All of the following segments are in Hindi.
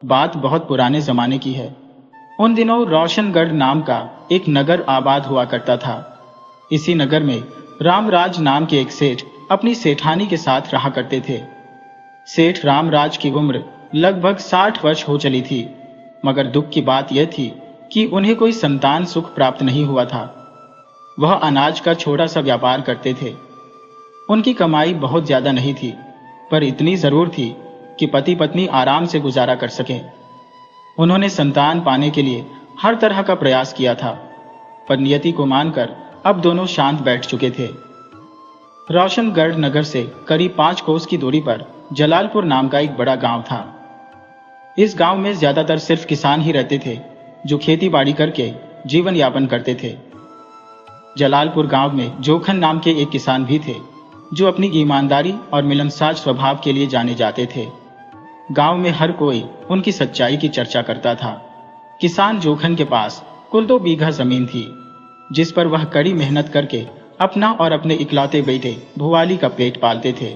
बात बहुत पुराने जमाने की है। उन दिनों रोशनगढ़ नाम का एक नगर आबाद हुआ करता था। इसी नगर में रामराज नाम के एक सेठ अपनी सेठानी के साथ रहा करते थे। सेठ रामराज की उम्र लगभग 60 वर्ष हो चली थी, मगर दुख की बात यह थी कि उन्हें कोई संतान सुख प्राप्त नहीं हुआ था। वह अनाज का छोटा सा व्यापार करते थे। उनकी कमाई बहुत ज्यादा नहीं थी, पर इतनी जरूर थी कि पति पत्नी आराम से गुजारा कर सकें। उन्होंने संतान पाने के लिए हर तरह का प्रयास किया था, पर नियति को मानकर अब दोनों शांत बैठ चुके थे। रोशनगढ़ नगर से करीब 5 कोस की दूरी पर जलालपुर नाम का एक बड़ा गांव था। इस गांव में ज्यादातर सिर्फ किसान ही रहते थे, जो खेती बाड़ी करके जीवन यापन करते थे। जलालपुर गांव में जोखन नाम के एक किसान भी थे, जो अपनी ईमानदारी और मिलनसार स्वभाव के लिए जाने जाते थे। गांव में हर कोई उनकी सच्चाई की चर्चा करता था। किसान जोखन के पास कुल 2 बीघा जमीन थी, जिस पर वह कड़ी मेहनत करके अपना और अपने इकलौते बेटे भुआली का पेट पालते थे।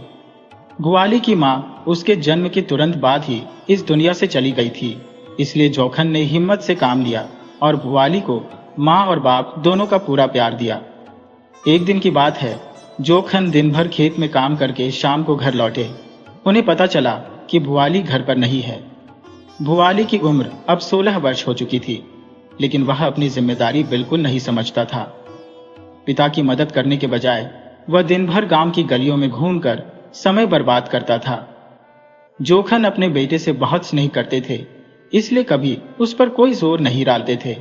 भुआली की मां उसके जन्म के तुरंत बाद ही इस दुनिया से चली गई थी, इसलिए जोखन ने हिम्मत से काम लिया और भुआली को मां और बाप दोनों का पूरा प्यार दिया। एक दिन की बात है, जोखन दिन भर खेत में काम करके शाम को घर लौटे। उन्हें पता चला कि भुआली घर पर नहीं है। भुआली की उम्र अब 16 वर्ष हो चुकी थी, लेकिन वह अपनी जिम्मेदारी बिल्कुल नहीं समझता था। पिता की मदद करने के बजाय वह दिन भर गांव की गलियों में घूमकर समय बर्बाद करता था। जोखन अपने बेटे से बहुत स्नेह करते थे, इसलिए कभी उस पर कोई जोर नहीं डालते थे।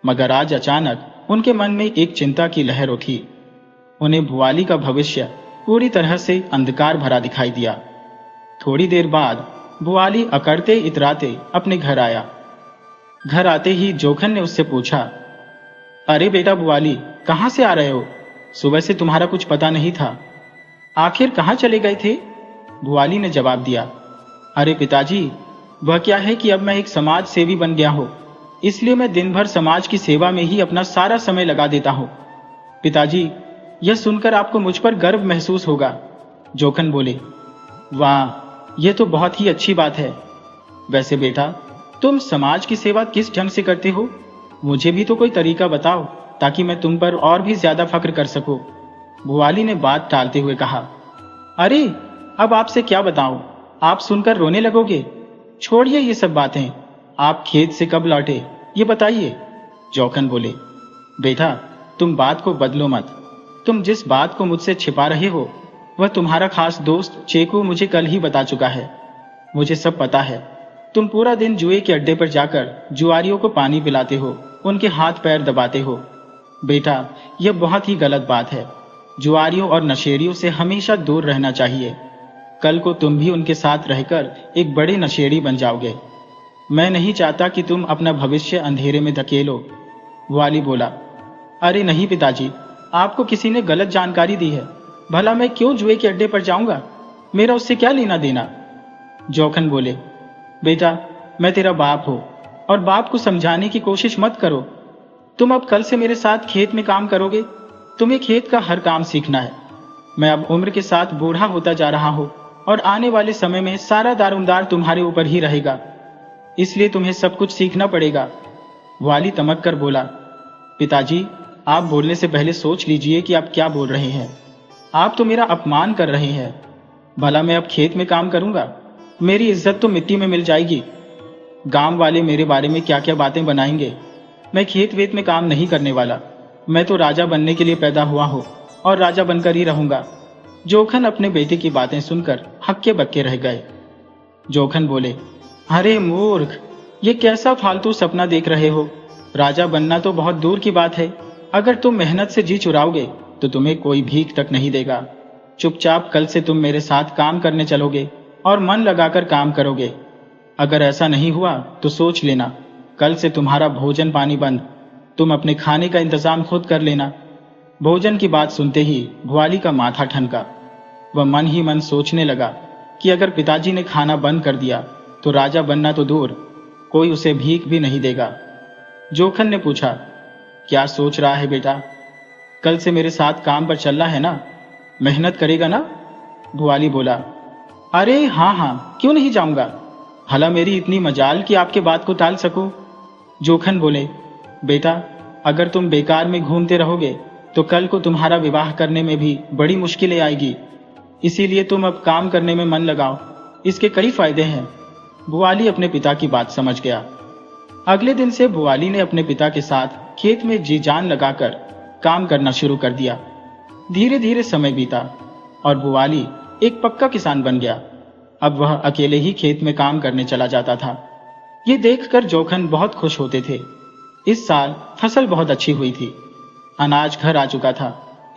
मगर आज अचानक उनके मन में एक चिंता की लहर उठी। उन्हें भुआली का भविष्य पूरी तरह से अंधकार भरा दिखाई दिया। थोड़ी देर बाद भुआली अकड़ते इतराते अपने घर आया। घर आते ही जोखन ने उससे पूछा, अरे बेटा भुआली, कहां से आ रहे हो? सुबह से तुम्हारा कुछ पता नहीं था। आखिर कहां चले गए थे? भुआली ने जवाब दिया, अरे पिताजी, वह क्या है कि अब मैं एक समाज सेवी बन गया हूं, इसलिए मैं दिन भर समाज की सेवा में ही अपना सारा समय लगा देता हूं। पिताजी, यह सुनकर आपको मुझ पर गर्व महसूस होगा। जोखन बोले, वाह, यह तो बहुत ही अच्छी बात है। वैसे बेटा, तुम समाज की सेवा किस ढंग से करते हो? मुझे भी तो कोई तरीका बताओ, ताकि मैं तुम पर और भी ज्यादा फक्र कर सकूं। भुआली ने बात टालते हुए कहा, अरे अब आपसे क्या बताऊं, आप सुनकर रोने लगोगे। छोड़िए ये सब बातें, आप खेत से कब लौटे ये बताइए। जोखन बोले, बेटा तुम बात को बदलो मत। तुम जिस बात को मुझसे छिपा रहे हो, वह तुम्हारा खास दोस्त चेकू मुझे कल ही बता चुका है। मुझे सब पता है। तुम पूरा दिन जुए के अड्डे पर जाकर जुआरियों को पानी पिलाते हो, उनके हाथ पैर दबाते हो। बेटा, यह बहुत ही गलत बात है। जुआरियों और नशेड़ियों से हमेशा दूर रहना चाहिए। कल को तुम भी उनके साथ रहकर एक बड़े नशेड़ी बन जाओगे। मैं नहीं चाहता कि तुम अपना भविष्य अंधेरे में धकेलो। वाली बोला, अरे नहीं पिताजी, आपको किसी ने गलत जानकारी दी है। भला मैं क्यों जुए के अड्डे पर जाऊंगा? मेरा उससे क्या लेना देना? जोखन बोले, बेटा मैं तेरा बाप हूं, और बाप को समझाने की कोशिश मत करो। तुम अब कल से मेरे साथ खेत में काम करोगे। तुम्हें खेत का हर काम सीखना है। मैं अब उम्र के साथ बूढ़ा होता जा रहा हूं, और आने वाले समय में सारा दारोमदार तुम्हारे ऊपर ही रहेगा, इसलिए तुम्हें सब कुछ सीखना पड़ेगा। वाली तमक कर बोला, पिताजी, आप बोलने से पहले सोच लीजिए कि आप क्या बोल रहे हैं। आप तो मेरा अपमान कर रहे हैं। भला मैं अब खेत में काम करूंगा? मेरी इज्जत तो मिट्टी में मिल जाएगी। गांव वाले मेरे बारे में क्या क्या बातें बनाएंगे। मैं खेत वेत में काम नहीं करने वाला। मैं तो राजा बनने के लिए पैदा हुआ हूं, और राजा बनकर ही रहूंगा। जोखन अपने बेटे की बातें सुनकर हक्के बक्के रह गए। जोखन बोले, अरे मूर्ख, ये कैसा फालतू सपना देख रहे हो? राजा बनना तो बहुत दूर की बात है। अगर तुम मेहनत से जी चुराओगे तो तुम्हें कोई भीख तक नहीं देगा। चुपचाप कल से तुम मेरे साथ काम करने चलोगे और मन लगाकर काम करोगे। अगर ऐसा नहीं हुआ तो सोच लेना, कल से तुम्हारा भोजन पानी बंद। तुम अपने खाने का इंतजाम खुद कर लेना। भोजन की बात सुनते ही भुआली का माथा ठनका। वह मन ही मन सोचने लगा कि अगर पिताजी ने खाना बंद कर दिया तो राजा बनना तो दूर, कोई उसे भीख भी नहीं देगा। जोखन ने पूछा, क्या सोच रहा है बेटा? कल से मेरे साथ काम पर चलना है ना? मेहनत करेगा ना? भुआली बोला, अरे हाँ हाँ, क्यों नहीं जाऊंगा। भला मेरी इतनी मजाल कि आपके बात को टाल सकूं। जोखन बोले, बेटा, अगर तुम बेकार में घूमते रहोगे तो कल को तुम्हारा विवाह करने में भी बड़ी मुश्किलें आएगी। इसीलिए तुम अब काम करने में मन लगाओ, इसके कई फायदे हैं। भुआली अपने पिता की बात समझ गया। अगले दिन से भुआली ने अपने पिता के साथ खेत में जी जान लगाकर काम करना शुरू कर दिया। धीरे धीरे समय बीता और भुआली एक पक्का किसान बन गया। अब वह अकेले ही खेत में काम करने चला जाता था। ये देखकर जोखन बहुत खुश होते थे। इस साल फसल बहुत अच्छी हुई थी। अनाज घर आ चुका था,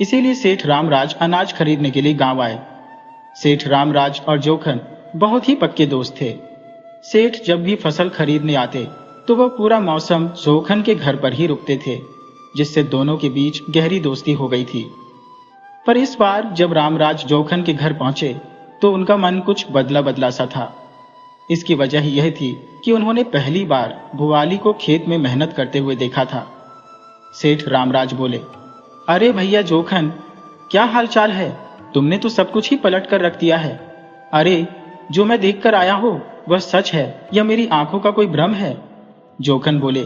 इसीलिए सेठ रामराज अनाज खरीदने के लिए गांव आए। सेठ रामराज और जोखन बहुत ही पक्के दोस्त थे। सेठ जब भी फसल खरीदने आते तो वह पूरा मौसम जोखन के घर पर ही रुकते थे, जिससे दोनों के बीच गहरी दोस्ती हो गई थी। पर इस बार जब रामराज जोखन के घर पहुंचे तो उनका मन कुछ बदला बदला सा था। इसकी वजह यह थी कि उन्होंने पहली बार भुआली को खेत में मेहनत करते हुए देखा था। सेठ रामराज बोले, अरे भैया जोखन, क्या हालचाल है? तुमने तो सब कुछ ही पलट कर रख दिया है। अरे, जो मैं देख कर आया हूं वह सच है या मेरी आंखों का कोई भ्रम है? जोखन बोले,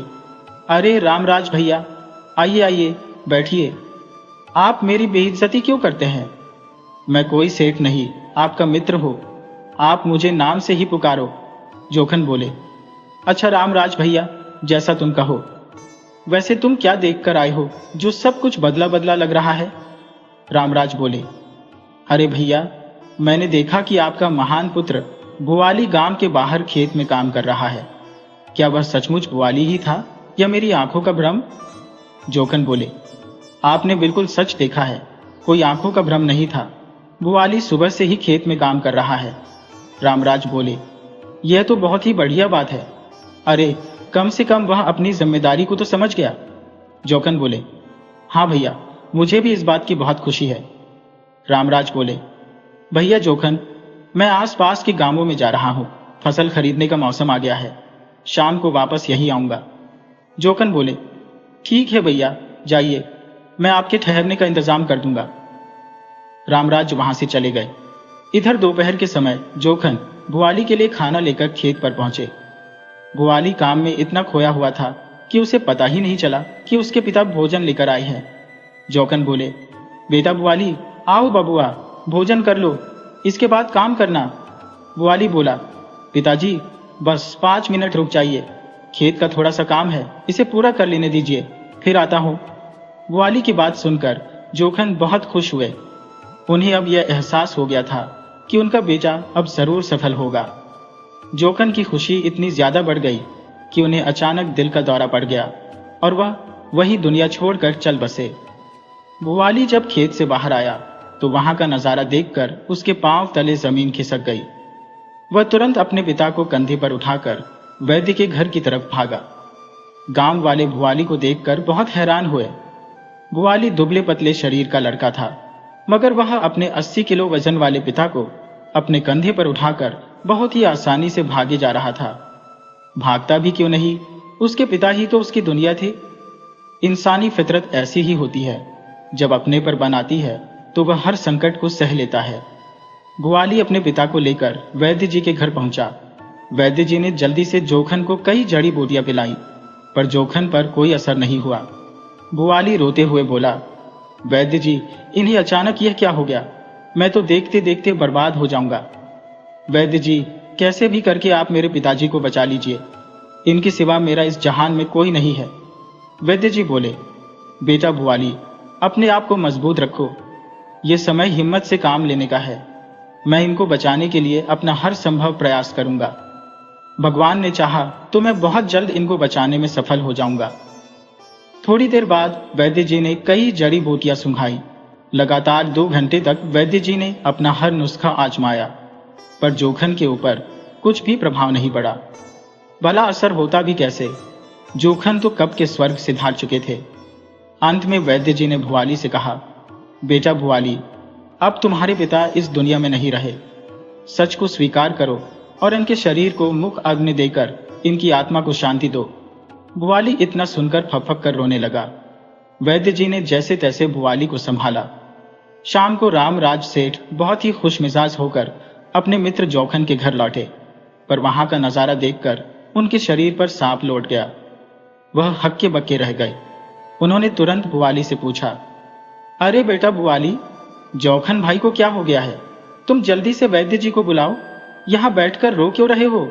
अरे रामराज भैया, आइए आइए, बैठिए। आप मेरी बेइज्जती क्यों करते हैं? मैं कोई सेठ नहीं, आपका मित्र हूं। आप मुझे नाम से ही पुकारो। जोखन बोले, अच्छा रामराज भैया, जैसा तुम कहो। वैसे तुम क्या देख कर आए हो जो सब कुछ बदला बदला लग रहा है? रामराज बोले, अरे भैया, मैंने देखा कि आपका महान पुत्र भुआली गांव के बाहर खेत में काम कर रहा है। क्या वह सचमुच भुआली ही था या मेरी आंखों का भ्रम? जोखन बोले, आपने बिल्कुल सच देखा है, कोई आंखों का भ्रम नहीं था। भुआली सुबह से ही खेत में काम कर रहा है। रामराज बोले, यह तो बहुत ही बढ़िया बात है। अरे, कम से कम वह अपनी जिम्मेदारी को तो समझ गया। जोखन बोले, हाँ भैया, मुझे भी इस बात की बहुत खुशी है। रामराज बोले, भैया जोखन, मैं आसपास के गांवों में जा रहा हूं। फसल खरीदने का मौसम आ गया है। शाम को वापस यही आऊंगा। जोखन बोले, ठीक है भैया, जाइए, मैं आपके ठहरने का इंतजाम कर दूंगा। रामराज वहां से चले गए। इधर दोपहर के समय जोखन भुआली के लिए खाना लेकर खेत पर पहुंचे। भुआली काम में इतना खोया हुआ था कि उसे पता ही नहीं चला कि उसके पिता भोजन लेकर आए हैं। जोखन बोले, बेटा भुआली, आओ बबुआ, भोजन कर लो, इसके बाद काम करना। भुआली बोला, पिताजी, बस 5 मिनट रुक जाइए, खेत का थोड़ा सा काम है, इसे पूरा कर लेने दीजिए, फिर आता हूं। भुआली की बात सुनकर जोखन बहुत खुश हुए। उन्हें अब यह एहसास हो गया था कि उनका बेटा अब जरूर सफल होगा। जोखन की खुशी इतनी ज्यादा बढ़ गई कि उन्हें अचानक दिल का दौरा पड़ गया और वह वही दुनिया छोड़कर चल बसे। भुआली जब खेत से बाहर आया तो वहां का नजारा देखकर उसके पांव तले जमीन खिसक गई। वह तुरंत अपने पिता को कंधे पर उठाकर वैद्य के घर की तरफ भागा। गांव वाले भुआली को देखकर बहुत हैरान हुए। भुआली दुबले पतले शरीर का लड़का था, मगर वह अपने 80 किलो वजन वाले पिता को अपने कंधे पर उठाकर बहुत ही आसानी से भागे जा रहा था। भागता भी क्यों नहीं, उसके पिता ही तो उसकी दुनिया थे। इंसानी फितरत ऐसी ही होती है, जब अपने पर बन आती है तो वह हर संकट को सह लेता है। भुआली अपने पिता को लेकर वैद्य जी के घर पहुंचा। वैद्य जी ने जल्दी से जोखन को कई जड़ी बूटियां पिलाई, पर जोखन पर कोई असर नहीं हुआ। भुआली रोते हुए बोला, वैद्य जी, इन्हें अचानक यह क्या हो गया? मैं तो देखते देखते बर्बाद हो जाऊंगा। वैद्य जी, कैसे भी करके आप मेरे पिताजी को बचा लीजिए, इनके सिवा मेरा इस जहान में कोई नहीं है। वैद्य जी बोले, बेटा भुआली, अपने आप को मजबूत रखो, ये समय हिम्मत से काम लेने का है। मैं इनको बचाने के लिए अपना हर संभव प्रयास करूंगा। भगवान ने चाहा तो मैं बहुत जल्द इनको बचाने में सफल हो जाऊंगा। थोड़ी देर बाद वैद्य जी ने कई जड़ी बूटियां सुंघाई। लगातार 2 घंटे तक वैद्य जी ने अपना हर नुस्खा आजमाया, पर जोखन के ऊपर कुछ भी प्रभाव नहीं पड़ा। भला असर होता भी कैसे? जोखन तो कब के स्वर्ग सिधार चुके थे। अंत में वैद्य जी ने भुआली से कहा, बेटा भुआली, अब तुम्हारे पिता इस दुनिया में नहीं रहे। सच को स्वीकार करो और इनके शरीर को मुख अग्नि देकर इनकी आत्मा को शांति दो। भुआली इतना सुनकर फक कर रोने लगा। वैद्य जी ने जैसे तैसे भुआली को संभाला। शाम को रामराज सेठ बहुत ही खुश मिजाज होकर अपने मित्र जोखन के घर लौटे। पर वहां का नजारा देखकर उनके शरीर पर सांप लौट गया। वह हक्के बक्के रह गए। उन्होंने तुरंत भुआली से पूछा, अरे बेटा भुआली, जौखन भाई को क्या हो गया है? तुम जल्दी से वैद्य जी को बुलाओ, यहां बैठकर रो क्यों रहे हो?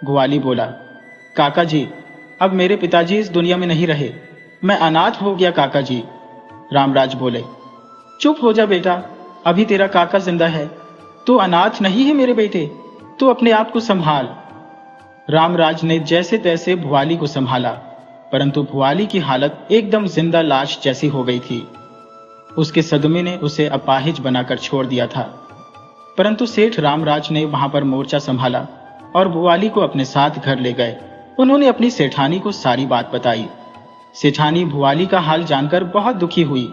ग्वाली बोला, काका जी, अब मेरे पिताजी इस दुनिया में नहीं रहे, मैं अनाथ हो गया काका जी। रामराज बोले, चुप हो जा बेटा, अभी तेरा काका जिंदा है, तू अनाथ नहीं है मेरे बेटे, तू अपने आप को संभाल। रामराज ने जैसे तैसे भुआली को संभाला, परंतु भुआली की हालत एकदम जिंदा लाश जैसी हो गई थी। उसके सदमे ने उसे अपाहिज बनाकर छोड़ दिया था। परंतु सेठ रामराज ने वहां पर मोर्चा संभाला और भुआली को अपने साथ घर ले गए। उन्होंने अपनी सेठानी को सारी बात बताई। सेठानी भुआली का हाल जानकर बहुत दुखी हुई।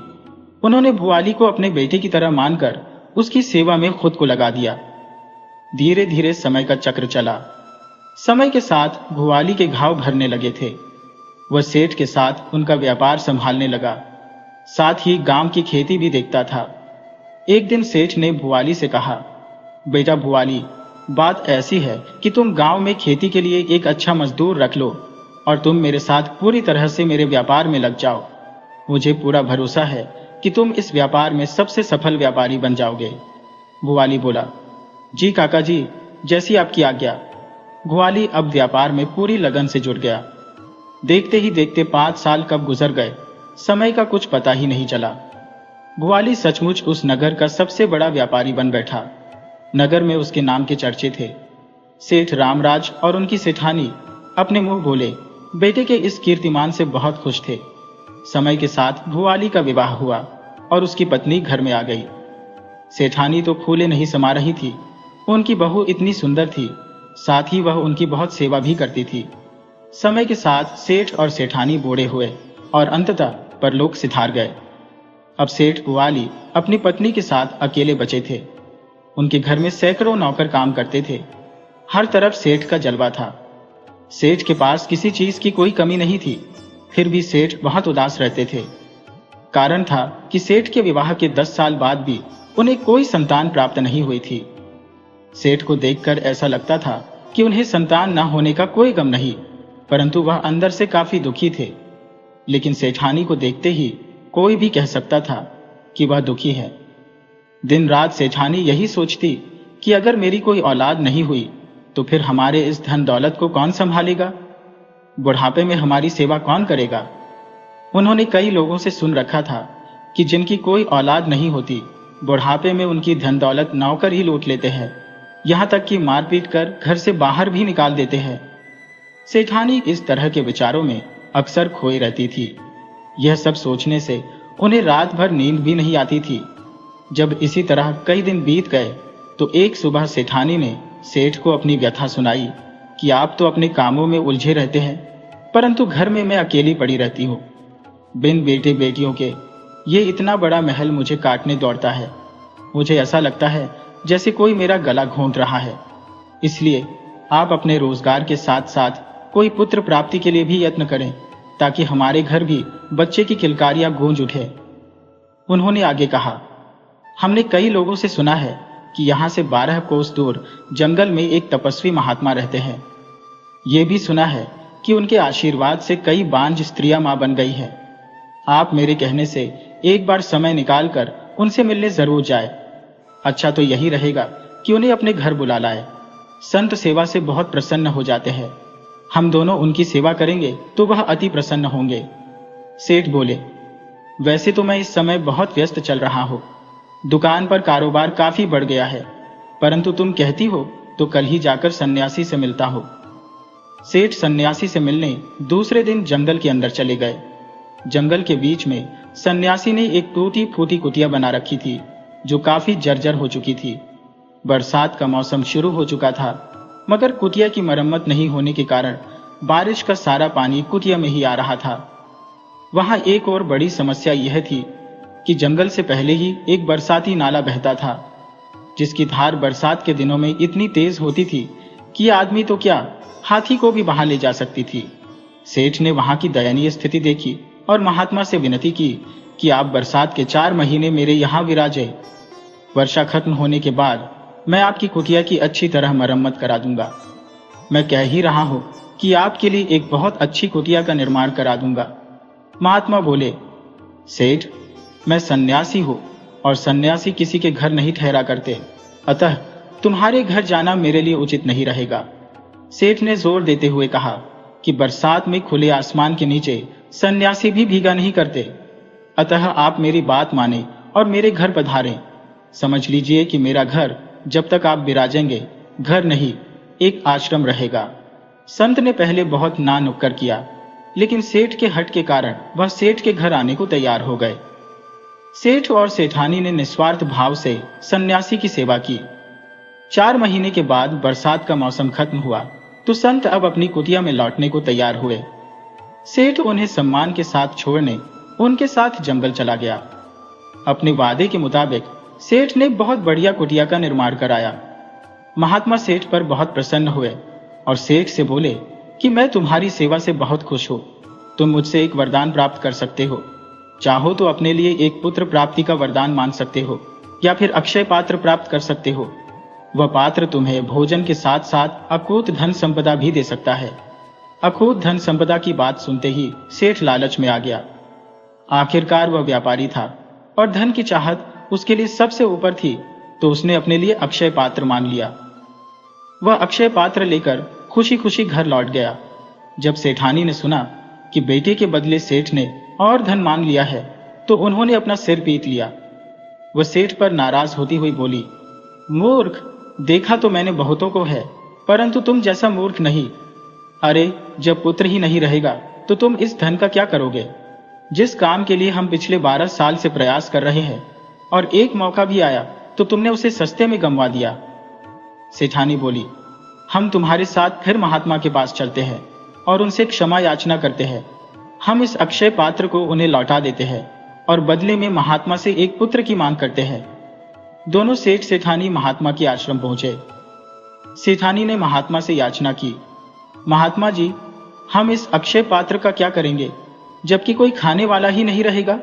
उन्होंने भुआली को अपने बेटे की तरह मानकर उसकी सेवा में खुद को लगा दिया। धीरे धीरे समय का चक्र चला। समय के साथ भुआली के घाव भरने लगे थे। वह सेठ के साथ उनका व्यापार संभालने लगा, साथ ही गांव की खेती भी देखता था। एक दिन सेठ ने भुआली से कहा, बेटा भुआली, बात ऐसी है कि तुम गांव में खेती के लिए एक अच्छा मजदूर रख लो और तुम मेरे साथ पूरी तरह से मेरे व्यापार में लग जाओ। मुझे पूरा भरोसा है कि तुम इस व्यापार में सबसे सफल व्यापारी बन जाओगे। भुआली बोला, जी काका जी, जैसी आपकी आज्ञा। भुआली अब व्यापार में पूरी लगन से जुट गया। देखते ही देखते 5 साल कब गुजर गए, समय का कुछ पता ही नहीं चला। भुआली सचमुच उस नगर का सबसे बड़ा व्यापारी बन बैठा। नगर में उसके नाम के चर्चे थे। सेठ रामराज और उनकी सेठानी अपने मुंह बोले बेटे के इस कीर्तिमान से बहुत खुश थे। समय के साथ भुआली का विवाह हुआ और उसकी पत्नी घर में आ गई। सेठानी तो फूले नहीं समा रही थी। उनकी बहू इतनी सुंदर थी, साथ ही वह उनकी बहुत सेवा भी करती थी। समय के साथ सेठ और सेठानी बूढ़े हुए और अंततः परलोक सिधार गए। अब सेठ भुआली अपनी पत्नी के साथ अकेले बचे थे। उनके घर में सैकड़ों नौकर काम करते थे। हर तरफ सेठ का जलवा था। सेठ के पास किसी चीज की कोई कमी नहीं थी, फिर भी सेठ बहुत उदास रहते थे। कारण था कि सेठ के विवाह के 10 साल बाद भी उन्हें कोई संतान प्राप्त नहीं हुई थी। सेठ को देखकर ऐसा लगता था कि उन्हें संतान न होने का कोई गम नहीं, परंतु वह अंदर से काफी दुखी थे। लेकिन सेठानी को देखते ही कोई भी कह सकता था कि वह दुखी है। दिन रात सेठानी यही सोचती कि अगर मेरी कोई औलाद नहीं हुई तो फिर हमारे इस धन दौलत को कौन संभालेगा? बुढ़ापे में हमारी सेवा कौन करेगा? उन्होंने कई लोगों से सुन रखा था कि जिनकी कोई औलाद नहीं होती, बुढ़ापे में उनकी धन दौलत नौकर ही लूट लेते हैं, यहां तक कि मारपीट कर घर से बाहर भी निकाल देते हैं। सेठानी इस तरह के विचारों में अक्सर खोई रहती थी। यह सब सोचने से उन्हें रात भर नींद भी नहीं आती थी। जब इसी तरह कई दिन बीत गए तो एक सुबह सेठानी ने सेठ को अपनी व्यथा सुनाई कि आप तो अपने कामों में उलझे रहते हैं, परंतु घर में मैं अकेली पड़ी रहती हूँ। बिन बेटे बेटियों के ये इतना बड़ा महल मुझे काटने दौड़ता है। मुझे ऐसा लगता है जैसे कोई मेरा गला घोंट रहा है। इसलिए आप अपने रोजगार के साथ साथ कोई पुत्र प्राप्ति के लिए भी यत्न करें, ताकि हमारे घर भी बच्चे की किलकारियां गूंज उठे। उन्होंने आगे कहा, हमने कई लोगों से सुना है कि यहाँ से 12 कोस दूर जंगल में एक तपस्वी महात्मा रहते हैं। ये भी सुना है कि उनके आशीर्वाद से कई बांझ स्त्रियां मां बन गई हैं। आप मेरे कहने से एक बार समय निकालकर उनसे मिलने जरूर जाए। अच्छा तो यही रहेगा कि उन्हें अपने घर बुला लाए। संत सेवा से बहुत प्रसन्न हो जाते हैं। हम दोनों उनकी सेवा करेंगे तो वह अति प्रसन्न होंगे। सेठ बोले, वैसे तो मैं इस समय बहुत व्यस्त चल रहा हूँ, दुकान पर कारोबार काफी बढ़ गया है, परंतु तुम कहती हो तो कल ही जाकर सन्यासी से मिलता हो। सेठ सन्यासी से मिलने दूसरे दिन जंगल के अंदर चले गए। जंगल के बीच में सन्यासी ने एक टूटी फूटी कुटिया बना रखी थी, जो काफी जर्जर हो चुकी थी। बरसात का मौसम शुरू हो चुका था, मगर कुटिया की मरम्मत नहीं होने के कारण बारिश का सारा पानी कुटिया में ही आ रहा था। वहां एक और बड़ी समस्या यह थी कि जंगल से पहले ही एक बरसाती नाला बहता था, जिसकी धार बरसात के दिनों में इतनी तेज होती थी कि आदमी तो क्या, हाथी को भी बहा ले जा सकती थी। सेठ ने वहां की दयनीय स्थिति देखी और महात्मा से विनती की कि आप बरसात के 4 महीने मेरे यहाँ विराजे। वर्षा खत्म होने के बाद मैं आपकी कुटिया की अच्छी तरह मरम्मत करा दूंगा। मैं कह ही रहा हूं कि आपके लिए एक बहुत अच्छी कुटिया का निर्माण करा दूंगा। महात्मा बोले, सेठ, मैं सन्यासी हूं और सन्यासी किसी के घर नहीं ठहरा करते, अतः तुम्हारे घर जाना मेरे लिए उचित नहीं रहेगा। सेठ ने जोर देते हुए कहा कि बरसात में खुले आसमान के नीचे सन्यासी भी भीगा नहीं करते, अतः आप मेरी बात माने और मेरे घर पधारें। समझ लीजिए कि मेरा घर जब तक आप विराजेंगे घर नहीं, एक आश्रम रहेगा। संत ने पहले बहुत ना नुक्कर किया, लेकिन सेठ के हट के कारण वह सेठ के घर आने को तैयार हो गए। सेठ और सेठानी ने निस्वार्थ भाव से सन्यासी की सेवा की। 4 महीने के बाद बरसात का मौसम खत्म हुआ तो संत अब अपनी कुटिया में लौटने को तैयार हुए। सेठ उन्हें सम्मान के साथ छोड़ने उनके साथ जंगल चला गया। अपने वादे के मुताबिक सेठ ने बहुत बढ़िया कुटिया का निर्माण कराया। महात्मा सेठ पर बहुत प्रसन्न हुए और सेठ से बोले कि मैं तुम्हारी सेवा से बहुत खुश हूं। तुम मुझसे एक वरदान प्राप्त कर सकते हो। चाहो तो अपने लिए एक पुत्र प्राप्ति का वरदान मांग सकते हो या फिर अक्षय पात्र प्राप्त कर सकते हो। वह पात्र तुम्हें भोजन के साथ साथ अकूत धन संपदा भी दे सकता है। अकूत धन संपदा की बात सुनते ही सेठ लालच में आ गया। आखिरकार वह व्यापारी था और धन की चाहत उसके लिए सबसे ऊपर थी, तो उसने अपने लिए अक्षय पात्र मान लिया। वह अक्षय पात्र लेकर खुशी खुशी घर लौट गया। जब सेठानी ने सुना कि बेटे के बदले सेठ ने और धन मान लिया है तो उन्होंने अपना सिर पीट लिया। वह सेठ पर नाराज होती हुई बोली, मूर्ख, देखा तो मैंने बहुतों को है, परंतु तुम जैसा मूर्ख नहीं। अरे, जब पुत्र ही नहीं रहेगा तो तुम इस धन का क्या करोगे? जिस काम के लिए हम पिछले 12 साल से प्रयास कर रहे हैं और एक मौका भी आया तो तुमने उसे सस्ते में गंवा दिया। सेठानी बोली, हम तुम्हारे साथ फिर महात्मा के पास चलते हैं और उनसे क्षमा याचना करते हैं। हम इस अक्षय पात्र को उन्हें लौटा देते हैं और बदले में महात्मा से एक पुत्र की मांग करते हैं। दोनों सेठ सेठानी महात्मा के आश्रम पहुंचे। सेठानी ने महात्मा से याचना की, महात्मा जी, हम इस अक्षय पात्र का क्या करेंगे जबकि कोई खाने वाला ही नहीं रहेगा?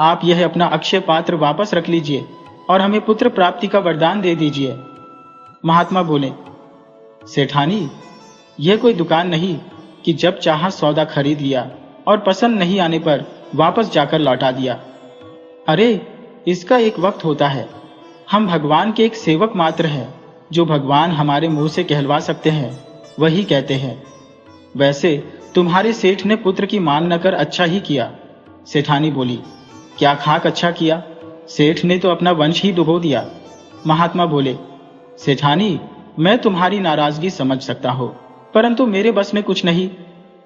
आप यह अपना अक्षय पात्र वापस रख लीजिए और हमें पुत्र प्राप्ति का वरदान दे दीजिए। महात्मा बोले, सेठानी, यह कोई दुकान नहीं कि जब चाहा सौदा खरीद लिया और पसंद नहीं आने पर वापस जाकर लौटा दिया। अरे, इसका एक वक्त होता है। हम भगवान के एक सेवक मात्र हैं। जो भगवान हमारे मुंह से कहलवा सकते हैं वही कहते हैं। वैसे तुम्हारे सेठ ने पुत्र की मांग न कर अच्छा ही किया। सेठानी बोली, क्या खाक अच्छा किया? सेठ ने तो अपना वंश ही डुबो दिया। महात्मा बोले, सेठानी, मैं तुम्हारी नाराजगी समझ सकता हूं, परंतु मेरे बस में कुछ नहीं।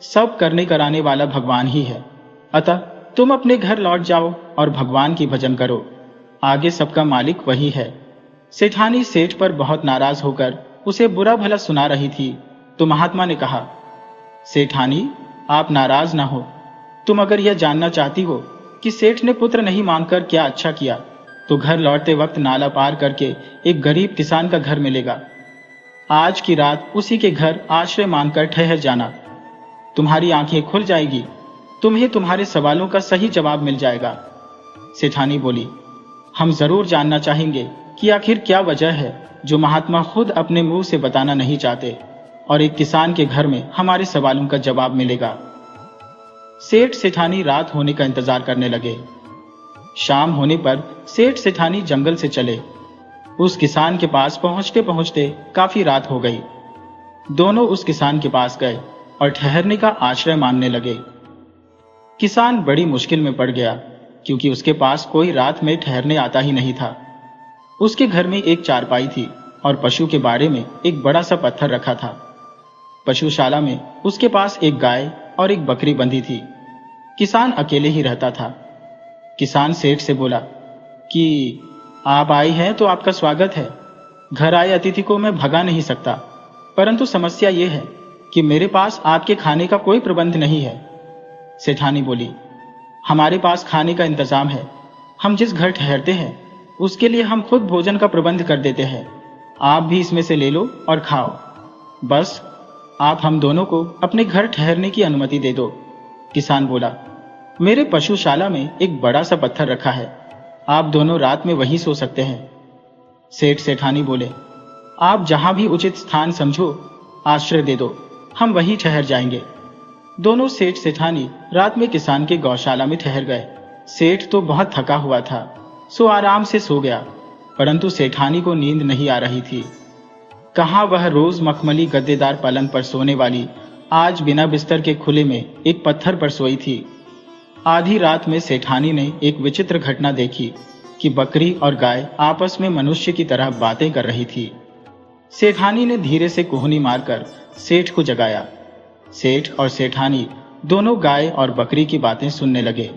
सब करने कराने वाला भगवान ही है। अतः तुम अपने घर लौट जाओ और भगवान की भजन करो। आगे सबका मालिक वही है। सेठानी सेठ पर बहुत नाराज होकर उसे बुरा भला सुना रही थी तो महात्मा ने कहा, सेठानी, आप नाराज ना हो। तुम अगर यह जानना चाहती हो कि सेठ ने पुत्र नहीं मांगकर क्या अच्छा किया तो घर लौटते वक्त नाला पार करके एक गरीब किसान का घर मिलेगा। आज की रात उसी के घर आश्रय मांगकर ठहर जाना। तुम्हारी आंखें खुल जाएगी, तुम्हें तुम्हारे सवालों का सही जवाब मिल जाएगा। सेठानी बोली, हम जरूर जानना चाहेंगे कि आखिर क्या वजह है जो महात्मा खुद अपने मुंह से बताना नहीं चाहते और एक किसान के घर में हमारे सवालों का जवाब मिलेगा। सेठ सेठानी रात होने का इंतजार करने लगे। शाम होने पर सेठ सेठानी जंगल से चले। उस किसान के पास पहुंचते पहुंचते काफी रात हो गई। दोनों उस किसान के पास गए और ठहरने का आश्रय मांगने लगे। किसान बड़ी मुश्किल में पड़ गया क्योंकि उसके पास कोई रात में ठहरने आता ही नहीं था। उसके घर में एक चारपाई थी और पशु के बाड़े में एक बड़ा सा पत्थर रखा था। पशुशाला में उसके पास एक गाय और एक बकरी बंधी थी। किसान अकेले ही रहता था। किसान सेठ से बोला कि आप आई हैं तो आपका स्वागत है। घर आए अतिथि को मैं भगा नहीं सकता, परंतु समस्या यह है कि मेरे पास आपके खाने का कोई प्रबंध नहीं है। सेठानी बोली, हमारे पास खाने का इंतजाम है। हम जिस घर ठहरते हैं उसके लिए हम खुद भोजन का प्रबंध कर देते हैं। आप भी इसमें से ले लो और खाओ। बस आप हम दोनों को अपने घर ठहरने की अनुमति दे दो। किसान बोला, मेरे पशुशाला में एक बड़ा सा पत्थर रखा है, आप दोनों रात में वहीं सो सकते हैं। सेठ सेठानी बोले, आप जहां भी उचित स्थान समझो आश्रय दे दो, हम वहीं ठहर जाएंगे। दोनों सेठ सेठानी रात में किसान के गौशाला में ठहर गए। सेठ तो बहुत थका हुआ था, सो आराम से सो गया, परंतु सेठानी को नींद नहीं आ रही थी। कहाँ वह रोज मखमली गद्देदार पलंग पर सोने वाली आज बिना बिस्तर के खुले में एक पत्थर पर सोई थी। आधी रात में सेठानी ने एक विचित्र घटना देखी कि बकरी और गाय आपस में मनुष्य की तरह बातें कर रही थी। सेठानी ने धीरे से कुहनी मारकर सेठ को जगाया। सेठ और सेठानी दोनों गाय और बकरी की बातें सुनने लगे।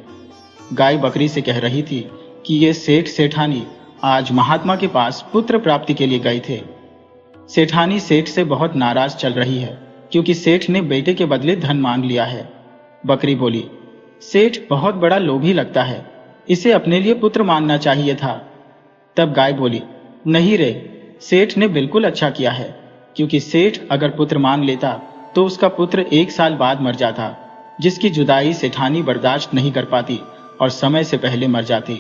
गाय बकरी से कह रही थी कि ये सेठ सेठानी आज महात्मा के पास पुत्र प्राप्ति के लिए गए थे। सेठानी सेठ से बहुत नाराज चल रही है क्योंकि सेठ ने बेटे के बदले धन मांग लिया है। बकरी बोली, सेठ बहुत बड़ा लोभी लगता है, इसे अपने लिए पुत्र मांगना चाहिए था। तब गाय बोली, नहीं रे, सेठ ने बिल्कुल अच्छा किया है, क्योंकि सेठ अगर पुत्र मांग लेता तो उसका पुत्र 1 साल बाद मर जाता, जिसकी जुदाई सेठानी बर्दाश्त नहीं कर पाती और समय से पहले मर जाती।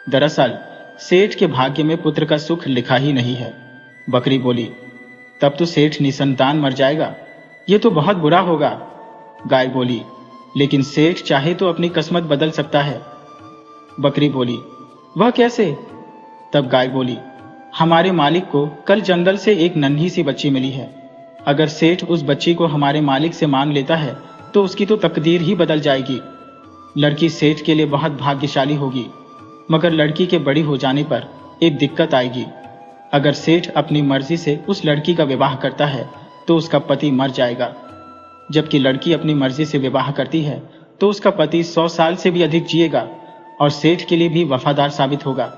दरअसल सेठ के भाग्य में पुत्र का सुख लिखा ही नहीं है। बकरी बोली, तब तो सेठ निसंतान मर जाएगा, ये तो बहुत बुरा होगा। गाय बोली, लेकिन सेठ चाहे तो अपनी किस्मत बदल सकता है। बकरी बोली, वह कैसे? तब गाय बोली, हमारे मालिक को कल जंगल से एक नन्ही सी बच्ची मिली है। अगर सेठ उस बच्ची को हमारे मालिक से मांग लेता है तो उसकी तो तकदीर ही बदल जाएगी। लड़की सेठ के लिए बहुत भाग्यशाली होगी, मगर लड़की के बड़ी हो जाने पर एक दिक्कत आएगी। अगर सेठ अपनी मर्जी से उस लड़की का विवाह करता है तो उसका पति मर जाएगा, जबकि लड़की अपनी मर्जी से विवाह करती है तो उसका पति 100 साल से भी अधिक जिएगा और सेठ के लिए भी वफादार साबित होगा।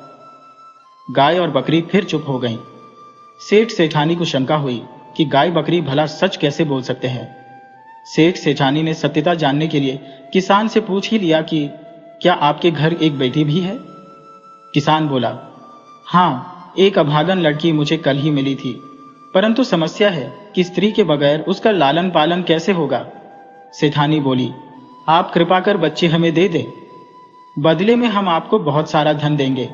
गाय और बकरी फिर चुप हो गईं। सेठ सेठानी को शंका हुई कि गाय बकरी भला सच कैसे बोल सकते हैं। सेठ सेठानी ने सत्यता जानने के लिए किसान से पूछ ही लिया कि क्या आपके घर एक बेटी भी है? किसान बोला, हाँ, एक अभागन लड़की मुझे कल ही मिली थी, परंतु समस्या है कि स्त्री के बगैर उसका लालन पालन कैसे होगा। सेठानी बोली, आप कृपा कर बच्चे हमें दे दें, बदले में हम आपको बहुत सारा धन देंगे।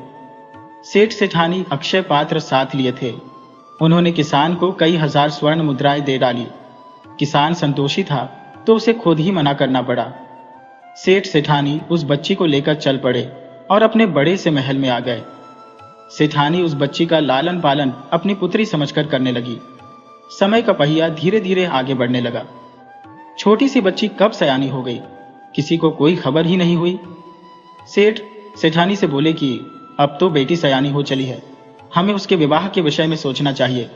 सेठ सेठानी अक्षय पात्र साथ लिए थे। उन्होंने किसान को कई हजार स्वर्ण मुद्राएं दे डाली। किसान संतोषी था तो उसे खुद ही मना करना पड़ा। सेठ सेठानी उस बच्ची को लेकर चल पड़े और अपने बड़े से महल में आ गए। सेठानी उस बच्ची का लालन पालन अपनी पुत्री समझकर करने लगी। समय का पहिया धीरे धीरे आगे बढ़ने लगा। छोटी सी बच्ची कब सयानी हो गई, किसी को कोई खबर ही नहीं हुई। सेठ सेठानी से बोले कि अब तो बेटी सयानी हो चली है, हमें उसके विवाह के विषय में सोचना चाहिए।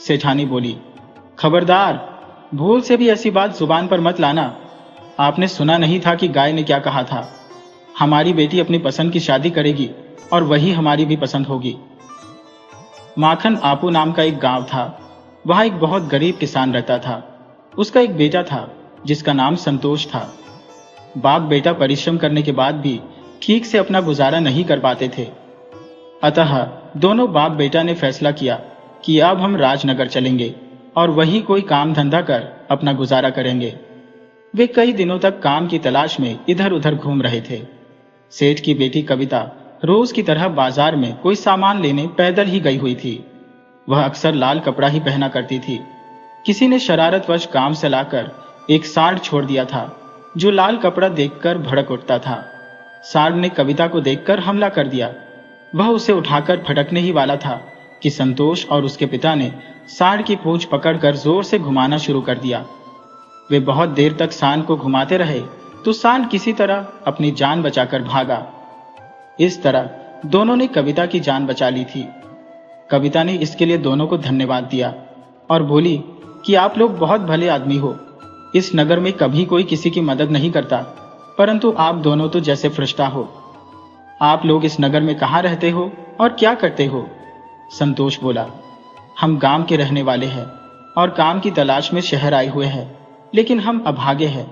सेठानी बोली, खबरदार, भूल से भी ऐसी बात जुबान पर मत लाना। आपने सुना नहीं था कि गाय ने क्या कहा था? हमारी बेटी अपनी पसंद की शादी करेगी और वही हमारी भी पसंद होगी। माखन आपू नाम का एक गांव था। वहां एक बहुत गरीब किसान रहता था। उसका एक बेटा था जिसका नाम संतोष था। बाप बेटा परिश्रम करने के बाद भी ठीक से अपना गुजारा नहीं कर पाते थे। अतः दोनों बाप बेटा ने फैसला किया कि अब हम राजनगर चलेंगे और वहीं कोई काम धंधा कर अपना गुजारा करेंगे। वे कई दिनों तक काम की तलाश में इधर उधर घूम रहे थे। सेठ की बेटी कविता रोज की तरह बाजार में कोई सामान लेने पैदल ही गई हुई थी। वह अक्सर लाल कपड़ा ही पहना करती थी। किसी ने शरारतवश काम से लाकर एक सांड छोड़ दिया था जो लाल कपड़ा देखकर भड़क उठता था। सांड ने कविता को देखकर हमला कर दिया। वह उसे उठाकर फटकने ही वाला था कि संतोष और उसके पिता ने सांड की पूंछ पकड़कर जोर से घुमाना शुरू कर दिया। वे बहुत देर तक सांड को घुमाते रहे तो सांड किसी तरह अपनी जान बचाकर भागा। इस तरह दोनों ने कविता की जान बचा ली थी। कविता ने इसके लिए दोनों को धन्यवाद दिया और बोली कि आप लोग बहुत भले आदमी हो। इस नगर में कभी कोई किसी की मदद नहीं करता, परंतु आप दोनों तो जैसे फरिश्ता हो। आप लोग इस नगर में कहाँ रहते हो और क्या करते हो? संतोष बोला, हम गांव के रहने वाले हैं और काम की तलाश में शहर आए हुए हैं, लेकिन हम अभागे हैं।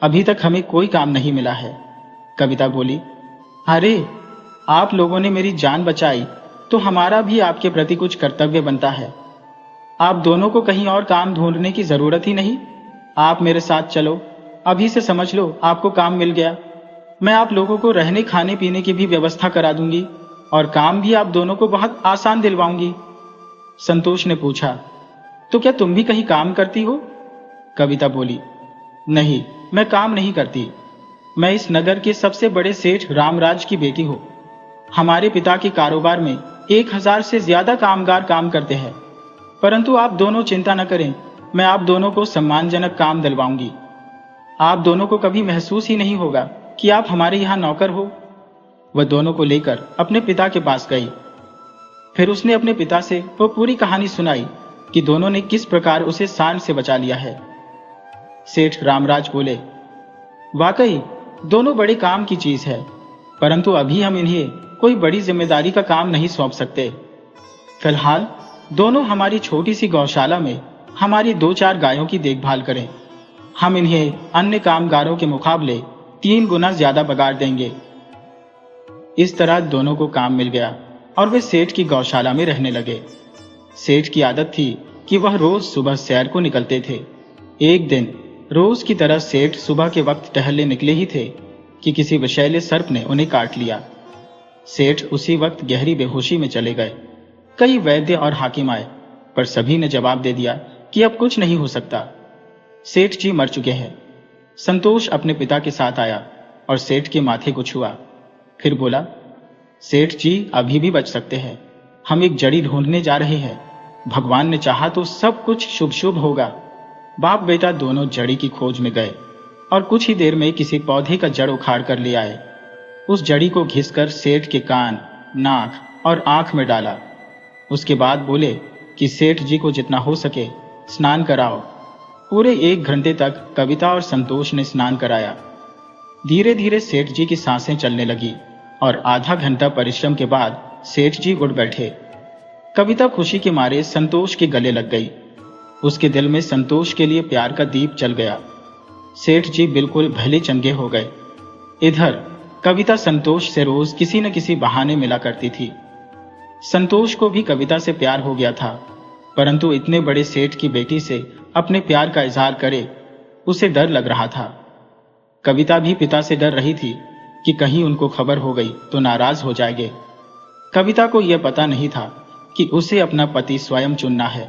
अभी तक हमें कोई काम नहीं मिला है। कविता बोली, अरे, आप लोगों ने मेरी जान बचाई तो हमारा भी आपके प्रति कुछ कर्तव्य बनता है। आप दोनों को कहीं और काम ढूंढने की जरूरत ही नहीं। आप मेरे साथ चलो, अभी से समझ लो आपको काम मिल गया। मैं आप लोगों को रहने खाने पीने की भी व्यवस्था करा दूंगी। और काम भी आप दोनों को बहुत आसान दिलवाऊंगी। संतोष ने पूछा, तो क्या तुम भी कहीं काम करती हो? कविता बोली, नहीं, मैं काम नहीं करती। मैं इस नगर के सबसे बड़े सेठ रामराज की बेटी हूँ। हमारे पिता के कारोबार में 1000 से ज्यादा कामगार काम करते हैं। परंतु आप दोनों चिंता न करें, मैं आप दोनों को सम्मानजनक काम दिलवाऊंगी। आप दोनों को कभी महसूस ही नहीं होगा कि आप हमारे यहाँ नौकर हो। वह दोनों को लेकर अपने पिता के पास गई। फिर उसने अपने पिता से वो पूरी कहानी सुनाई कि दोनों ने किस प्रकार उसे सांड से बचा लिया है। सेठ रामराज बोले, वाकई दोनों बड़े काम की चीज है, परंतु अभी हम इन्हें कोई बड़ी जिम्मेदारी का काम नहीं सौंप सकते। फिलहाल दोनों हमारी छोटी सी गौशाला में हमारी 2-4 गायों की देखभाल करें। हम इन्हें अन्य कामगारों के मुकाबले 3 गुना ज्यादा पगार देंगे। इस तरह दोनों को काम मिल गया और वे सेठ की गौशाला में रहने लगे। सेठ की आदत थी कि वह रोज सुबह सैर को निकलते थे। एक दिन रोज की तरह सेठ सुबह के वक्त टहलने निकले ही थे कि किसी विषैले सर्प ने उन्हें काट लिया। सेठ उसी वक्त गहरी बेहोशी में चले गए। कई वैद्य और हाकिम आए, पर सभी ने जवाब दे दिया कि अब कुछ नहीं हो सकता, सेठ जी मर चुके हैं। संतोष अपने पिता के साथ आया और सेठ के माथे को छुआ। फिर बोला, सेठ जी अभी भी बच सकते हैं। हम एक जड़ी ढूंढने जा रहे हैं। भगवान ने चाहा तो सब कुछ शुभ शुभ होगा। बाप बेटा दोनों जड़ी की खोज में गए और कुछ ही देर में किसी पौधे का जड़ उखाड़ कर ले आए। उस जड़ी को घिसकर सेठ के कान, नाक और आंख में डाला। उसके बाद बोले कि सेठ जी को जितना हो सके स्नान कराओ। पूरे 1 घंटे तक कविता और संतोष ने स्नान कराया। धीरे धीरे सेठ जी की सांसें चलने लगी और आधा घंटा परिश्रम के बाद सेठ जी उठ बैठे। कविता खुशी के मारे संतोष के गले लग गई। उसके दिल में संतोष के लिए प्यार का दीप जल गया। सेठ जी बिल्कुल भले चंगे हो गए। इधर कविता संतोष से रोज किसी न किसी बहाने मिला करती थी। संतोष को भी कविता से प्यार हो गया था, परंतु इतने बड़े सेठ की बेटी से अपने प्यार का इजहार करे, उसे डर लग रहा था। कविता भी पिता से डर रही थी कि कहीं उनको खबर हो गई तो नाराज हो जाएंगे। कविता को यह पता नहीं था कि उसे अपना पति स्वयं चुनना है।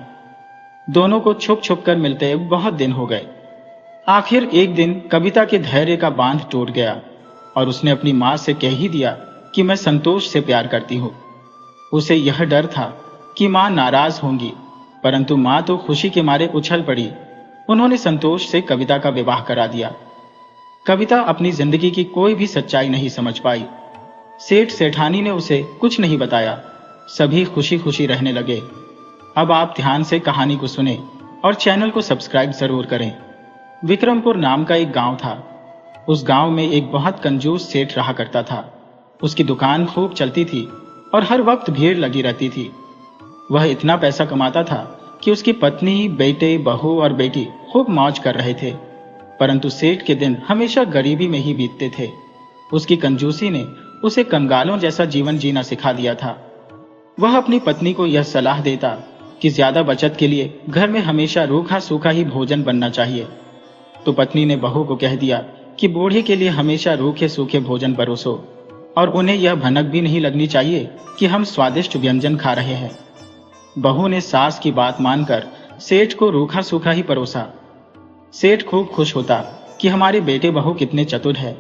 दोनों को छुप छुप कर मिलते बहुत दिन हो गए। आखिर एक दिन कविता के धैर्य का बांध टूट गया और उसने अपनी मां से कह ही दिया कि मैं संतोष से प्यार करती हूं। उसे यह डर था कि मां नाराज होंगी, परंतु मां तो खुशी के मारे उछल पड़ी। उन्होंने संतोष से कविता का विवाह करा दिया। कविता अपनी जिंदगी की कोई भी सच्चाई नहीं समझ पाई। सेठ सेठानी ने उसे कुछ नहीं बताया। सभी खुशी खुशी रहने लगे। अब आप ध्यान से कहानी को सुने और चैनल को सब्सक्राइब जरूर करें। विक्रमपुर नाम का एक गांव था। उस गांव में एक बहुत कंजूस सेठ रहा करता था। उसकी दुकान खूब चलती थी और हर वक्त भीड़ लगी रहती थी। वह इतना पैसा कमाता था कि उसकी पत्नी, बेटे, बहू और बेटी खूब मौज कर रहे थे, परंतु सेठ के दिन हमेशा गरीबी में ही बीतते थे। उसकी कंजूसी ने उसे कंगालों जैसा जीवन जीना सिखा दिया था। वह अपनी पत्नी को यह सलाह देता कि ज्यादा बचत के लिए घर में हमेशा रूखा सूखा ही भोजन बनना चाहिए, तो पत्नी ने बहू को कह दिया कि बूढ़े के लिए हमेशा रूखे सूखे भोजन परोसो और उन्हें यह भनक भी नहीं लगनी चाहिए कि हम स्वादिष्ट व्यंजन खा रहे हैं। बहू ने सास की बात मानकर सेठ को रूखा सूखा ही परोसा। सेठ खूब खुश होता कि हमारे बेटे बहू कितने चतुर है,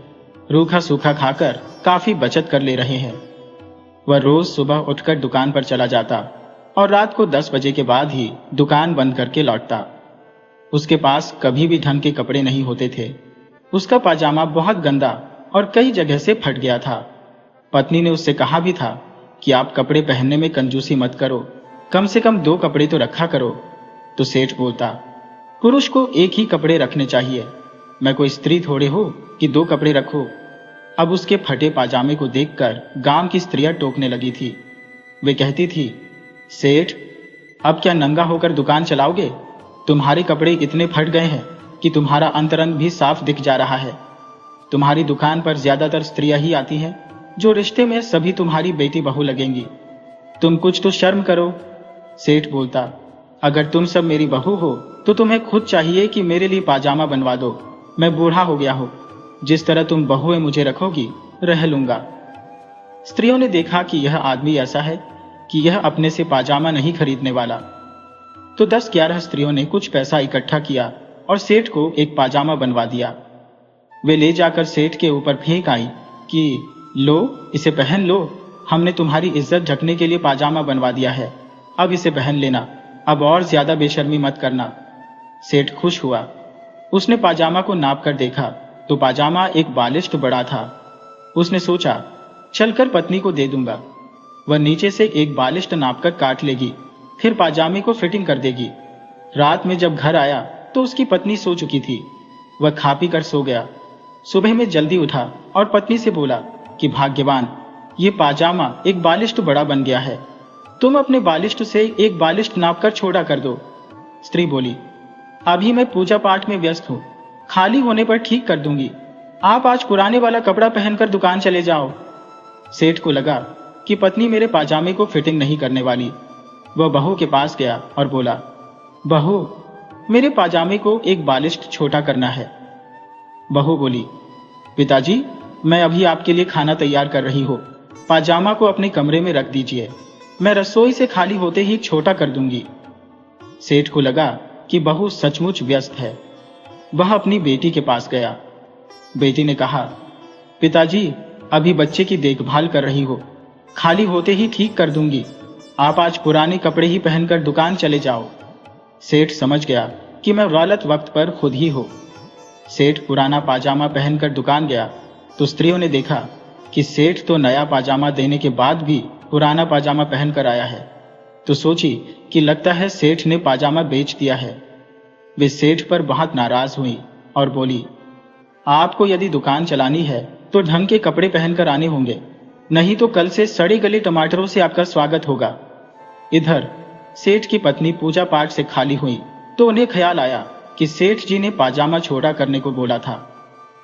रूखा सूखा खाकर काफी बचत कर ले रहे हैं। वह रोज सुबह उठकर दुकान पर चला जाता और रात को 10 बजे के बाद ही दुकान बंद करके लौटता। उसके पास कभी भी ढंग के कपड़े नहीं होते थे। उसका पाजामा बहुत गंदा और कई जगह से फट गया था। पत्नी ने उससे कहा भी था कि आप कपड़े पहनने में कंजूसी मत करो, कम से कम 2 कपड़े तो रखा करो। तो सेठ बोलता, पुरुष को एक ही कपड़े रखने चाहिए, मैं कोई स्त्री थोड़े हो कि 2 कपड़े रखो। अब उसके फटे पाजामे को देखकर गांव की स्त्रियां टोकने लगी थी। वे कहती थी, सेठ अब क्या नंगा होकर दुकान चलाओगे? तुम्हारे कपड़े इतने फट गए हैं कि तुम्हारा अंतरंग भी साफ दिख जा रहा है। तुम्हारी दुकान पर ज्यादातर स्त्रियां ही आती हैं, जो रिश्ते में सभी तुम्हारी बेटी बहू लगेंगी। तुम कुछ तो शर्म करो। सेठ बोलता, अगर तुम सब मेरी बहू हो तो तुम्हें खुद चाहिए कि मेरे लिए पाजामा बनवा दो। मैं बूढ़ा हो गया हूं, जिस तरह तुम बहुएं मुझे रखोगी रह लूंगा। स्त्रियों ने देखा कि यह आदमी ऐसा है कि यह अपने से पाजामा नहीं खरीदने वाला। तो 10-11 स्त्रियों ने कुछ पैसा इकट्ठा किया और सेठ को एक पाजामा बनवा दिया। वे ले जाकर सेठ के ऊपर फेंक आई कि लो, इसे पहन लो, हमने तुम्हारी इज्जत ढकने के लिए पाजामा बनवा दिया है, अब इसे पहन लेना, अब और ज्यादा बेशर्मी मत करना। सेठ खुश हुआ। उसने पाजामा को नाप कर देखा तो पाजामा एक बालिश्त बड़ा था। उसने सोचा, चलकर पत्नी को दे दूंगा, वह नीचे से एक बालिश्त नापकर काट लेगी, फिर पाजामे को फिटिंग कर देगी। रात में जब घर आया तो उसकी पत्नी सो चुकी थी। वह खा पी कर सो गया। सुबह में जल्दी उठा और पत्नी से बोला कि भाग्यवान, ये पाजामा एक बालिश्त बड़ा बन गया है, तुम अपने बालिश्त से एक बालिश्त नापकर छोटा कर दो। स्त्री बोली, अभी मैं पूजा पाठ में व्यस्त हूं, खाली होने पर ठीक कर दूंगी, आप आज पुराने वाला कपड़ा पहनकर दुकान चले जाओ। सेठ को लगा कि पत्नी मेरे पाजामे को फिटिंग नहीं करने वाली। वह बहू के पास गया और बोला, बहू, मेरे पाजामे को एक बालिश्त छोटा करना है। बहू बोली, पिताजी, मैं अभी आपके लिए खाना तैयार कर रही हूं, पाजामा को अपने कमरे में रख दीजिए, मैं रसोई से खाली होते ही छोटा कर दूंगी। सेठ को लगा कि बहू सचमुच व्यस्त है। वह अपनी बेटी के पास गया। बेटी ने कहा, पिताजी, अभी बच्चे की देखभाल कर रही हो, खाली होते ही ठीक कर दूंगी, आप आज पुराने कपड़े ही पहनकर दुकान चले जाओ। सेठ समझ गया कि मैं गलत वक्त पर खुद ही हूं। सेठ पुराना पाजामा पहनकर दुकान गया तो स्त्रियों ने देखा कि सेठ तो नया पाजामा देने के बाद भी पुराना पाजामा पहनकर आया है, तो सोची कि लगता है सेठ ने पाजामा बेच दिया है। वे सेठ पर बहुत नाराज हुई और बोली, आपको यदि दुकान चलानी है तो ढंग के कपड़े पहनकर आने होंगे, नहीं तो कल से सड़े गले टमाटरों से आपका स्वागत होगा। इधर सेठ की पत्नी पूजा पाठ से खाली हुई तो उन्हें ख्याल आया कि सेठ जी ने पाजामा छोटा करने को बोला था,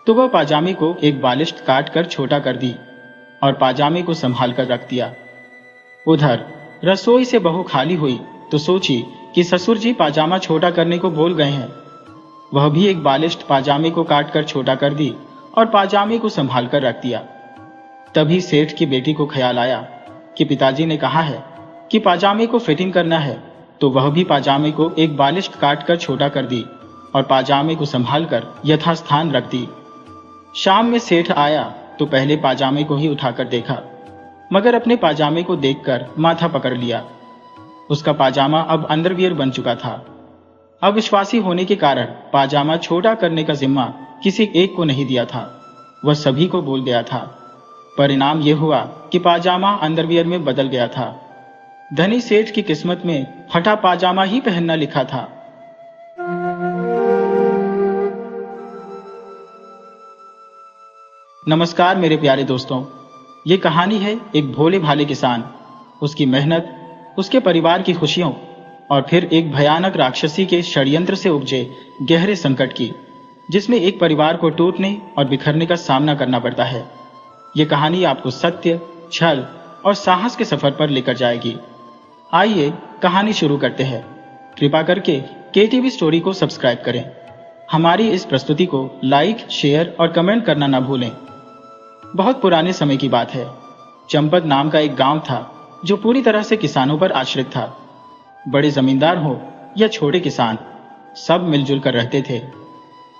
तो वह पाजामे को एक बालिश्त काट कर छोटा कर दी और पाजामे को संभाल कर रख दिया। उधर रसोई से बहू खाली हुई तो सोची कि ससुर जी पाजामा छोटा करने को बोल गए हैं। वह भी एक बालिश्त पाजामे को काट कर छोटा कर दी और पाजामे को संभाल कर रख दिया। तभी सेठ की बेटी को ख्याल आया कि पिताजी ने कहा है कि पाजामे को फिटिंग करना है, तो वह भी पाजामे को एक बालिश्त काट कर छोटा कर दी और पाजामे को संभाल कर यथास्थान रख दी। शाम में सेठ आया तो पहले पाजामे को ही उठाकर देखा, मगर अपने पाजामे को देखकर माथा पकड़ लिया। उसका पाजामा अब अंडरवियर बन चुका था। अविश्वासी होने के कारण पाजामा छोटा करने का जिम्मा किसी एक को नहीं दिया था, वह सभी को बोल गया था। परिणाम यह हुआ कि पाजामा अंडरवियर में बदल गया था। धनी सेठ की किस्मत में फटा पाजामा ही पहनना लिखा था। नमस्कार मेरे प्यारे दोस्तों, ये कहानी है एक भोले भाले किसान, उसकी मेहनत, उसके परिवार की खुशियों और फिर एक भयानक राक्षसी के षड्यंत्र से उपजे गहरे संकट की, जिसमें एक परिवार को टूटने और बिखरने का सामना करना पड़ता है। ये कहानी आपको सत्य, छल और साहस के सफर पर लेकर जाएगी। आइए कहानी शुरू करते हैं। कृपा करके केटीवी स्टोरी को सब्सक्राइब करें। हमारी इस प्रस्तुति को लाइक, शेयर और कमेंट करना ना भूलें। बहुत पुराने समय की बात है। चंपक नाम का एक गांव था जो पूरी तरह से किसानों पर आश्रित था। बड़े जमींदार हो या छोटे किसान, सब मिलजुल कर रहते थे।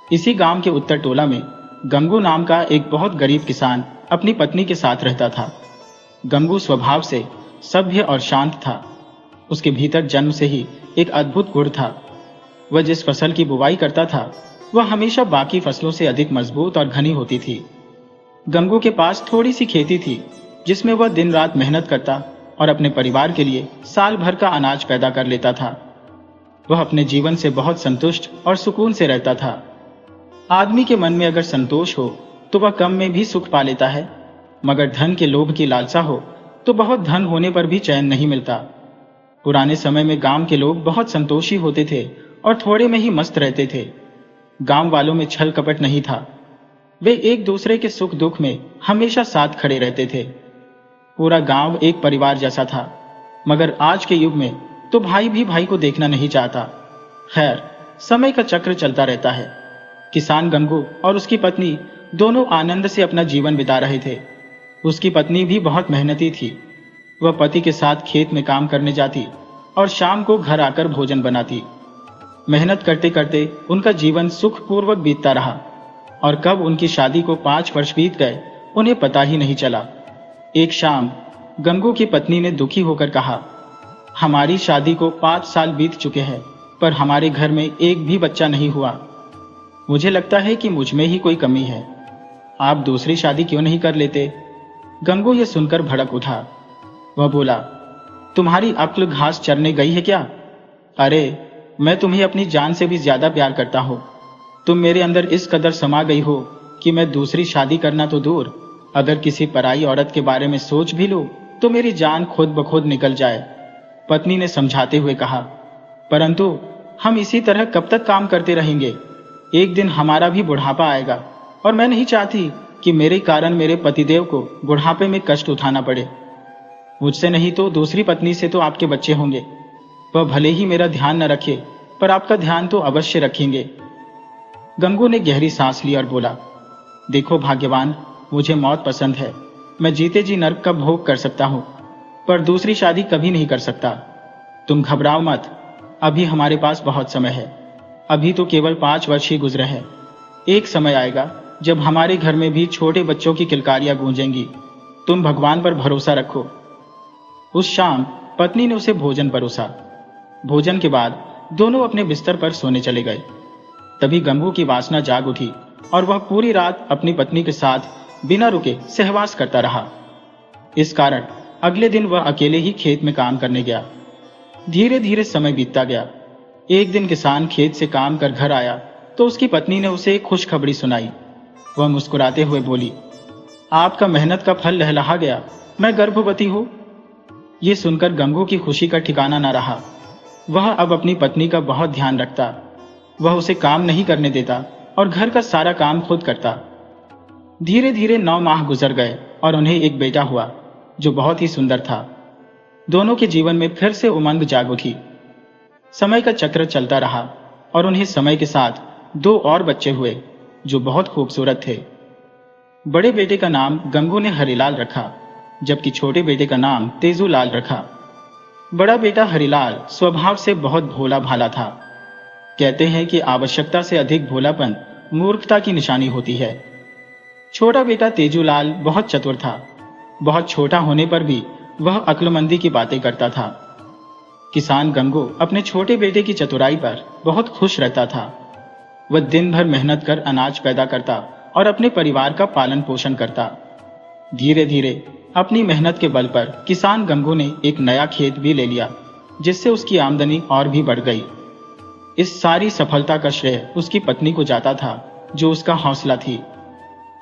इसी गांव के उत्तर टोला में गंगू नाम का एक बहुत गरीब किसान अपनी पत्नी के साथ रहता था। गंगू स्वभाव से सभ्य और शांत था। उसके भीतर जन्म से ही एक अद्भुत गुण था। वह जिस फसल की बुवाई करता था वह हमेशा बाकी फसलों से अधिक मजबूत और घनी होती थी। गंगू के पास थोड़ी सी खेती थी जिसमें वह दिन रात मेहनत करता और अपने परिवार के लिए साल भर का अनाज पैदा कर लेता था। वह अपने जीवन से बहुत संतुष्ट और सुकून से रहता था। आदमी के मन में अगर संतोष हो तो वह कम में भी सुख पा लेता है, मगर धन के लोभ की लालसा हो तो बहुत धन होने पर भी चैन नहीं मिलता। पुराने समय में गांव के लोग बहुत संतोषी होते थे और थोड़े में ही मस्त रहते थे। गांव वालों में छल कपट नहीं था। वे एक दूसरे के सुख दुख में हमेशा साथ खड़े रहते थे। पूरा गांव एक परिवार जैसा था। मगर आज के युग में तो भाई भी भाई को देखना नहीं चाहता। खैर, समय का चक्र चलता रहता है। किसान गंगू और उसकी पत्नी दोनों आनंद से अपना जीवन बिता रहे थे। उसकी पत्नी भी बहुत मेहनती थी। वह पति के साथ खेत में काम करने जाती और शाम को घर आकर भोजन बनाती। मेहनत करते करते उनका जीवन सुखपूर्वक बीतता रहा और कब उनकी शादी को 5 वर्ष बीत गए उन्हें पता ही नहीं चला। एक शाम गंगू की पत्नी ने दुखी होकर कहा, हमारी शादी को 5 साल बीत चुके हैं, पर हमारे घर में एक भी बच्चा नहीं हुआ। मुझे लगता है कि मुझ में ही कोई कमी है। आप दूसरी शादी क्यों नहीं कर लेते? गंगू ये सुनकर भड़क उठा। वह बोला, तुम्हारी अक्ल घास चरने गई है क्या? अरे, मैं तुम्हें अपनी जान से भी ज्यादा प्यार करता हूं। तुम मेरे अंदर इस कदर समा गई हो कि मैं दूसरी शादी करना तो दूर, अगर किसी पराई औरत के बारे में सोच भी लूं तो मेरी जान खुद ब खुद निकल जाए। पत्नी ने समझाते हुए कहा, परंतु हम इसी तरह कब तक काम करते रहेंगे? एक दिन हमारा भी बुढ़ापा आएगा और मैं नहीं चाहती कि मेरे कारण मेरे पतिदेव को बुढ़ापे में कष्ट उठाना पड़े। मुझसे नहीं तो दूसरी पत्नी से तो आपके बच्चे होंगे। वह भले ही मेरा ध्यान न रखे, पर आपका ध्यान तो अवश्य रखेंगे। गंगू ने गहरी सांस ली और बोला, देखो भाग्यवान, मुझे मौत पसंद है। मैं जीते जी नर्क का भोग कर सकता हूं, पर दूसरी शादी कभी नहीं कर सकता। तुम घबराओ मत, अभी हमारे पास बहुत समय है। अभी तो केवल 5 वर्ष ही गुजरे हैं। एक समय आएगा जब हमारे घर में भी छोटे बच्चों की किलकारियां गूंजेंगी। तुम भगवान पर भरोसा रखो। उस शाम पत्नी ने उसे भोजन परोसा। भोजन के बाद दोनों अपने बिस्तर पर सोने चले गए। तभी गंगू की वासना जाग उठी और वह पूरी रात अपनी पत्नी के साथ बिना रुके सहवास करता रहा। इस कारण अगले दिन वह अकेले ही खेत में काम करने गया। धीरे धीरे समय बीतता गया। एक दिन किसान खेत से काम कर घर आया तो उसकी पत्नी ने उसे एक खुशखबरी सुनाई। वह मुस्कुराते हुए बोली, आपका मेहनत का फल लहलहा गया, मैं गर्भवती हूं। ये सुनकर गंगू की खुशी का ठिकाना न रहा। वह अब अपनी पत्नी का बहुत ध्यान रखता। वह उसे काम नहीं करने देता और घर का सारा काम खुद करता। धीरे धीरे 9 माह गुजर गए और उन्हें एक बेटा हुआ जो बहुत ही सुंदर था। दोनों के जीवन में फिर से उमंग जाग उठी। समय का चक्र चलता रहा और उन्हें समय के साथ 2 और बच्चे हुए जो बहुत खूबसूरत थे। बड़े बेटे का नाम गंगू ने हरिलाल रखा, जबकि छोटे बेटे का नाम तेजूलाल रखा। बड़ा बेटा हरिलाल स्वभाव से बहुत भोला भाला था। कहते हैं कि आवश्यकता से अधिक भोलापन मूर्खता की निशानी होती है। छोटा बेटा तेजूलाल बहुत चतुर था। बहुत छोटा होने पर भी वह अक्लमंदी की बातें करता था। किसान गंगू अपने छोटे बेटे की चतुराई पर बहुत खुश रहता था। वह दिन भर मेहनत कर अनाज पैदा करता और अपने परिवार का पालन पोषण करता। धीरे धीरे अपनी मेहनत के बल पर किसान गंगू ने एक नया खेत भी ले लिया, जिससे उसकी आमदनी और भी बढ़ गई। इस सारी सफलता का श्रेय उसकी पत्नी को जाता था, जो उसका हौसला थी।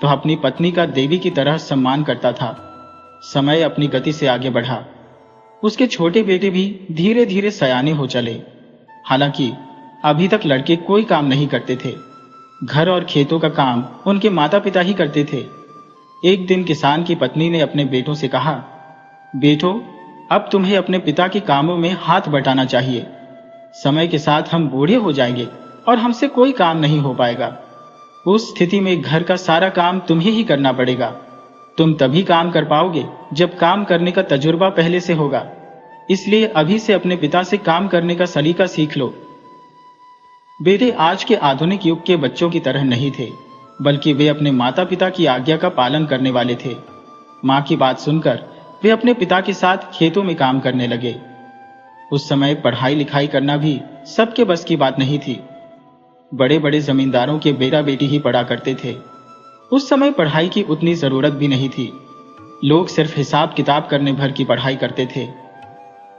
वह अपनी पत्नी का देवी की तरह सम्मान करता था। समय अपनी गति से आगे बढ़ा। उसके छोटे बेटे भी धीरे धीरे सयाने हो चले। हालांकि अभी तक लड़के कोई काम नहीं करते थे। घर और खेतों का काम उनके माता पिता ही करते थे। एक दिन किसान की पत्नी ने अपने बेटों से कहा, बेटो, अब तुम्हें अपने पिता के कामों में हाथ बटाना चाहिए। समय के साथ हम बूढ़े हो जाएंगे और हमसे कोई काम नहीं हो पाएगा। उस स्थिति में घर का सारा काम तुम्हें ही करना पड़ेगा। तुम तभी काम कर पाओगे जब काम करने का तजुर्बा पहले से होगा। इसलिए अभी से अपने पिता से काम करने का सलीका सीख लो। बेटे आज के आधुनिक युग के बच्चों की तरह नहीं थे, बल्कि वे अपने माता पिता की आज्ञा का पालन करने वाले थे। माँ की बात सुनकर वे अपने पिता के साथ खेतों में काम करने लगे। उस समय पढ़ाई लिखाई करना भी सबके बस की बात नहीं थी। बड़े बड़े जमींदारों के बेटा बेटी ही पढ़ा करते थे। उस समय पढ़ाई की उतनी जरूरत भी नहीं थी। लोग सिर्फ हिसाब किताब करने भर की पढ़ाई करते थे।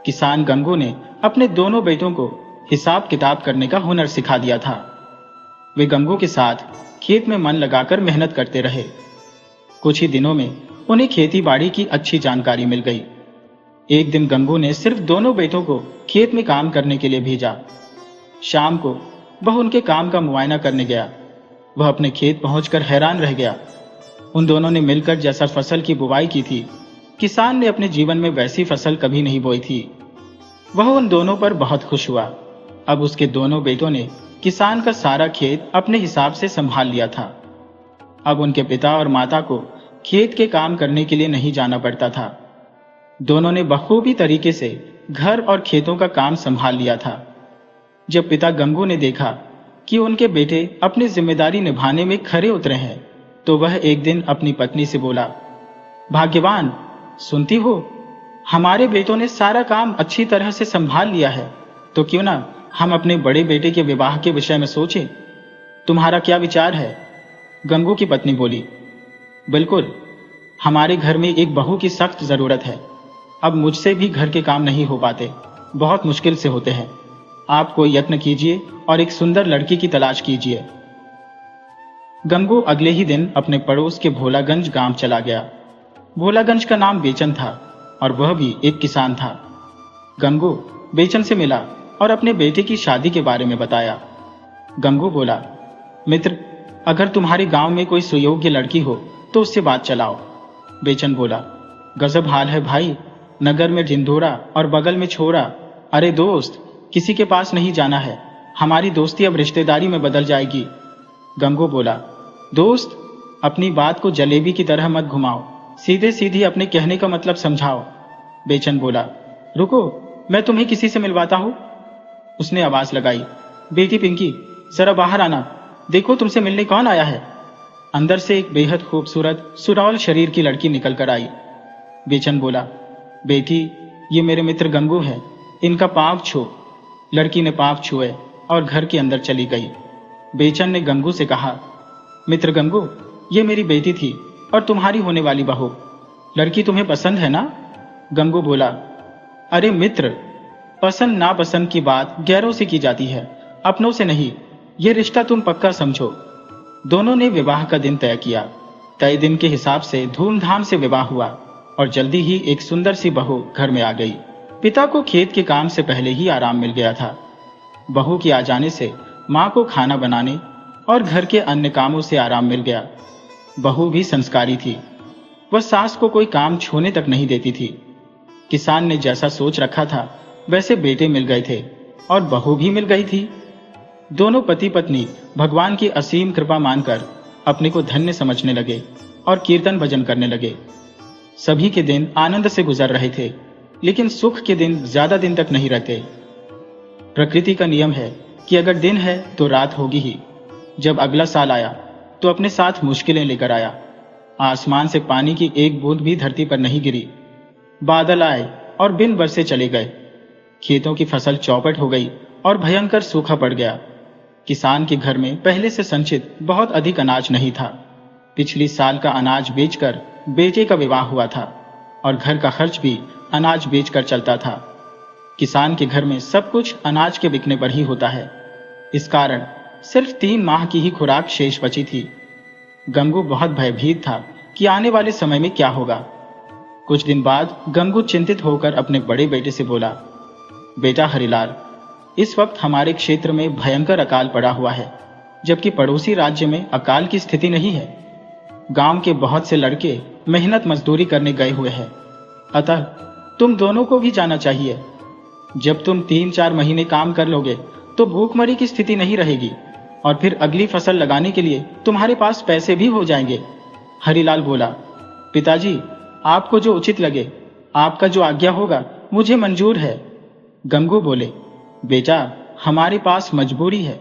किसान गंगू ने अपने दोनों बेटों को हिसाब किताब करने का हुनर सिखा दिया था। वे गंगू के साथ खेत में मन लगाकर मेहनत करते रहे। कुछ ही दिनों में उन्हें खेती बाड़ी की अच्छी जानकारी मिल गई। एक दिन गंगू ने सिर्फ दोनों बेटों को खेत में काम करने के लिए भेजा। शाम को वह उनके काम का मुआयना करने गया। वह अपने खेत पहुंचकर हैरान रह गया। उन दोनों ने मिलकर जैसा फसल की बुवाई की थी, किसान ने अपने जीवन में वैसी फसल कभी नहीं बोई थी। वह उन दोनों पर बहुत खुश हुआ। अब उसके दोनों बेटों ने किसान का सारा खेत अपने हिसाब से संभाल लिया था। अब उनके पिता और माता को खेत के काम करने के लिए नहीं जाना पड़ता था। दोनों ने बखूबी तरीके से घर और खेतों का काम संभाल लिया था। जब पिता गंगू ने देखा कि उनके बेटे अपनी जिम्मेदारी निभाने में खरे उतरे हैं, तो वह एक दिन अपनी पत्नी से बोला, भाग्यवान, सुनती हो, हमारे बेटों ने सारा काम अच्छी तरह से संभाल लिया है, तो क्यों ना हम अपने बड़े बेटे के विवाह के विषय में सोचें। तुम्हारा क्या विचार है? गंगू की पत्नी बोली, बिल्कुल, हमारे घर में एक बहू की सख्त जरूरत है। अब मुझसे भी घर के काम नहीं हो पाते, बहुत मुश्किल से होते हैं। आप कोई यत्न कीजिए और एक सुंदर लड़की की तलाश कीजिए। गंगू अगले ही दिन अपने पड़ोस के भोलागंज गांव चला गया। भोलागंज का नाम बेचन था और वह भी एक किसान था। गंगू बेचन से मिला और अपने बेटे की शादी के बारे में बताया। गंगू बोला, मित्र, अगर तुम्हारे गांव में कोई सुयोग्य लड़की हो तो उससे बात चलाओ। बेचन बोला, गजब हाल है भाई, नगर में ढिंढोरा और बगल में छोरा। अरे दोस्त, किसी के पास नहीं जाना है, हमारी दोस्ती अब रिश्तेदारी में बदल जाएगी। गंगू बोला, दोस्त, अपनी बात को जलेबी की तरह मत घुमाओ, सीधे सीधी अपने कहने का मतलब समझाओ। बेचन बोला, रुको, मैं तुम्हें किसी से मिलवाता हूं। उसने आवाज लगाई, बेटी पिंकी, जरा बाहर आना, देखो तुमसे मिलने कौन आया है। अंदर से एक बेहद खूबसूरत सुडौल शरीर की लड़की निकल कर आई। बेचन बोला, बेटी, ये मेरे मित्र गंगू है, इनका पांव छू। लड़की ने पांव छुए और घर के अंदर चली गई। बेचन ने गंगू से कहा, मित्र गंगू, ये मेरी बेटी थी और तुम्हारी होने वाली बहू। लड़की तुम्हें पसंद है ना? गंगू बोला, अरे मित्र, पसंद नापसंद की बात गैरों से की जाती है, अपनों से नहीं। ये रिश्ता तुम पक्का समझो। दोनों ने विवाह का दिन तय किया। तय दिन के हिसाब से धूमधाम से विवाह हुआ और जल्दी ही एक सुंदर सी बहू घर में आ गई। पिता को खेत के काम से पहले ही आराम मिल गया था। बहू के आ जाने से माँ को खाना बनाने और घर के अन्य कामों से आराम मिल गया। बहू भी संस्कारी थी, वह सास को कोई काम छूने तक नहीं देती थी। किसान ने जैसा सोच रखा था वैसे बेटे मिल गए थे और बहू भी मिल गई थी। दोनों पति पत्नी भगवान की असीम कृपा मानकर अपने को धन्य समझने लगे और कीर्तन भजन करने लगे। सभी के दिन आनंद से गुजर रहे थे, लेकिन सुख के दिन ज्यादा दिन तक नहीं रहते। प्रकृति का नियम है कि अगर दिन है तो रात होगी ही। जब अगला साल आया तो अपने साथ मुश्किलें लेकर आया। आसमान से पानी की एक बूंद भी धरती पर नहीं गिरी। बादल आए और बिन बरसे चले गए। खेतों की फसल चौपट हो गई और भयंकर सूखा पड़ गया। किसान के घर में पहले से संचित बहुत अधिक अनाज नहीं था। पिछली साल का अनाज बेचकर बेटे का विवाह हुआ था और घर का खर्च भी अनाज बेचकर चलता था। किसान के घर में सब कुछ अनाज के बिकने पर ही होता है। इस कारण सिर्फ 3 माह की ही खुराक शेष बची थी। गंगू बहुत भयभीत था कि आने वाले समय में क्या होगा। कुछ दिन बाद गंगू चिंतित होकर अपने बड़े बेटे से बोला, बेटा हरिलाल, इस वक्त हमारे क्षेत्र में भयंकर अकाल पड़ा हुआ है, जबकि पड़ोसी राज्य में अकाल की स्थिति नहीं है। गांव के बहुत से लड़के मेहनत मजदूरी करने गए हुए हैं, अतः तुम दोनों को भी जाना चाहिए। जब तुम 3-4 महीने काम कर लोगे तो भूखमरी की स्थिति नहीं रहेगी और फिर अगली फसल लगाने के लिए तुम्हारे पास पैसे भी हो जाएंगे। हरिलाल बोला, पिताजी, आपको जो उचित लगे, आपका जो आज्ञा होगा, मुझे मंजूर है। गंगू बोले, बेटा, हमारे पास मजबूरी है।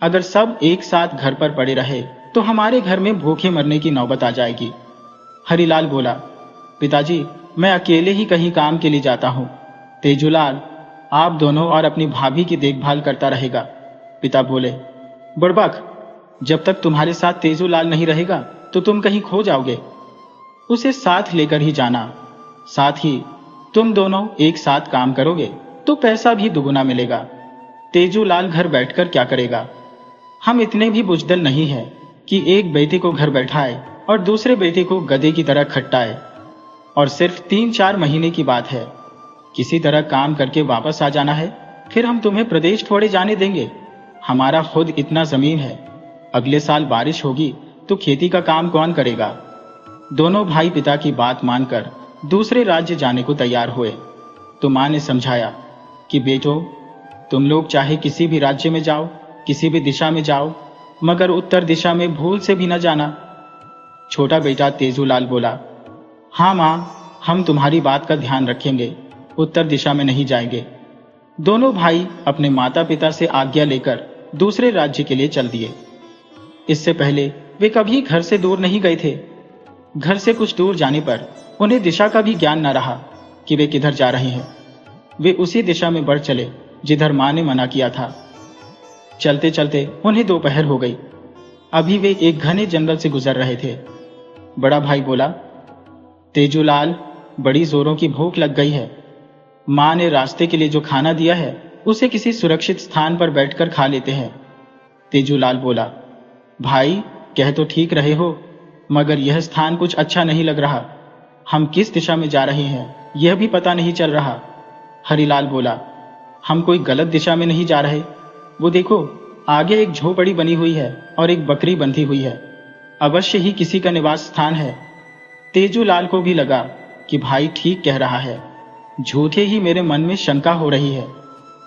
अगर सब एक साथ घर पर पड़े रहे तो हमारे घर में भूखे मरने की नौबत आ जाएगी। हरिलाल बोला, पिताजी, मैं अकेले ही कहीं काम के लिए जाता हूँ। तेजूलाल आप दोनों और अपनी भाभी की देखभाल करता रहेगा। पिता बोले, बुड़बक, जब तक तुम्हारे साथ तेजूलाल नहीं रहेगा तो तुम कहीं खो जाओगे। उसे साथ लेकर ही जाना। साथ ही तुम दोनों एक साथ काम करोगे तो पैसा भी दुगुना मिलेगा। तेजूलाल घर बैठकर क्या करेगा? हम इतने भी बुजदिल नहीं हैं कि एक बेटे को घर बैठाए और दूसरे बेटे को गधे की तरह खट्टाए। और सिर्फ 3-4 महीने की बात है, किसी तरह काम करके वापस आ जाना है, फिर हम तुम्हें प्रदेश छोड़े जाने देंगे। हमारा खुद इतना जमीन है, अगले साल बारिश होगी तो खेती का काम कौन करेगा? दोनों भाई पिता की बात मानकर दूसरे राज्य जाने को तैयार हुए। तो मां ने समझाया कि बेटो, तुम लोग चाहे किसी भी राज्य में जाओ, किसी भी दिशा में जाओ, मगर उत्तर दिशा में भूल से भी न जाना। छोटा बेटा तेजूलाल बोला, हाँ माँ, हम तुम्हारी बात का ध्यान रखेंगे, उत्तर दिशा में नहीं जाएंगे। दोनों भाई अपने माता पिता से आज्ञा लेकर दूसरे राज्य के लिए चल दिए। इससे पहले वे कभी घर से दूर नहीं गए थे। घर से कुछ दूर जाने पर उन्हें दिशा का भी ज्ञान न रहा कि वे किधर जा रहे हैं। वे उसी दिशा में बढ़ चले जिधर मां ने मना किया था। चलते चलते उन्हें दोपहर हो गई। अभी वे एक घने जंगल से गुजर रहे थे। बड़ा भाई बोला, तेजूलाल, बड़ी जोरों की भूख लग गई है। मां ने रास्ते के लिए जो खाना दिया है उसे किसी सुरक्षित स्थान पर बैठकर खा लेते हैं। तेजूलाल बोला, भाई कह तो ठीक रहे हो, मगर यह स्थान कुछ अच्छा नहीं लग रहा। हम किस दिशा में जा रहे हैं यह भी पता नहीं चल रहा। हरिलाल बोला, हम कोई गलत दिशा में नहीं जा रहे। वो देखो, आगे एक झोपड़ी बनी हुई है और एक बकरी बंधी हुई है। अवश्य ही किसी का निवास स्थान है। तेजूलाल को भी लगा कि भाई ठीक कह रहा है। झूठे ही मेरे मन में शंका हो रही है।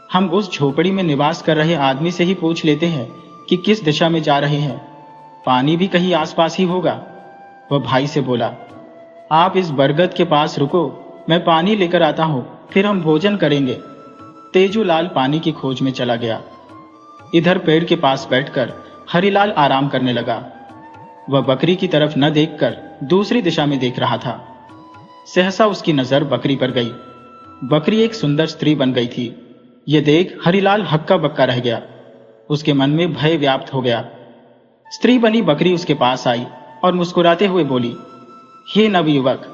हम उस झोपड़ी में निवास कर रहे आदमी से ही पूछ लेते हैं कि किस दिशा में जा रहे हैं। पानी भी कहीं आसपास ही होगा। वह भाई से बोला, आप इस बरगद के पास रुको, मैं पानी लेकर आता हूं, फिर हम भोजन करेंगे। तेजूलाल पानी की खोज में चला गया। इधर पेड़ के पास बैठकर हरिलाल आराम करने लगा। वह बकरी की तरफ न देखकर दूसरी दिशा में देख रहा था। सहसा उसकी नजर बकरी पर गई। बकरी एक सुंदर स्त्री बन गई थी। यह देख हरिलाल हक्का बक्का रह गया। उसके मन में भय व्याप्त हो गया। स्त्री बनी बकरी उसके पास आई और मुस्कुराते हुए बोली, हे नवयुवक,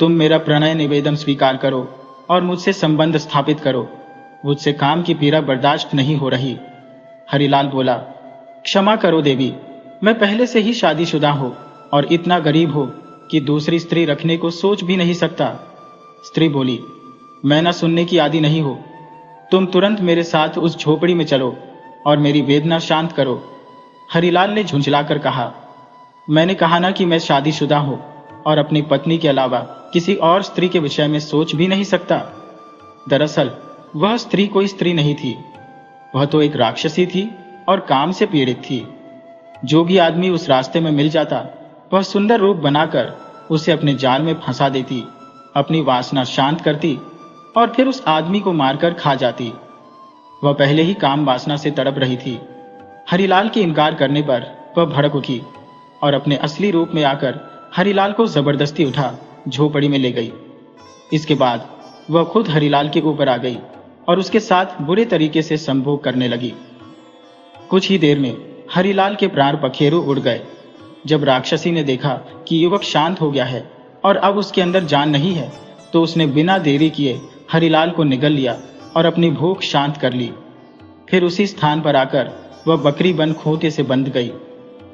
तुम मेरा प्रणय निवेदन स्वीकार करो और मुझसे संबंध स्थापित करो। मुझसे काम की पीड़ा बर्दाश्त नहीं हो रही। हरिलाल बोला, क्षमा करो देवी, मैं पहले से ही शादीशुदा हूं और इतना गरीब हो कि दूसरी स्त्री रखने को सोच भी नहीं सकता। स्त्री बोली, मैं न सुनने की आदी नहीं हो। तुम तुरंत मेरे साथ उस झोपड़ी में चलो और मेरी वेदना शांत करो। हरिलाल ने झुंझलाकर कहा, मैंने कहा ना कि मैं शादीशुदा हूं और अपनी पत्नी के अलावा किसी और स्त्री के विषय में सोच भी नहीं सकता। दरअसल वह स्त्री कोई स्त्री नहीं थी, वह तो एक राक्षसी थी और काम से पीड़ित थी। जो भी आदमी उस रास्ते में मिल जाता वह सुंदर रूप बनाकर उसे अपने जाल में फंसा देती, अपनी वासना शांत करती और फिर उस आदमी को मारकर खा जाती। वह पहले ही काम वासना से तड़प रही थी। हरिलाल के इनकार करने पर वह भड़क उठी और अपने असली रूप में आकर हरिलाल को जबरदस्ती उठा झोपड़ी में ले गई। इसके बाद वह खुद हरिलाल के ऊपर आ गई और उसके साथ बुरे तरीके से संभोग करने लगी। कुछ ही देर में हरिलाल के प्राण पखेरु उड़ गए। जब राक्षसी ने देखा कि युवक शांत हो गया है और अब उसके अंदर जान नहीं है, तो उसने बिना देरी किए हरिलाल को निगल लिया और अपनी भूख शांत कर ली। फिर उसी स्थान पर आकर वह बकरी बन खूंटे से बंध गई।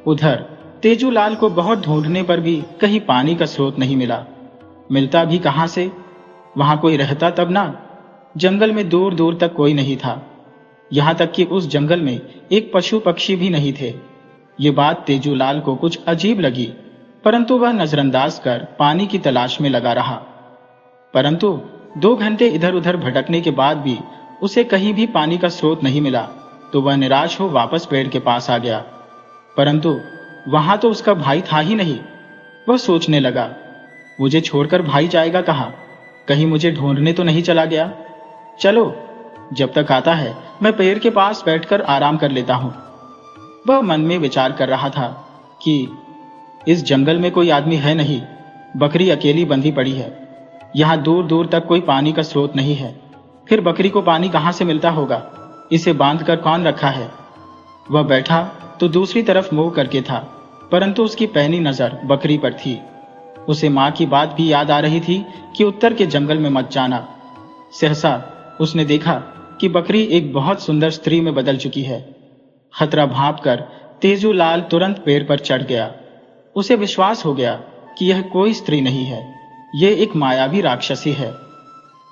उधर तेजूलाल को बहुत ढूंढने पर भी कहीं पानी का स्रोत नहीं मिला। मिलता भी कहां से? वहां कोई रहता तब ना। जंगल में दूर दूर तक कोई नहीं था। यहां तक कि उस जंगल में एक पशु पक्षी भी नहीं थे। ये बात तेजूलाल को कुछ अजीब लगी, परंतु वह नजरअंदाज कर पानी की तलाश में लगा रहा। परंतु 2 घंटे इधर उधर भटकने के बाद भी उसे कहीं भी पानी का स्रोत नहीं मिला, तो वह निराश हो वापस पेड़ के पास आ गया। परंतु वहां तो उसका भाई था ही नहीं। वह सोचने लगा, मुझे छोड़कर भाई जाएगा कहां? कहीं मुझे ढूंढने तो नहीं चला गया? चलो, जब तक आता है मैं पेड़ के पास बैठकर आराम कर लेता हूं। वह मन में विचार कर रहा था कि इस जंगल में कोई आदमी है नहीं, बकरी अकेली बंधी पड़ी है। यहां दूर दूर तक कोई पानी का स्रोत नहीं है। फिर बकरी को पानी कहां से मिलता होगा? इसे बांधकर कौन रखा है? वह बैठा तो दूसरी तरफ मुंह करके था, परंतु उसकी पैनी नजर बकरी पर थी। उसे मां की बात भी याद आ रही थी कि उत्तर के जंगल में मत जाना। सहसा उसने देखा कि बकरी एक बहुत सुंदर स्त्री में बदल चुकी है। खतरा भांपकर तेजूलाल तुरंत पेड़ पर चढ़ गया। उसे विश्वास हो गया कि यह कोई स्त्री नहीं है, यह एक मायावी राक्षसी है।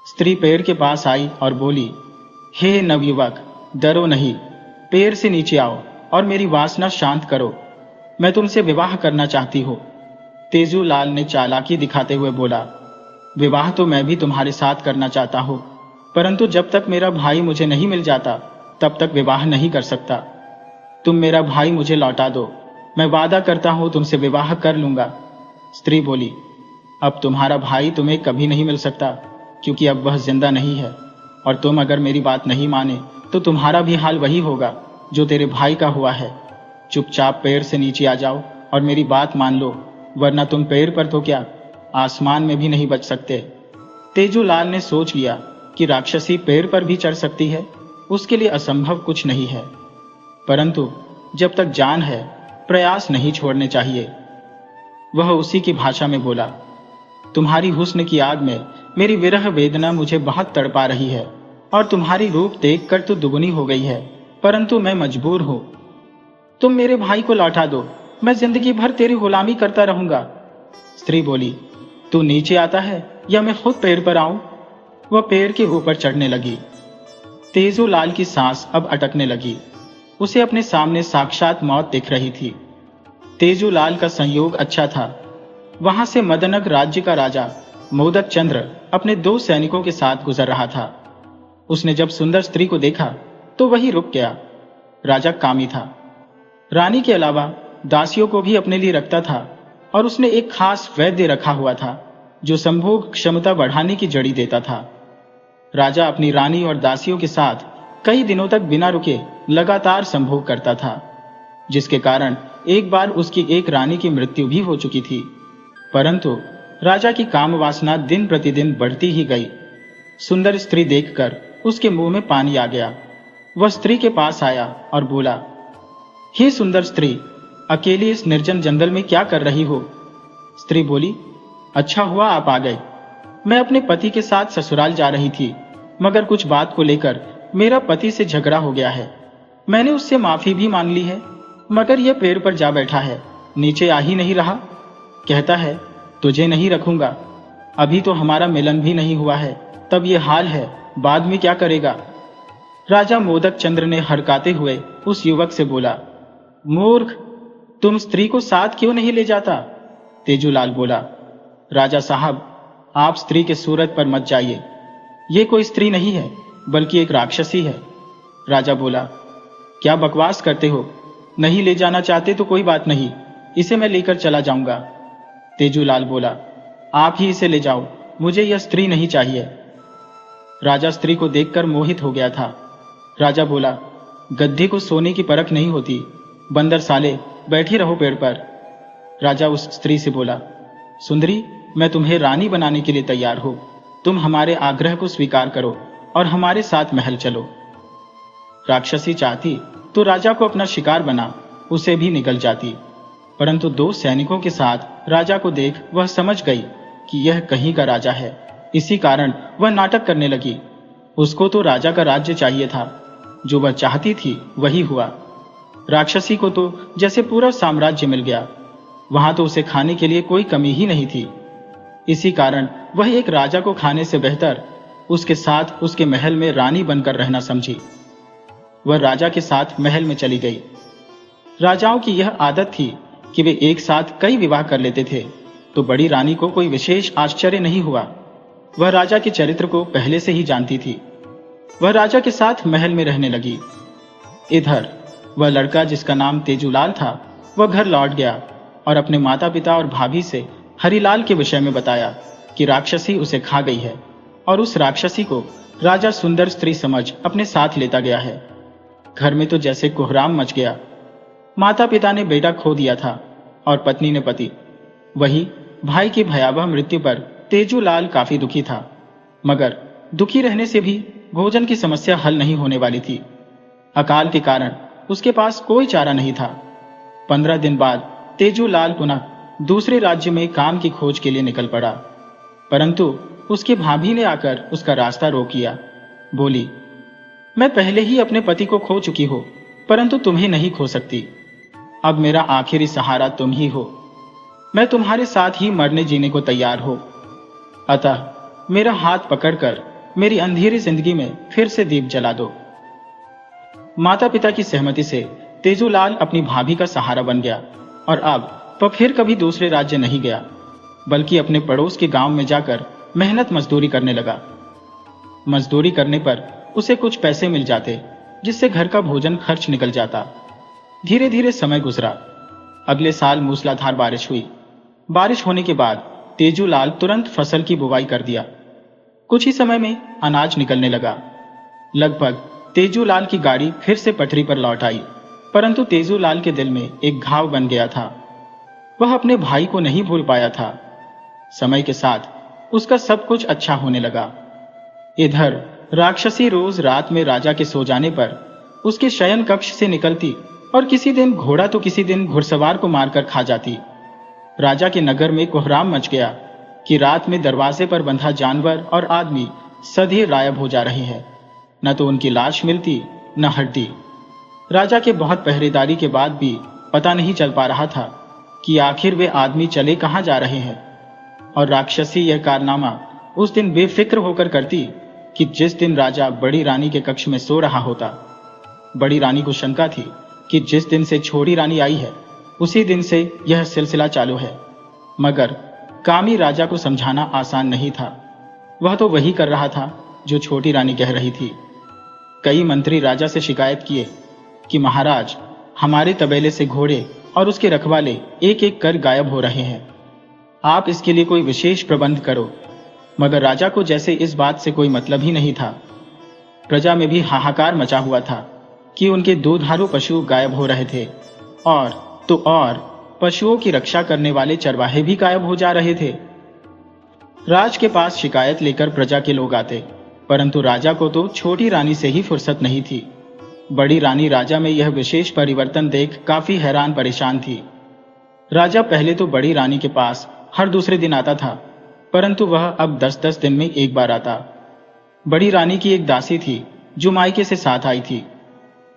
स्त्री पेड़ के पास आई और बोली, हे नवयुवक, डरो नहीं, पेड़ से नीचे आओ और मेरी वासना शांत करो। मैं तुमसे विवाह करना चाहती हूँ। तेजूलाल ने चालाकी दिखाते हुए बोला, विवाह तो मैं भी तुम्हारे साथ करना चाहता हूँ, परंतु जब तक मेरा भाई मुझे नहीं मिल जाता तब तक विवाह नहीं कर सकता। तुम मेरा भाई मुझे लौटा दो, मैं वादा करता हूं तुमसे विवाह कर लूंगा। स्त्री बोली, अब तुम्हारा भाई तुम्हें कभी नहीं मिल सकता, क्योंकि अब वह जिंदा नहीं है, और तुम अगर मेरी बात नहीं माने तो तुम्हारा भी हाल वही होगा जो तेरे भाई का हुआ है। चुपचाप पेड़ से नीचे आ जाओ और मेरी बात मान लो, वरना तुम पेड़ पर तो क्या, आसमान में भी नहीं बच सकते। तेजूलाल ने सोच लिया कि राक्षसी पेड़ पर भी चढ़ सकती है, उसके लिए असंभव कुछ नहीं है, परंतु जब तक जान है प्रयास नहीं छोड़ने चाहिए। वह उसी की भाषा में बोला, तुम्हारी हुस्न की आग में मेरी विरह वेदना मुझे बहुत तड़पा रही है, और तुम्हारी रूप देखकर तो दुगनी हो गई है, परंतु मैं मजबूर हूं। तुम मेरे भाई को लौटा दो, मैं जिंदगी भर तेरी गुलामी करता रहूंगा। स्त्री बोली, तू नीचे आता है या मैं खुद पेड़ पर आऊं? वह पेड़ के ऊपर चढ़ने लगी। तेजूलाल की सांस अब अटकने लगी। उसे अपने सामने साक्षात मौत दिख रही थी। तेजूलाल का संयोग अच्छा था। वहां से मदनग राज्य का राजा मोदक चंद्र अपने 2 सैनिकों के साथ गुजर रहा था। उसने जब सुंदर स्त्री को देखा तो वही रुक गया। राजा कामी था। रानी के अलावा दासियों को भी अपने लिए रखता था, और उसने एक खास वैद्य रखा हुआ था जो संभोग क्षमता बढ़ाने की जड़ी देता था। राजा अपनी रानी और दासियों के साथ कई दिनों तक बिना रुके लगातार संभोग करता था, जिसके कारण एक बार उसकी एक रानी की मृत्यु भी हो चुकी थी। परंतु राजा की काम वासना दिन प्रतिदिन बढ़ती ही गई। सुंदर स्त्री देखकर उसके मुंह में पानी आ गया। वह स्त्री के पास आया और बोला, हे सुंदर स्त्री, अकेली इस निर्जन जंगल में क्या कर रही हो? स्त्री बोली, अच्छा हुआ आप आ गए। मैं अपने पति के साथ ससुराल जा रही थी, मगर कुछ बात को लेकर मेरा पति से झगड़ा हो गया है। मैंने उससे माफी भी मांग ली है, मगर यह पेड़ पर जा बैठा है, नीचे आ ही नहीं रहा। कहता है, तुझे नहीं रखूंगा। अभी तो हमारा मिलन भी नहीं हुआ है, तब ये हाल है, बाद में क्या करेगा? राजा मोदक चंद्र ने हड़काते हुए उस युवक से बोला, मूर्ख, तुम स्त्री को साथ क्यों नहीं ले जाता? तेजूलाल बोला, राजा साहब, आप स्त्री के सूरत पर मत जाइए। ये कोई स्त्री नहीं है, बल्कि एक राक्षसी है। राजा बोला, क्या बकवास करते हो? नहीं ले जाना चाहते तो कोई बात नहीं, इसे मैं लेकर चला जाऊंगा। तेजूलाल बोला, आप ही इसे ले जाओ, मुझे यह स्त्री नहीं चाहिए। राजा स्त्री को देखकर मोहित हो गया था। राजा बोला, गद्दी को सोने की परख नहीं होती, बंदर साले, बैठे रहो पेड़ पर। राजा उस स्त्री से बोला, सुंदरी, मैं तुम्हें रानी बनाने के लिए तैयार हूं। तुम हमारे आग्रह को स्वीकार करो और हमारे साथ महल चलो। राक्षसी चाहती तो राजा को अपना शिकार बना उसे भी निगल जाती, परंतु 2 सैनिकों के साथ राजा को देख वह समझ गई कि यह कहीं का राजा है। इसी कारण वह नाटक करने लगी। उसको तो राजा का राज्य चाहिए था, जो वह चाहती थी वही हुआ। राक्षसी को तो जैसे पूरा साम्राज्य मिल गया। वहां तो उसे खाने के लिए कोई कमी ही नहीं थी। इसी कारण वह एक राजा को खाने से बेहतर उसके साथ उसके महल में रानी बनकर रहना समझी। वह राजा के साथ महल में चली गई। राजाओं की यह आदत थी कि वे एक साथ कई विवाह कर लेते थे, तो बड़ी रानी को कोई विशेष आश्चर्य नहीं हुआ। वह राजा के चरित्र को पहले से ही जानती थी। वह राजा के साथ महल में रहने लगी। इधर वह लड़का जिसका नाम तेजूलाल था, वह घर लौट गया और अपने माता पिता और भाभी से हरिलाल के विषय में बताया कि राक्षसी उसे खा गई है, और उस राक्षसी को राजा सुंदर स्त्री समझ अपने साथ लेता गया है। घर में तो जैसे कोहराम मच गया। माता पिता ने बेटा खो दिया था और पत्नी ने पति। वही भाई की भयावह मृत्यु पर तेजूलाल काफी दुखी था, मगर दुखी रहने से भी भोजन की समस्या हल नहीं होने वाली थी। अकाल के कारण उसके पास कोई चारा नहीं था। 15 दिन बाद तेजूलाल पुनः दूसरे राज्य में काम की खोज के लिए निकल पड़ा, परंतु उसकी भाभी ने आकर उसका रास्ता रोक लिया। बोली, मैं पहले ही अपने पति को खो चुकी हूं, परंतु तुम्हें नहीं खो सकती। अब मेरा आखिरी सहारा तुम ही हो। मैं तुम्हारे साथ ही मरने जीने को तैयार हो। अतः मेरा हाथ पकड़कर मेरी अंधेरी जिंदगी में फिर से दीप जला दो। माता पिता की सहमति से तेजूलाल अपनी भाभी का सहारा बन गया, और अब वह फिर कभी दूसरे राज्य नहीं गया, बल्कि अपने पड़ोस के गांव में जाकर मेहनत मजदूरी करने लगा। मजदूरी करने पर उसे कुछ पैसे मिल जाते, जिससे घर का भोजन खर्च निकल जाता। धीरे धीरे समय गुजरा। अगले साल मूसलाधार बारिश हुई। बारिश होने के बाद तेजूलाल तुरंत फसल की बुवाई कर दिया। कुछ ही समय में अनाज निकलने लगा। लगभग तेजूलाल की गाड़ी फिर से पटरी पर लौट आई, परंतु तेजूलाल के दिल में एक घाव बन गया था। वह अपने भाई को नहीं भूल पाया था। समय के साथ उसका सब कुछ अच्छा होने लगा। इधर राक्षसी रोज रात में राजा के सो जाने पर उसके शयन कक्ष से निकलती और किसी दिन घोड़ा तो किसी दिन घुड़सवार को मारकर खा जाती। राजा के नगर में कोहराम मच गया कि रात में दरवाजे पर बंधा जानवर और आदमी सधे गायब हो जा रहे हैं। न तो उनकी लाश मिलती न हड्डी। राजा के बहुत पहरेदारी के बाद भी पता नहीं चल पा रहा था कि आखिर वे आदमी चले कहां जा रहे हैं। और राक्षसी यह कारनामा उस दिन बेफिक्र होकर करती कि जिस दिन राजा बड़ी रानी के कक्ष में सो रहा होता। बड़ी रानी को शंका थी कि जिस दिन से छोटी रानी आई है उसी दिन से यह सिलसिला चालू है। मगर कामी राजा को समझाना आसान नहीं था। वह तो वही कर रहा था जो छोटी रानी कह रही थी। कई मंत्री राजा से शिकायत किए कि महाराज, हमारे तबेले से घोड़े और उसके रखवाले एक एक कर गायब हो रहे हैं। आप इसके लिए कोई विशेष प्रबंध करो। मगर राजा को जैसे इस बात से कोई मतलब ही नहीं था। प्रजा में भी हाहाकार मचा हुआ था कि उनके दूधारू पशु गायब हो रहे थे और पशुओं की रक्षा करने वाले चरवाहे भी गायब हो जा रहे थे। राज के पास शिकायत लेकर प्रजा के लोग आते, परंतु राजा को तो छोटी रानी से ही फुर्सत नहीं थी। बड़ी रानी राजा में यह विशेष परिवर्तन देख काफी हैरान परेशान थी। राजा पहले तो बड़ी रानी के पास हर दूसरे दिन आता था, परंतु वह अब 10-10 दिन में एक बार आता। बड़ी रानी की एक दासी थी जो मायके से साथ आई थी।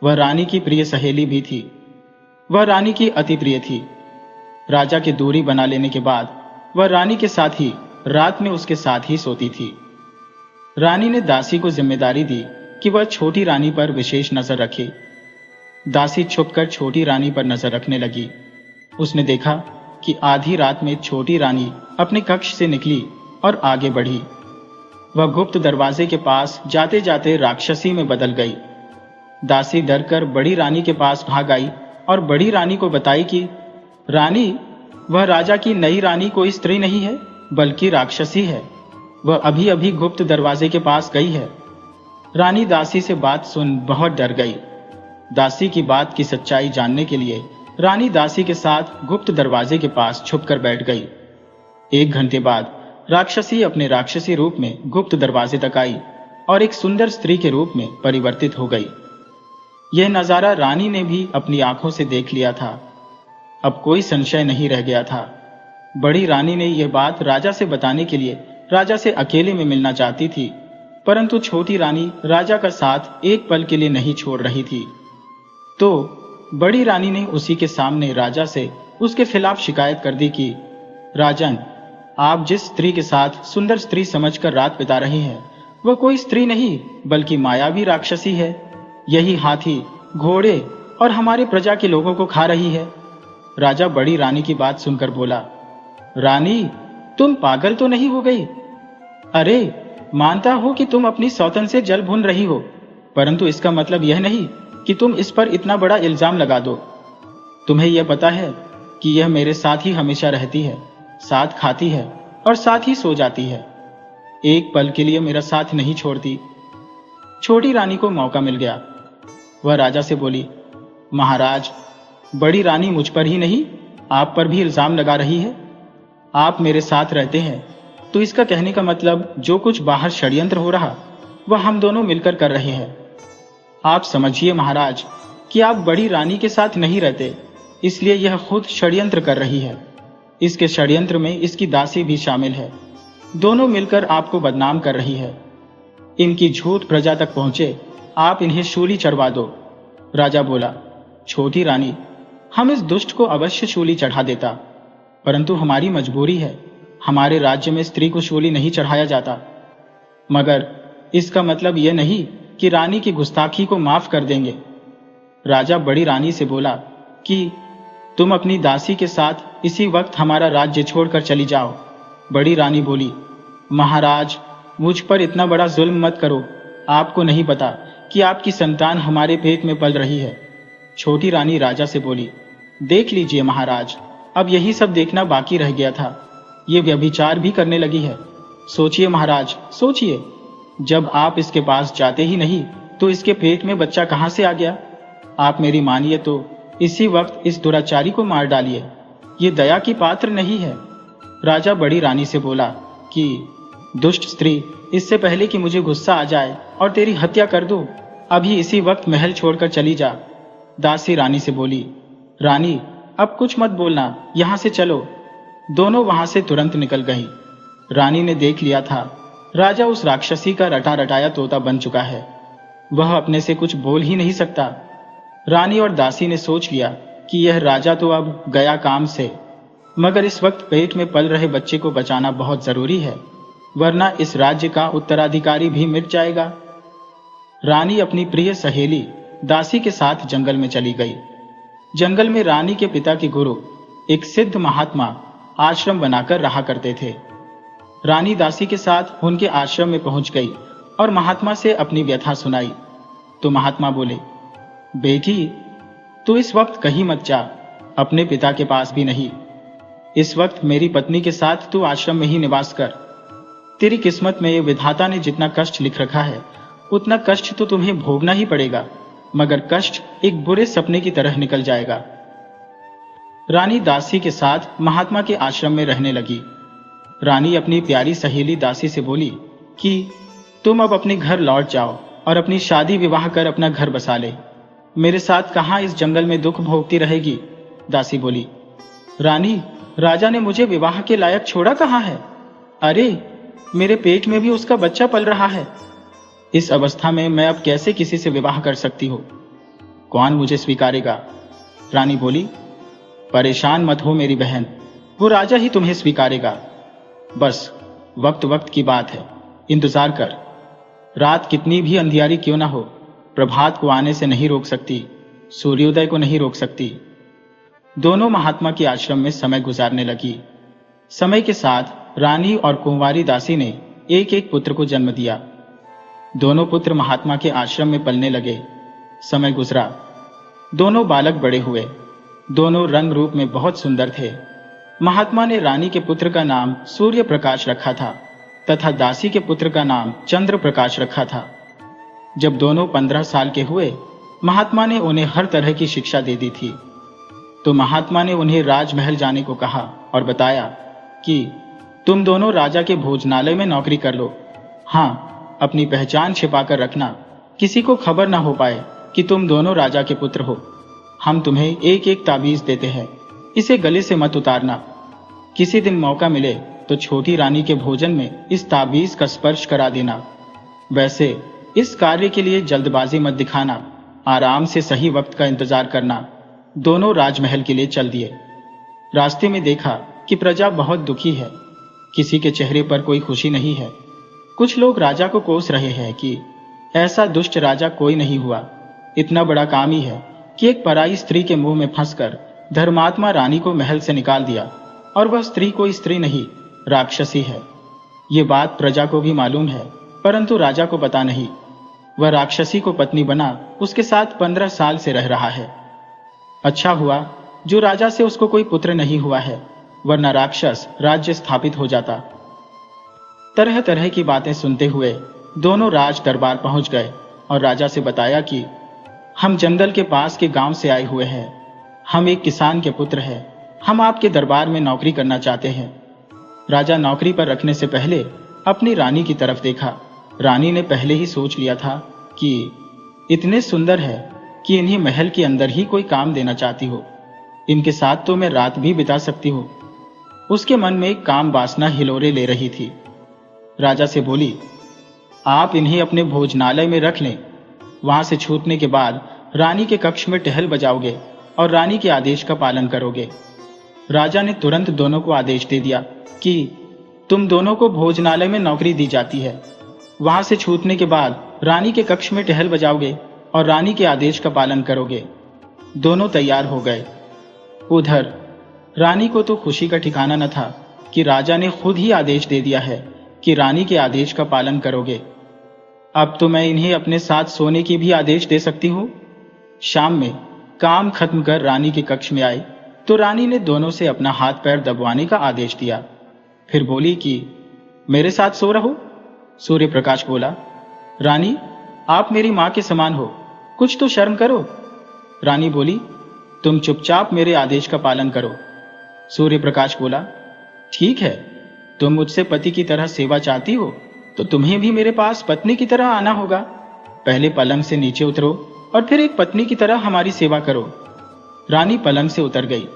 वह रानी की प्रिय सहेली भी थी। वह रानी की अति प्रिय थी। राजा की दूरी बना लेने के बाद वह रानी के साथ ही रात में उसके साथ ही सोती थी। रानी ने दासी को जिम्मेदारी दी कि वह छोटी रानी पर विशेष नजर रखे। दासी छुपकर छोटी रानी पर नजर रखने लगी। उसने देखा कि आधी रात में छोटी रानी अपने कक्ष से निकली और आगे बढ़ी। वह गुप्त दरवाजे के पास जाते जाते राक्षसी में बदल गई। दासी डरकर बड़ी रानी के पास भाग आई और बड़ी रानी को बताई कि रानी, वह राजा की नई रानी कोई स्त्री नहीं है बल्कि राक्षसी है। वह अभी अभी गुप्त दरवाजे के पास गई है। रानी दासी से बात सुन बहुत डर गई। दासी की बात की सच्चाई जानने के लिए रानी दासी के साथ गुप्त दरवाजे के पास छुपकर बैठ गई। 1 घंटे बाद राक्षसी अपने राक्षसी रूप में गुप्त दरवाजे तक आई और एक सुंदर स्त्री के रूप में परिवर्तित हो गई। यह नजारा रानी ने भी अपनी आंखों से देख लिया था। अब कोई संशय नहीं रह गया था। बड़ी रानी ने यह बात राजा से बताने के लिए राजा से अकेले में मिलना चाहती थी, परंतु छोटी रानी राजा का साथ एक पल के लिए नहीं छोड़ रही थी। तो बड़ी रानी ने उसी के सामने राजा से उसके खिलाफ शिकायत कर दी कि राजन, आप जिस स्त्री के साथ सुंदर स्त्री समझकर रात बिता रहे हैं वह कोई स्त्री नहीं बल्कि मायावी राक्षसी है। यही हाथी, घोड़े और हमारे प्रजा के लोगों को खा रही है। राजा बड़ी रानी की बात सुनकर बोला, रानी, तुम पागल तो नहीं हो गई? अरे, मानता हो कि तुम अपनी सौतन से जल भून रही हो, परंतु इसका मतलब यह नहीं कि तुम इस पर इतना बड़ा इल्जाम लगा दो। तुम्हें यह पता है कि यह मेरे साथ ही हमेशा रहती है, साथ खाती है और साथ ही सो जाती है। एक पल के लिए मेरा साथ नहीं छोड़ती। छोटी रानी को मौका मिल गया। वह राजा से बोली, महाराज, बड़ी रानी मुझ पर ही नहीं आप पर भी इल्जाम लगा रही है। आप मेरे साथ रहते हैं तो इसका कहने का मतलब जो कुछ बाहर षड्यंत्र हो रहा वह हम दोनों मिलकर कर रहे हैं। आप समझिए महाराज कि आप बड़ी रानी के साथ नहीं रहते, इसलिए यह खुद षड्यंत्र कर रही है। इसके षड्यंत्र में इसकी दासी भी शामिल है। दोनों मिलकर आपको बदनाम कर रही है। इनकी झूठ प्रजा तक पहुंचे, आप इन्हें शूली चढ़वा दो। राजा बोला, छोटी रानी, हम इस दुष्ट को अवश्य शूली चढ़ा देता, परंतु हमारी मजबूरी है। हमारे राज्य में स्त्री को शूली नहीं चढ़ाया जाता। मगर इसका मतलब यह नहीं कि रानी की गुस्ताखी को माफ कर देंगे। राजा बड़ी रानी से बोला कि तुम अपनी दासी के साथ इसी वक्त हमारा राज्य छोड़कर चली जाओ। बड़ी रानी बोली, महाराज, मुझ पर इतना बड़ा जुल्म मत करो। आपको नहीं पता कि आपकी संतान हमारे पेट में पल रही है। छोटी रानी राजा से बोली, देख लीजिए महाराज, अब यही सब देखना बाकी रह गया था। ये व्यभिचार भी करने लगी है। सोचिए महाराज, सोचिए, जब आप इसके पास जाते ही नहीं तो इसके पेट में बच्चा कहां से आ गया? आप मेरी मानिए तो इसी वक्त इस दुराचारी को मार डालिए। ये दया की पात्र नहीं है। राजा बड़ी रानी से बोला कि दुष्ट स्त्री, इससे पहले कि मुझे गुस्सा आ जाए और तेरी हत्या कर दूं, अभी इसी वक्त महल छोड़कर चली जा। दासी रानी से बोली, रानी अब कुछ मत बोलना, यहां से चलो। दोनों वहां से तुरंत निकल गई। रानी ने देख लिया था राजा उस राक्षसी का रटा रटाया तोता बन चुका है। वह अपने से कुछ बोल ही नहीं सकता। रानी और दासी ने सोच लिया कि यह राजा तो अब गया काम से, मगर इस वक्त पेट में पल रहे बच्चे को बचाना बहुत जरूरी है, वरना इस राज्य का उत्तराधिकारी भी मिट जाएगा। रानी अपनी प्रिय सहेली दासी के साथ जंगल में चली गई। जंगल में रानी के पिता के गुरु एक सिद्ध महात्मा आश्रम बनाकर रहा करते थे। रानी दासी के साथ उनके आश्रम में पहुंच गई और महात्मा से अपनी व्यथा सुनाई तो महात्मा बोले, बेटी तू इस वक्त कहीं मत जा, अपने पिता के पास भी नहीं। इस वक्त मेरी पत्नी के साथ तू आश्रम में ही निवास कर। तेरी किस्मत में विधाता ने जितना कष्ट लिख रखा है उतना कष्ट तो तुम्हें भोगना ही पड़ेगा, मगर कष्ट एक बुरे सपने की तरह निकल जाएगा। रानी दासी के साथ महात्मा के आश्रम में रहने लगी। रानी अपनी प्यारी सहेली दासी से बोली कि तुम अब अपने घर लौट जाओ और अपनी शादी विवाह कर अपना घर बसा ले। मेरे साथ कहां इस जंगल में दुख भोगती रहेगी? दासी बोली, रानी राजा ने मुझे विवाह के लायक छोड़ा कहां है? अरे मेरे पेट में भी उसका बच्चा पल रहा है। इस अवस्था में मैं अब कैसे किसी से विवाह कर सकती हूँ? कौन मुझे स्वीकारेगा? रानी बोली, परेशान मत हो मेरी बहन, वो राजा ही तुम्हें स्वीकारेगा। बस वक्त वक्त की बात है, इंतजार कर। रात कितनी भी अंधियारी क्यों ना हो, प्रभात को आने से नहीं रोक सकती, सूर्योदय को नहीं रोक सकती। दोनों महात्मा के आश्रम में समय गुजारने लगी। समय के साथ रानी और कुंवारी दासी ने एक एक पुत्र को जन्म दिया। दोनों पुत्र महात्मा के आश्रम में पलने लगे। समय गुजरा, दोनों बालक बड़े हुए। दोनों रंग रूप में बहुत सुंदर थे। महात्मा ने रानी के पुत्र का नाम सूर्य प्रकाश रखा था तथा दासी के पुत्र का नाम चंद्र प्रकाश रखा था। जब दोनों 15 साल के हुए, महात्मा ने उन्हें हर तरह की शिक्षा दे दी थी। तो महात्मा ने उन्हें राजमहल जाने को कहा और बताया कि तुम दोनों राजा के भोजनालय में नौकरी कर लो। हाँ, अपनी पहचान छिपाकर रखना, किसी को खबर ना हो पाए कि तुम दोनों राजा के पुत्र हो। हम तुम्हें एक एक ताबीज देते हैं, इसे गले से मत उतारना। किसी दिन मौका मिले तो छोटी रानी के भोजन में इस ताबीज का स्पर्श करा देना। वैसे इस कार्य के लिए जल्दबाजी मत दिखाना, आराम से सही वक्त का इंतजार करना। दोनों राजमहल के लिए चल दिए। रास्ते में देखा कि प्रजा बहुत दुखी है, किसी के चेहरे पर कोई खुशी नहीं है। कुछ लोग राजा को कोस रहे हैं कि ऐसा दुष्ट राजा कोई नहीं हुआ, इतना बड़ा काम ही है कि एक पराई स्त्री के मुंह में फंसकर धर्मात्मा रानी को महल से निकाल दिया, और वह स्त्री कोई स्त्री नहीं, राक्षसी है। ये बात प्रजा को भी मालूम है, परंतु राजा को पता नहीं। वह राक्षसी को पत्नी बना उसके साथ 15 साल से रह रहा है। अच्छा हुआ जो राजा से उसको कोई पुत्र नहीं हुआ है, वरना राक्षस राज्य स्थापित हो जाता। तरह तरह की बातें सुनते हुए दोनों राज दरबार पहुंच गए और राजा से बताया कि हम जंगल के पास के गांव से आए हुए हैं, हम एक किसान के पुत्र हैं, हम आपके दरबार में नौकरी करना चाहते हैं। राजा नौकरी पर रखने से पहले अपनी रानी की तरफ देखा। रानी ने पहले ही सोच लिया था कि इतने सुंदर है कि इन्हीं महल के अंदर ही कोई काम देना चाहती हो, इनके साथ तो मैं रात भी बिता सकती हूँ। उसके मन में काम वासना हिलोरे ले रही थी। राजा से बोली, आप इन्हें अपने भोजनालय में रख लें। वहां से छूटने के बाद रानी के कक्ष में टहल बजाओगे और रानी के आदेश का पालन करोगे। राजा ने तुरंत दोनों को आदेश दे दिया कि तुम दोनों को भोजनालय में नौकरी दी जाती है। वहां से छूटने के बाद रानी के कक्ष में टहल बजाओगे और रानी के आदेश का पालन करोगे। दोनों तैयार हो गए। उधर रानी को तो खुशी का ठिकाना न था कि राजा ने खुद ही आदेश दे दिया है कि रानी के आदेश का पालन करोगे। अब तो मैं इन्हें अपने साथ सोने की भी आदेश दे सकती हूँ। शाम में काम खत्म कर रानी के कक्ष में आए तो रानी ने दोनों से अपना हाथ पैर दबवाने का आदेश दिया। फिर बोली कि मेरे साथ सो रहो। सूर्य प्रकाश बोला, रानी आप मेरी मां के समान हो, कुछ तो शर्म करो। रानी बोली, तुम चुपचाप मेरे आदेश का पालन करो। सूर्य प्रकाश बोला, ठीक है, तुम मुझसे पति की तरह सेवा चाहती हो तो तुम्हें भी मेरे पास पत्नी की तरह आना होगा। पहले पलंग से नीचे उतरो और फिर एक पत्नी की तरह हमारी सेवा करो। रानी पलंग से उतर गई,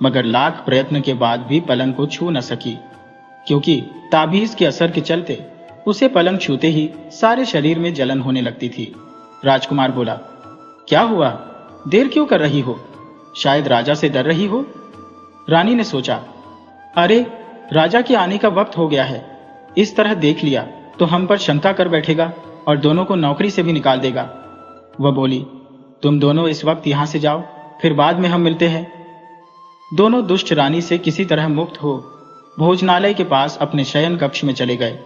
मगर लाख प्रयत्न के बाद भी पलंग को छू न सकी, क्योंकि ताबीज के असर के चलते उसे पलंग छूते ही सारे शरीर में जलन होने लगती थी। राजकुमार बोला, क्या हुआ, देर क्यों कर रही हो? शायद राजा से डर रही हो। रानी ने सोचा, अरे राजा के आने का वक्त हो गया है, इस तरह देख लिया तो हम पर शंका कर बैठेगा और दोनों को नौकरी से भी निकाल देगा। वह बोली, तुम दोनों इस वक्त यहां से जाओ, फिर बाद में हम मिलते हैं। दोनों दुष्ट रानी से किसी तरह मुक्त हो भोजनालय के पास अपने शयन कक्ष में चले गए,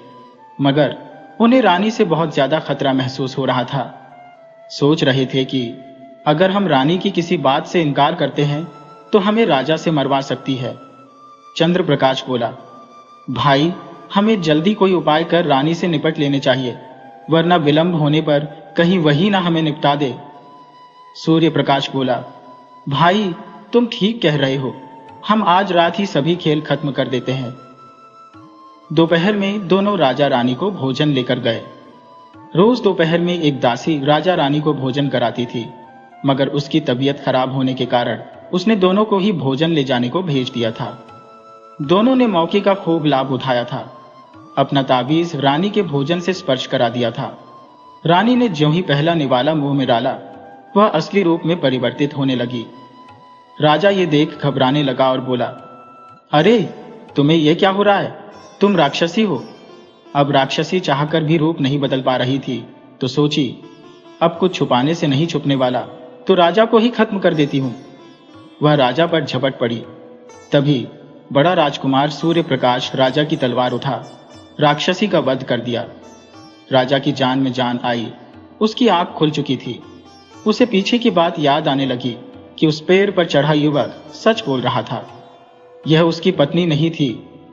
मगर उन्हें रानी से बहुत ज्यादा खतरा महसूस हो रहा था। सोच रहे थे कि अगर हम रानी की किसी बात से इनकार करते हैं तो हमें राजा से मरवा सकती है। चंद्र प्रकाश बोला, भाई हमें जल्दी कोई उपाय कर रानी से निपट लेने चाहिए, वरना विलंब होने पर कहीं वही ना हमें निपटा दे। सूर्य प्रकाश बोला, भाई तुम ठीक कह रहे हो, हम आज रात ही सभी खेल खत्म कर देते हैं। दोपहर में दोनों राजा रानी को भोजन लेकर गए। रोज दोपहर में एक दासी राजा रानी को भोजन कराती थी, मगर उसकी तबीयत खराब होने के कारण उसने दोनों को ही भोजन ले जाने को भेज दिया था। दोनों ने मौके का खूब लाभ उठाया था। अपना ताबीज रानी के भोजन से स्पर्श करा दिया था। रानी ने ज्यों ही पहला निवाला मुंह में डाला, वह असली रूप में परिवर्तित होने लगी। राजा ये देख घबराने लगा और बोला, अरे तुम्हें यह क्या हो रहा है, तुम राक्षसी हो। अब राक्षसी चाहकर भी रूप नहीं बदल पा रही थी तो सोची, अब कुछ छुपाने से नहीं छुपने वाला, तो राजा को ही खत्म कर देती हूं। वह राजा पर झपट पड़ी। तभी बड़ा राजकुमार सूर्य प्रकाश राजा की तलवार उठा राक्षसी का वध कर दिया। राजा की जान में जान आई, उसकी आंख खुल चुकी थी। उसे पीछे की बात याद आने लगी कि उस पेड़ पर चढ़ा युवक सच बोल रहा था। यह उसकी पत्नी नहीं थी।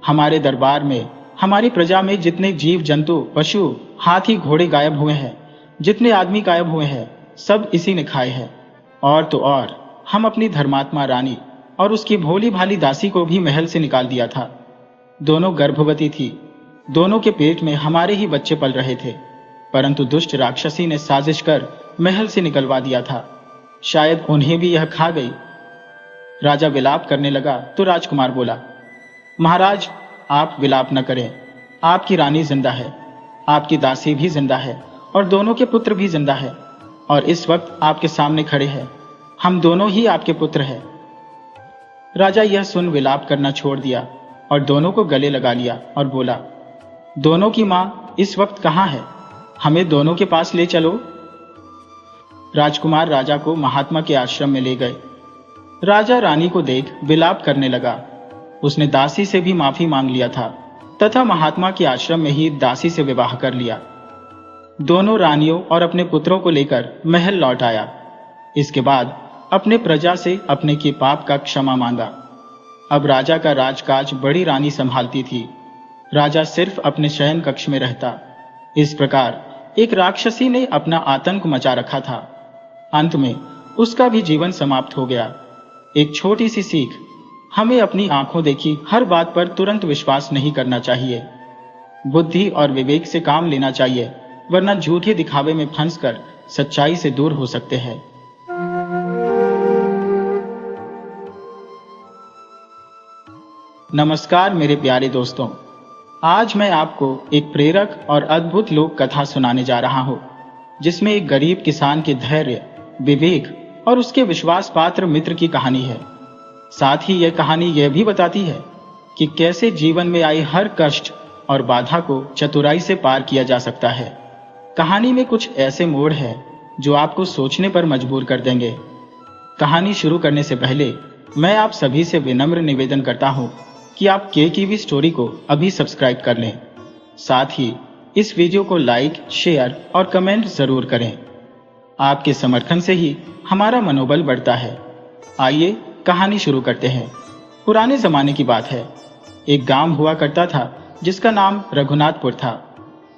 हमारे दरबार में, हमारी प्रजा में जितने जीव जंतु, पशु, हाथी, घोड़े गायब हुए हैं, जितने आदमी गायब हुए हैं, सब इसी ने खाए हैं। और तो और हम अपनी धर्मात्मा रानी और उसकी भोली भाली दासी को भी महल से निकाल दिया था। दोनों गर्भवती थी, दोनों के पेट में हमारे ही बच्चे पल रहे थे, परंतु दुष्ट राक्षसी ने साजिश कर महल से निकलवा दिया था। शायद उन्हें भी यह खा गई। राजा विलाप करने लगा तो राजकुमार बोला, महाराज आप विलाप न करें, आपकी रानी जिंदा है, आपकी दासी भी जिंदा है और दोनों के पुत्र भी जिंदा है, और इस वक्त आपके सामने खड़े हैं। हम दोनों ही आपके पुत्र हैं। राजा यह सुन विलाप करना छोड़ दिया और दोनों को गले लगा लिया और बोला, दोनों की मां इस वक्त कहां है, हमें दोनों के पास ले चलो। राजकुमार राजा को महात्मा के आश्रम में ले गए। राजा रानी को देख विलाप करने लगा। उसने दासी से भी माफी मांग लिया था तथा महात्मा के आश्रम में ही दासी से विवाह कर लिया। दोनों रानियों और अपने पुत्रों को लेकर महल लौट आया। इसके बाद अपने प्रजा से अपने के पाप का क्षमा मांगा। अब राजा का राजकाज बड़ी रानी संभालती थी। राजा सिर्फ अपने शयन कक्ष में रहता। इस प्रकार एक राक्षसी ने अपना आतंक मचा रखा था। अंत में उसका भी जीवन समाप्त हो गया। एक छोटी सी सीख, हमें अपनी आंखों देखी हर बात पर तुरंत विश्वास नहीं करना चाहिए। बुद्धि और विवेक से काम लेना चाहिए, वरना झूठे दिखावे में फंसकर सच्चाई से दूर हो सकते हैं। नमस्कार मेरे प्यारे दोस्तों, आज मैं आपको एक प्रेरक और अद्भुत लोक कथा सुनाने जा रहा हूं, जिसमें एक गरीब किसान के धैर्य, विवेक और उसके विश्वास पात्र मित्र की कहानी है। साथ ही यह कहानी यह भी बताती है कि कैसे जीवन में आई हर कष्ट और बाधा को चतुराई से पार किया जा सकता है। कहानी में कुछ ऐसे मोड़ हैं जो आपको सोचने पर मजबूर कर देंगे। कहानी शुरू करने से पहले मैं आप सभी से विनम्र निवेदन करता हूं कि आप केकीवी स्टोरी को अभी सब्सक्राइब कर लें। साथ ही इस वीडियो को लाइक, शेयर और कमेंट जरूर करें। आपके समर्थन से ही हमारा मनोबल बढ़ता है। आइए कहानी शुरू करते हैं। पुराने जमाने की बात है। एक गांव हुआ करता था जिसका नाम रघुनाथपुर था।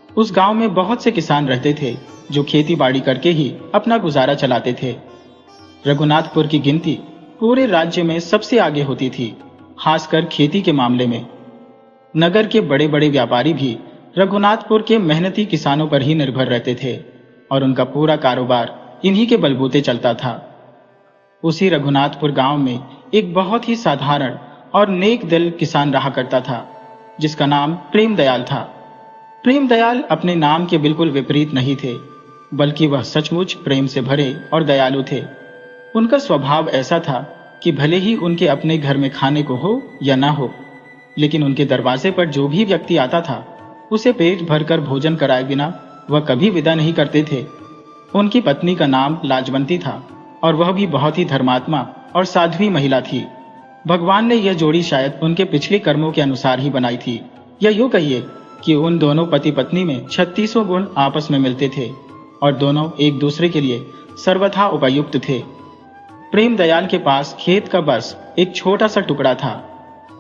उस गांव में बहुत से किसान रहते थे जो खेती बाड़ी करके ही अपना गुजारा चलाते थे। रघुनाथपुर की गिनती पूरे राज्य में सबसे आगे होती थी, खासकर खेती के मामले में। नगर के बड़े बड़े व्यापारी भी रघुनाथपुर के मेहनती किसानों पर ही निर्भर रहते थे और उनका पूरा कारोबार इन्हीं के बलबूते चलता था। उसी रघुनाथपुर गांव में एक बहुत ही साधारण और नेक दिल किसान रहा करता था जिसका नाम प्रेमदयाल था। प्रेमदयाल अपने नाम के बिल्कुल विपरीत नहीं थे, बल्कि वह सचमुच प्रेम से भरे और दयालु थे। उनका स्वभाव ऐसा था कि भले ही उनके अपने घर में खाने को हो या ना हो, लेकिन उनके दरवाजे पर जो भी व्यक्ति आता था उसे पेट भरकर भोजन कराए बिना वह कभी विदा नहीं करते थे। उनकी पत्नी का नाम लाजवंती था और वह भी बहुत ही धर्मात्मा और साध्वी महिला थी। भगवान ने यह जोड़ी शायद उनके पिछले कर्मों के अनुसार ही बनाई थी, या यूं कहिए कि उन दोनों पति पत्नी में 36 गुण आपस में मिलते थे और दोनों एक दूसरे के लिए सर्वथा उपयुक्त थे। प्रेमदयाल के पास खेत का बस एक छोटा सा टुकड़ा था।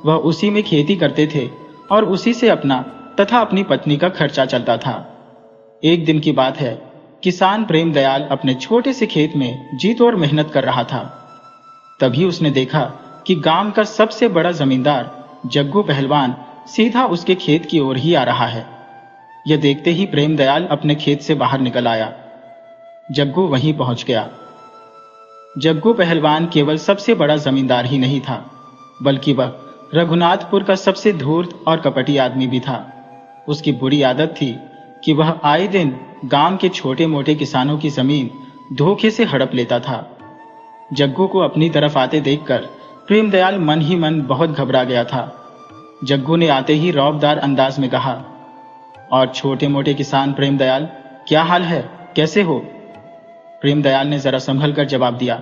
वह उसी में खेती करते थे और उसी से अपना तथा अपनी पत्नी का खर्चा चलता था। एक दिन की बात है, किसान प्रेमदयाल अपने छोटे से खेत में जी तोड़ मेहनत कर रहा था। तभी उसने देखा कि गांव का सबसे बड़ा जमींदार जग्गू पहलवान सीधा उसके खेत की ओर ही आ रहा है। यह देखते ही प्रेमदयाल अपने खेत से बाहर निकल आया। जग्गू वहीं पहुंच गया। जग्गू पहलवान केवल सबसे बड़ा जमींदार ही नहीं था, बल्कि वह रघुनाथपुर का सबसे धूर्त और कपटी आदमी भी था। उसकी बुरी आदत थी कि वह आए दिन गांव के छोटे मोटे किसानों की जमीन धोखे से हड़प लेता था। जग्गू को अपनी तरफ आते देखकर प्रेमदयाल मन ही मन बहुत घबरा गया था। जग्गू ने आते ही रौबदार अंदाज में कहा, और छोटे मोटे किसान प्रेमदयाल, क्या हाल है, कैसे हो? प्रेमदयाल ने जरा संभल कर जवाब दिया,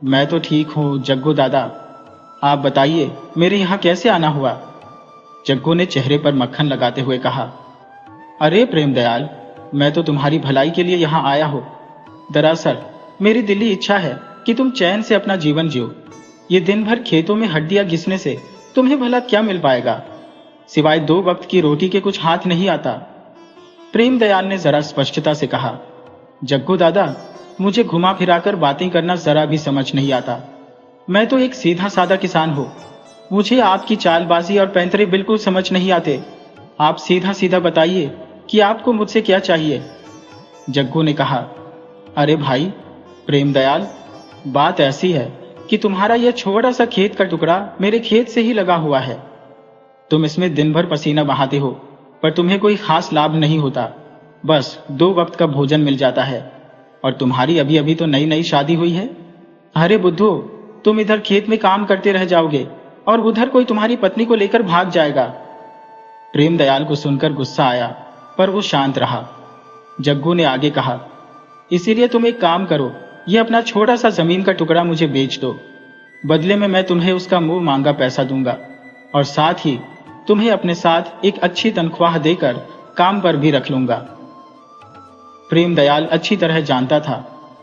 मैं तो ठीक हूं जग्गू दादा, आप बताइए मेरे यहाँ कैसे आना हुआ? जग्गू ने चेहरे पर मक्खन लगाते हुए कहा, अरे प्रेमदयाल, मैं तो तुम्हारी भलाई के लिए यहाँ आया हूँ। दरअसल मेरी दिली इच्छा है कि तुम चैन से अपना जीवन जियो। ये दिन भर खेतों में हड्डियां घिसने से तुम्हें भला क्या मिल पाएगा? सिवाय 2 वक्त की रोटी के कुछ हाथ नहीं आता। प्रेमदयाल ने जरा स्पष्टता से कहा, जग्गू दादा, मुझे घुमा फिराकर बातें करना जरा भी समझ नहीं आता। मैं तो एक सीधा साधा किसान हूँ। मुझे आपकी चालबाजी और पैंतरे बिल्कुल समझ नहीं आते। आप सीधा सीधा बताइए कि आपको मुझसे क्या चाहिए? जग्गू ने कहा, अरे भाई प्रेमदयाल, बात ऐसी है कि तुम्हारा यह छोटा सा खेत का टुकड़ा मेरे खेत से ही लगा हुआ है। तुम इसमें दिन भर पसीना बहाते हो, पर तुम्हें कोई खास लाभ नहीं होता। बस 2 वक्त का भोजन मिल जाता है, और तुम्हारी अभी अभी तो नई नई शादी हुई है। अरे बुद्धू, तुम इधर खेत में काम करते रह जाओगे और उधर कोई तुम्हारी पत्नी को लेकर भाग जाएगा। प्रेमदयाल को सुनकर गुस्सा आया, पर वो शांत रहा। जग्गू ने आगे कहा, इसीलिए तुम एक काम करो, यह अपना छोटा सा जमीन का टुकड़ा मुझे बेच दो। बदले में मैं तुम्हें उसका मुंह मांगा पैसा दूंगा और साथ ही तुम्हें अपने साथ एक अच्छी तनख्वाह देकर काम पर भी रख लूंगा। प्रेमदयाल अच्छी तरह जानता था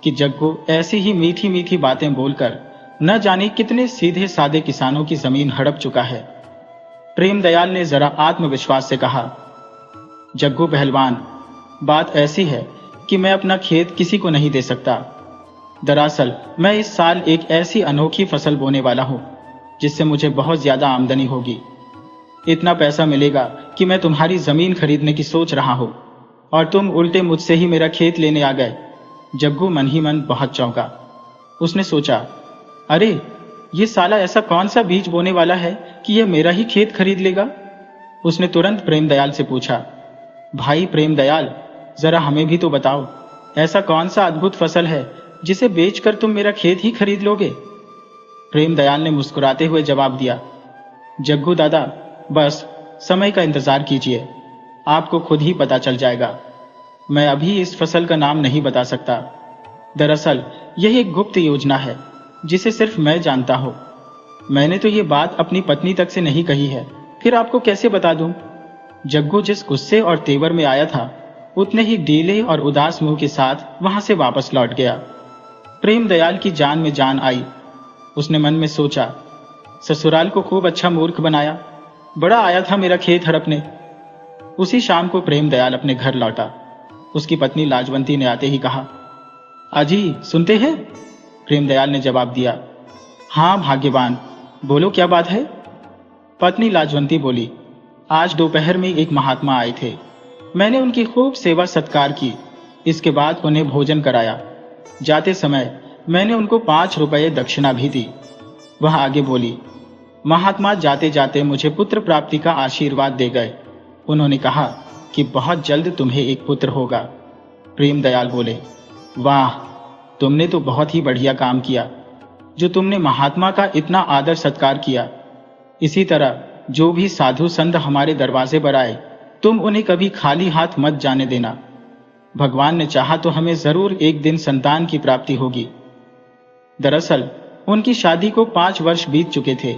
कि जग्गू ऐसी ही मीठी मीठी बातें बोलकर न जाने कितने सीधे साधे किसानों की जमीन हड़प चुका है। प्रेमदयाल ने जरा आत्मविश्वास से कहा, जग्गू पहलवान, बात ऐसी है कि मैं अपना खेत किसी को नहीं दे सकता। दरअसल मैं इस साल एक ऐसी अनोखी फसल बोने वाला हूं जिससे मुझे बहुत ज्यादा आमदनी होगी। इतना पैसा मिलेगा कि मैं तुम्हारी जमीन खरीदने की सोच रहा हूं, और तुम उल्टे मुझसे ही मेरा खेत लेने आ गए। जग्गू मन ही मन बहुत चौंका। उसने सोचा, अरे ये साला ऐसा कौन सा बीज बोने वाला है कि यह मेरा ही खेत खरीद लेगा? उसने तुरंत प्रेमदयाल से पूछा, भाई प्रेमदयाल, जरा हमें भी तो बताओ, ऐसा कौन सा अद्भुत फसल है जिसे बेचकर तुम मेरा खेत ही खरीद लोगे? प्रेमदयाल ने मुस्कुराते हुए जवाब दिया, जग्गू दादा, बस समय का इंतजार कीजिए, आपको खुद ही पता चल जाएगा। मैं अभी इस फसल का नाम नहीं बता सकता। दरअसल यह एक गुप्त योजना है जिसे सिर्फ मैं जानता हूं। मैंने तो ये बात अपनी पत्नी तक से नहीं कही है, फिर आपको कैसे बता दूं? जग्गू जिस गुस्से और तेवर में आया था, उतने ही ढीले और उदास मुंह के साथ वहां से वापस लौट गया। प्रेमदयाल की जान में जान आई। उसने मन में सोचा, ससुराल को खूब अच्छा मूर्ख बनाया, बड़ा आया था मेरा खेत हड़पने। उसी शाम को प्रेमदयाल अपने घर लौटा। उसकी पत्नी लाजवंती ने आते ही कहा, अजी सुनते हैं? प्रेमदयाल ने जवाब दिया, हाँ भाग्यवान, बोलो क्या बात है? पत्नी लाजवंती बोली, आज दोपहर में एक महात्मा आए थे। मैंने उनकी खूब सेवा सत्कार की। इसके बाद उन्हें भोजन कराया। जाते समय मैंने उनको 5 रुपये दक्षिणा भी दी। वह आगे बोली, महात्मा जाते जाते मुझे पुत्र प्राप्ति का आशीर्वाद दे गए। उन्होंने कहा कि बहुत जल्द तुम्हें एक पुत्र होगा। प्रेमदयाल बोले, वाह, तुमने तो बहुत ही बढ़िया काम किया जो तुमने महात्मा का इतना आदर सत्कार किया। इसी तरह जो भी साधु संत हमारे दरवाजे पर आए, तुम उन्हें कभी खाली हाथ मत जाने देना। भगवान ने चाहा तो हमें जरूर एक दिन संतान की प्राप्ति होगी। दरअसल उनकी शादी को 5 वर्ष बीत चुके थे,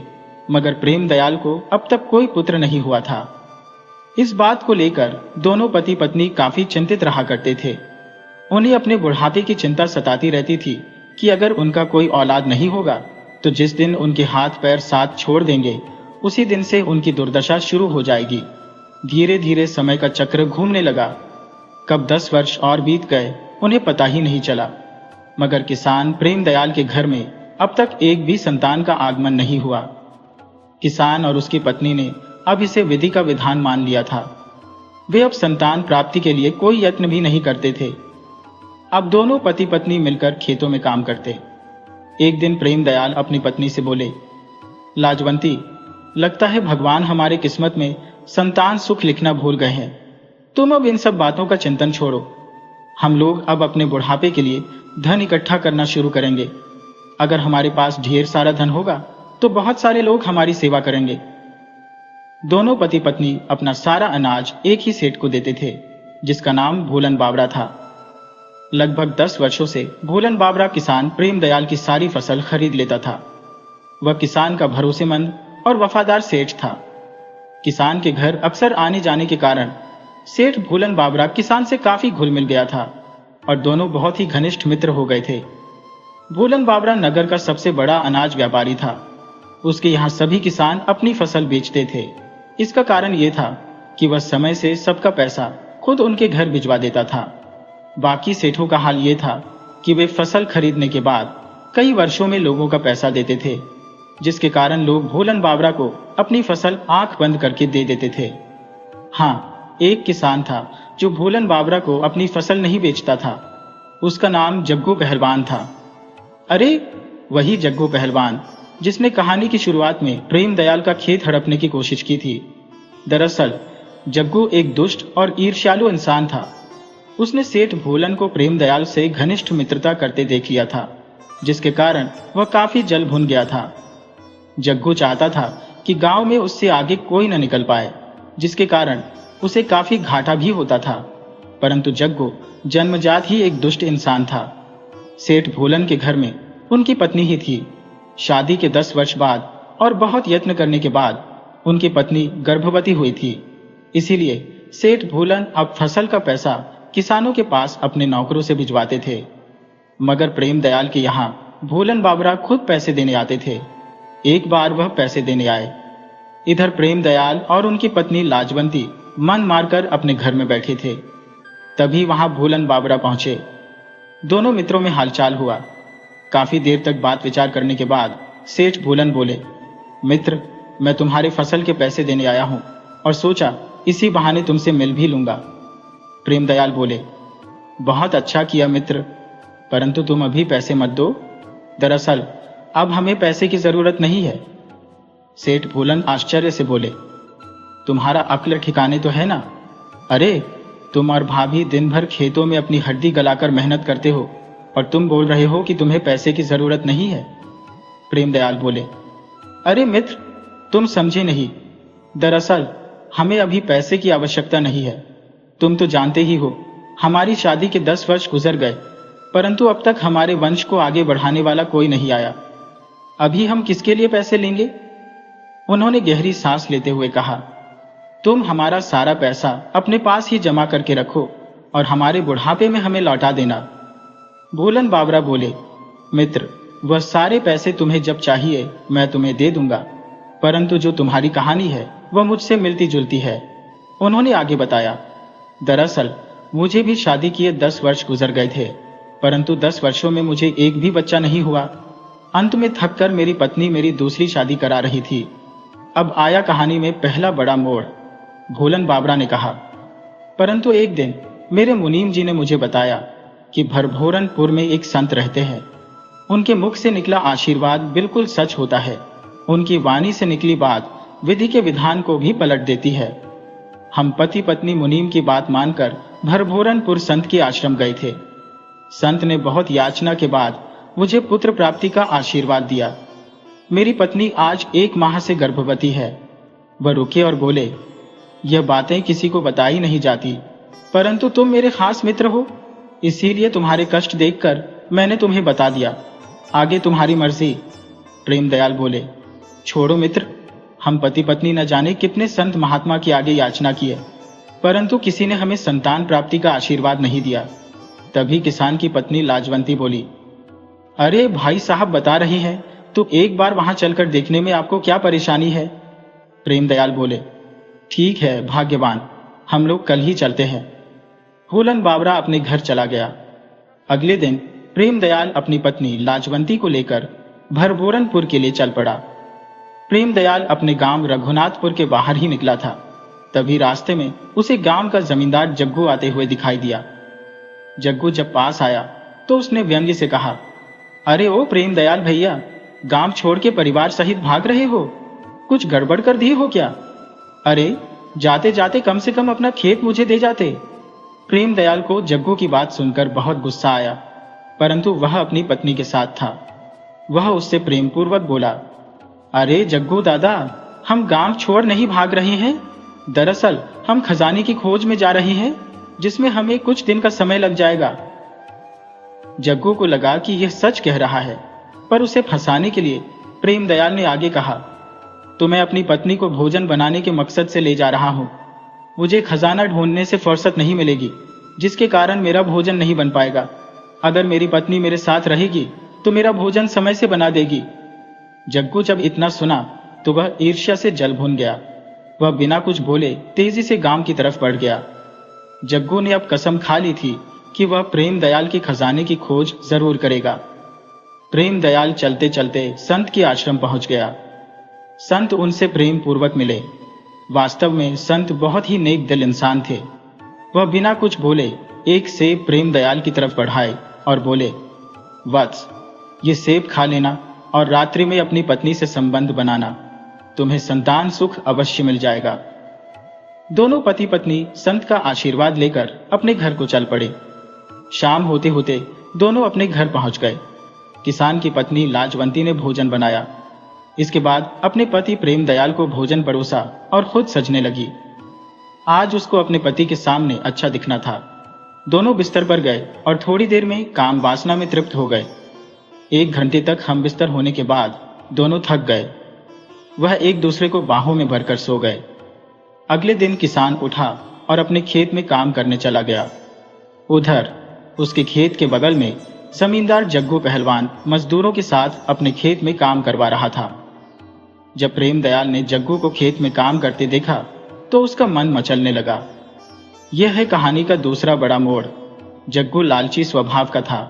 मगर प्रेमदयाल को अब तक कोई पुत्र नहीं हुआ था। इस बात को लेकर दोनों पति पत्नी काफी चिंतित रहा करते थे। उन्हें अपने बुढ़ापे की चिंता सताती रहती थी कि अगर उनका कोई औलाद नहीं होगा तो जिस दिन उनके हाथ पैर साथ छोड़ देंगे, उसी दिन से उनकी दुर्दशा शुरू हो जाएगी। धीरे धीरे समय का चक्र घूमने लगा। कब 10 वर्ष और बीत गए उन्हें पता ही नहीं चला। मगर किसान प्रेमदयाल के घर में अब तक एक भी संतान का आगमन नहीं हुआ। किसान और उसकी पत्नी ने अब इसे विधि का विधान मान लिया था। वे अब संतान प्राप्ति के लिए कोई यत्न भी नहीं करते थे। अब दोनों पति पत्नी मिलकर खेतों में काम करते। एक दिन प्रेमदयाल अपनी पत्नी से बोले, लाजवंती, लगता है भगवान हमारे किस्मत में संतान सुख लिखना भूल गए हैं। तुम अब इन सब बातों का चिंतन छोड़ो। हम लोग अब अपने बुढ़ापे के लिए धन इकट्ठा करना शुरू करेंगे। अगर हमारे पास ढेर सारा धन होगा तो बहुत सारे लोग हमारी सेवा करेंगे। दोनों पति पत्नी अपना सारा अनाज एक ही सेठ को देते थे, जिसका नाम भोलन बावरा था। लगभग 10 वर्षों से भोलन बावरा किसान प्रेमदयाल की सारी फसल खरीद लेता था। वह किसान का भरोसेमंद और वफादार सेठ था। किसान के घर अक्सर आने जाने के कारण सेठ भोलन बावरा किसान से काफी घुल मिल गया था और दोनों बहुत ही घनिष्ठ मित्र हो गए थे। भोलन बावरा नगर का सबसे बड़ा अनाज व्यापारी था। उसके यहाँ सभी किसान अपनी फसल बेचते थे। इसका कारण यह था कि वह समय से सबका पैसा खुद उनके घर भिजवा देता था। बाकी सेठों का हाल यह था कि वे फसल खरीदने के बाद कई वर्षों में लोगों का पैसा देते थे, जिसके कारण लोग भोलन बावरा को अपनी फसल आंख बंद करके दे देते थे। हाँ, एक किसान था जो भोलन बावरा को अपनी फसल नहीं बेचता था। उसका नाम जग्गू पहलवान था। अरे वही जग्गू पहलवान जिसने कहानी की शुरुआत में प्रेमदयाल का खेत हड़पने की कोशिश की थी। दरअसल जग्गू एक दुष्ट और ईर्ष्यालु इंसान था। उसने सेठ भोलन को प्रेमदयाल से घनिष्ठ मित्रता करते देख लिया था, जिसके कारण वह काफी जल भुन गया था। जग्गू चाहता था कि गांव में उससे आगे कोई न निकल पाए, जिसके कारण उसे काफी घाटा भी होता था। परंतु जग्गू जन्मजात ही एक दुष्ट इंसान था। सेठ भोलन के घर में उनकी पत्नी ही थी। शादी के 10 वर्ष बाद और बहुत यत्न करने के बाद उनकी पत्नी गर्भवती हुई थी। इसीलिए सेठ भोलन अब फसल का पैसा किसानों के पास अपने नौकरों से भिजवाते थे। मगर प्रेमदयाल के यहाँ भोलन बावरा खुद पैसे देने आते थे। एक बार वह पैसे देने आए। इधर प्रेमदयाल और उनकी पत्नी लाजवंती मन मारकर अपने घर में बैठे थे। तभी वहां भोलन बावरा पहुंचे। दोनों मित्रों में हालचाल हुआ। काफी देर तक बात विचार करने के बाद सेठ भोलन बोले, मित्र, मैं तुम्हारे फसल के पैसे देने आया हूं और सोचा इसी बहाने तुमसे मिल भी लूंगा। प्रेमदयाल बोले, बहुत अच्छा किया मित्र, परंतु तुम अभी पैसे मत दो। दरअसल अब हमें पैसे की जरूरत नहीं है। सेठ भोलन आश्चर्य से बोले, तुम्हारा अक्ल ठिकाने तो है ना? अरे तुम और भाभी दिन भर खेतों में अपनी हड्डी गलाकर मेहनत करते हो और तुम बोल रहे हो कि तुम्हें पैसे की जरूरत नहीं है। प्रेमदयाल बोले, अरे मित्र, तुम समझे नहीं। दरअसल हमें अभी पैसे की आवश्यकता नहीं है। तुम तो जानते ही हो, हमारी शादी के 10 वर्ष गुजर गए, परंतु अब तक हमारे वंश को आगे बढ़ाने वाला कोई नहीं आया। अभी हम किसके लिए पैसे लेंगे? उन्होंने गहरी सांस लेते हुए कहा, तुम हमारा सारा पैसा अपने पास ही जमा करके रखो और हमारे बुढ़ापे में हमें लौटा देना। भोलन बावरा बोले, मित्र, वह सारे पैसे तुम्हें जब चाहिए मैं तुम्हें दे दूंगा, परंतु जो तुम्हारी कहानी है वह मुझसे मिलती जुलती है। उन्होंने आगे बताया, दरअसल मुझे भी शादी किए 10 वर्ष गुजर गए थे, परंतु 10 वर्षों में मुझे एक भी बच्चा नहीं हुआ। अंत में थककर मेरी पत्नी मेरी दूसरी शादी करा रही थी। अब आया कहानी में पहला बड़ा मोड़, भोलन बाबरा ने कहा। परंतु एक दिन मेरे मुनीम जी ने मुझे बताया कि भरभोरनपुर में एक संत रहते हैं। उनके मुख से निकला आशीर्वाद बिल्कुल सच होता है। उनकी वाणी से निकली बात विधि के विधान को भी पलट देती है। हम पति पत्नी मुनीम की बात मानकर भरभोरनपुर संत के आश्रम गए थे। संत ने बहुत याचना के बाद मुझे पुत्र प्राप्ति का आशीर्वाद दिया। मेरी पत्नी आज 1 माह से गर्भवती है। वह रुके और बोले, यह बातें किसी को बताई नहीं जाती, परंतु तुम मेरे खास मित्र हो, इसीलिए तुम्हारे कष्ट देखकर मैंने तुम्हें बता दिया। आगे तुम्हारी मर्जी। प्रेमदयाल बोले, छोड़ो मित्र, हम पति पत्नी न जाने कितने संत महात्मा के आगे याचना किए, परंतु किसी ने हमें संतान प्राप्ति का आशीर्वाद नहीं दिया। तभी किसान की पत्नी लाजवंती बोली, अरे भाई साहब बता रही हैं, तो एक बार वहां चलकर देखने में आपको क्या परेशानी है? प्रेमदयाल बोले, ठीक है भाग्यवान, हम लोग कल ही चलते हैं। भोलन बाबरा अपने घर चला गया। अगले दिन प्रेमदयाल अपनी पत्नी लाजवंती को लेकर भरभोरनपुर के लिए चल पड़ा। प्रेमदयाल अपने गांव रघुनाथपुर के बाहर ही निकला था। तभी रास्ते में उसे गांव का जमींदार जग्गू आते हुए दिखाई दिया। जग्गू जब पास आया तो उसने व्यंग्य से कहा, अरे ओ प्रेमदयाल भैया, गांव छोड़ के परिवार सहित भाग रहे हो? कुछ गड़बड़ कर दी हो क्या? अरे जाते जाते कम से कम अपना खेत मुझे दे जाते। प्रेमदयाल को जग्गू की बात सुनकर बहुत गुस्सा आया, परंतु वह अपनी पत्नी के साथ था। वह उससे प्रेमपूर्वक बोला, अरे जग्गू दादा, हम गांव छोड़ नहीं भाग रहे हैं। दरअसल हम खजाने की खोज में जा रहे हैं, जिसमें हमें कुछ दिन का समय लग जाएगा। जग्गू को लगा कि यह सच कह रहा है, पर उसे फंसाने के लिए प्रेमदयाल ने आगे कहा, तो मैं अपनी पत्नी को भोजन बनाने के मकसद से ले जा रहा हूं। मुझे खजाना ढूंढने से फुर्सत नहीं मिलेगी, जिसके कारण मेरा भोजन नहीं बन पाएगा। अगर मेरी पत्नी मेरे साथ रहेगी तो मेरा भोजन समय से बना देगी। जग्गू जब इतना सुना तो वह ईर्ष्या से जल भुन गया। वह बिना कुछ बोले तेजी से गांव की तरफ बढ़ गया। जग्गू ने अब कसम खा ली थी कि वह प्रेमदयाल के खजाने की खोज जरूर करेगा। प्रेमदयाल चलते चलते संत के आश्रम पहुंच गया। संत उनसे प्रेम पूर्वक मिले। वास्तव में संत बहुत ही नेक दिल इंसान थे। वह बिना कुछ बोले एक सेब प्रेमदयाल की तरफ बढ़ाए और बोले, वत्स, ये सेब खा लेना और रात्रि में अपनी पत्नी से संबंध बनाना, तुम्हें संतान सुख अवश्य मिल जाएगा। दोनों पति पत्नी संत का आशीर्वाद लेकर अपने घर को चल पड़े। शाम होते होते दोनों अपने घर पहुंच गए। किसान की पत्नी लाजवंती ने भोजन बनाया। इसके बाद अपने पति प्रेमदयाल को भोजन परोसा और खुद सजने लगी। आज उसको अपने पति के सामने अच्छा दिखना था। दोनों बिस्तर पर गए और थोड़ी देर में काम वासना में तृप्त हो गए। 1 घंटे तक हम बिस्तर होने के बाद दोनों थक गए। वह एक दूसरे को बाहों में भरकर सो गए। अगले दिन किसान उठा और अपने खेत में काम करने चला गया। उधर उसके खेत के बगल में जमींदार जग्गू पहलवान मजदूरों के साथ अपने खेत में काम करवा रहा था। जब प्रेमदयाल ने जग्गू को खेत में काम करते देखा तो उसका मन मचलने लगा। यह है कहानी का दूसरा बड़ा मोड़। जग्गू लालची स्वभाव का था।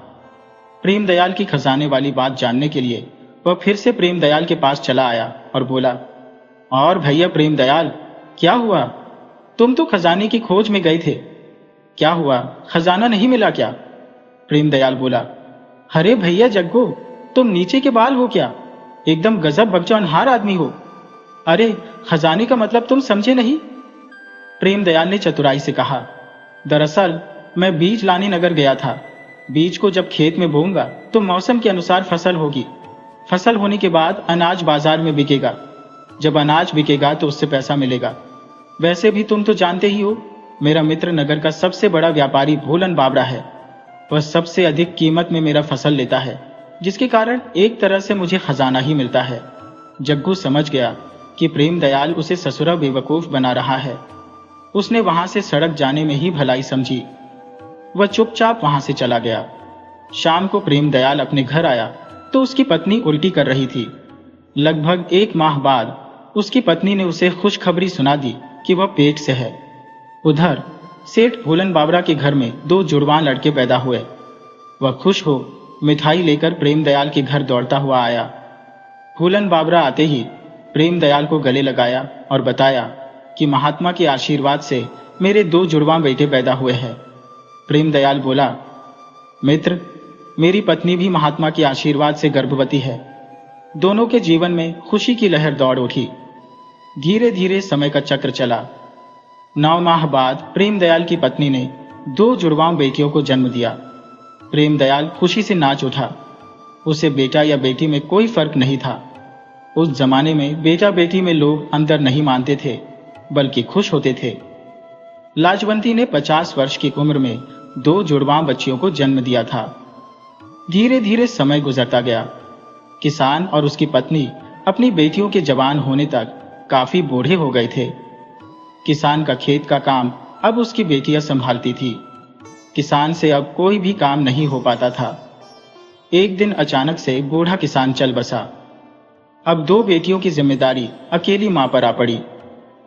प्रेमदयाल की खजाने वाली बात जानने के लिए वह फिर से प्रेमदयाल के पास चला आया और बोला, और भैया प्रेमदयाल, क्या हुआ? तुम तो खजाने की खोज में गए थे। क्या हुआ, खजाना नहीं मिला क्या? प्रेमदयाल बोला, अरे भैया जग्गू, तुम नीचे के बाल हो क्या? एकदम गजब बकचौनहार आदमी हो। अरे खजाने का मतलब तुम समझे नहीं। प्रेमदयाल ने चतुराई से कहा, दरअसल मैं बीज लाने नगर गया था। बीज को जब खेत में बोऊंगा तो मौसम के अनुसार फसल होगी। फसल होने के बाद अनाज बाजार में बिकेगा। जब अनाज बिकेगा तो उससे पैसा मिलेगा। वैसे भी तुम तो जानते ही हो, मेरा मित्र नगर का सबसे बड़ा व्यापारी भोलन बाबरा है। वह सबसे अधिक कीमत में मेरा फसल लेता है, जिसके कारण एक तरह से मुझे खजाना ही मिलता है। जग्गू समझ गया कि प्रेमदयाल उसे ससुरा बेवकूफ बना रहा है। उसने वहां से सड़क जाने में ही भलाई समझी। वह चुपचाप वहां से चला गया। शाम को प्रेमदयाल अपने घर आया तो उसकी पत्नी उल्टी कर रही थी। लगभग 1 माह बाद उसकी पत्नी ने उसे खुशखबरी सुना दी कि वह पेट से है। उधर सेठ भोलन बाबरा के घर में 2 जुड़वां लड़के पैदा हुए। वह खुश हो मिठाई लेकर प्रेमदयाल के घर दौड़ता हुआ आया। भोलन बाबरा आते ही प्रेमदयाल को गले लगाया और बताया कि महात्मा के आशीर्वाद से मेरे 2 जुड़वां बेटे पैदा हुए हैं। प्रेमदयाल बोला, मित्र, मेरी पत्नी भी महात्मा के आशीर्वाद से गर्भवती है। दोनों के जीवन में खुशी की लहर दौड़ उठी। धीरे धीरे समय का चक्र चला। 9 माह बाद प्रेमदयाल की पत्नी ने 2 जुड़वां बेटियों को जन्म दिया। प्रेमदयाल खुशी से नाच उठा। उसे बेटा या बेटी में कोई फर्क नहीं था। उस जमाने में बेटा बेटी में लोग अंतर नहीं मानते थे, बल्कि खुश होते थे। लाजवंती ने 50 वर्ष की उम्र में 2 जुड़वां बच्चियों को जन्म दिया था। धीरे धीरे समय गुजरता गया। किसान और उसकी पत्नी अपनी बेटियों के जवान होने तक काफी बूढ़े हो गए थे। किसान का खेत का काम अब उसकी बेटियां संभालती थी। किसान से अब कोई भी काम नहीं हो पाता था। एक दिन अचानक से बूढ़ा किसान चल बसा। अब 2 बेटियों की जिम्मेदारी अकेली मां पर आ पड़ी।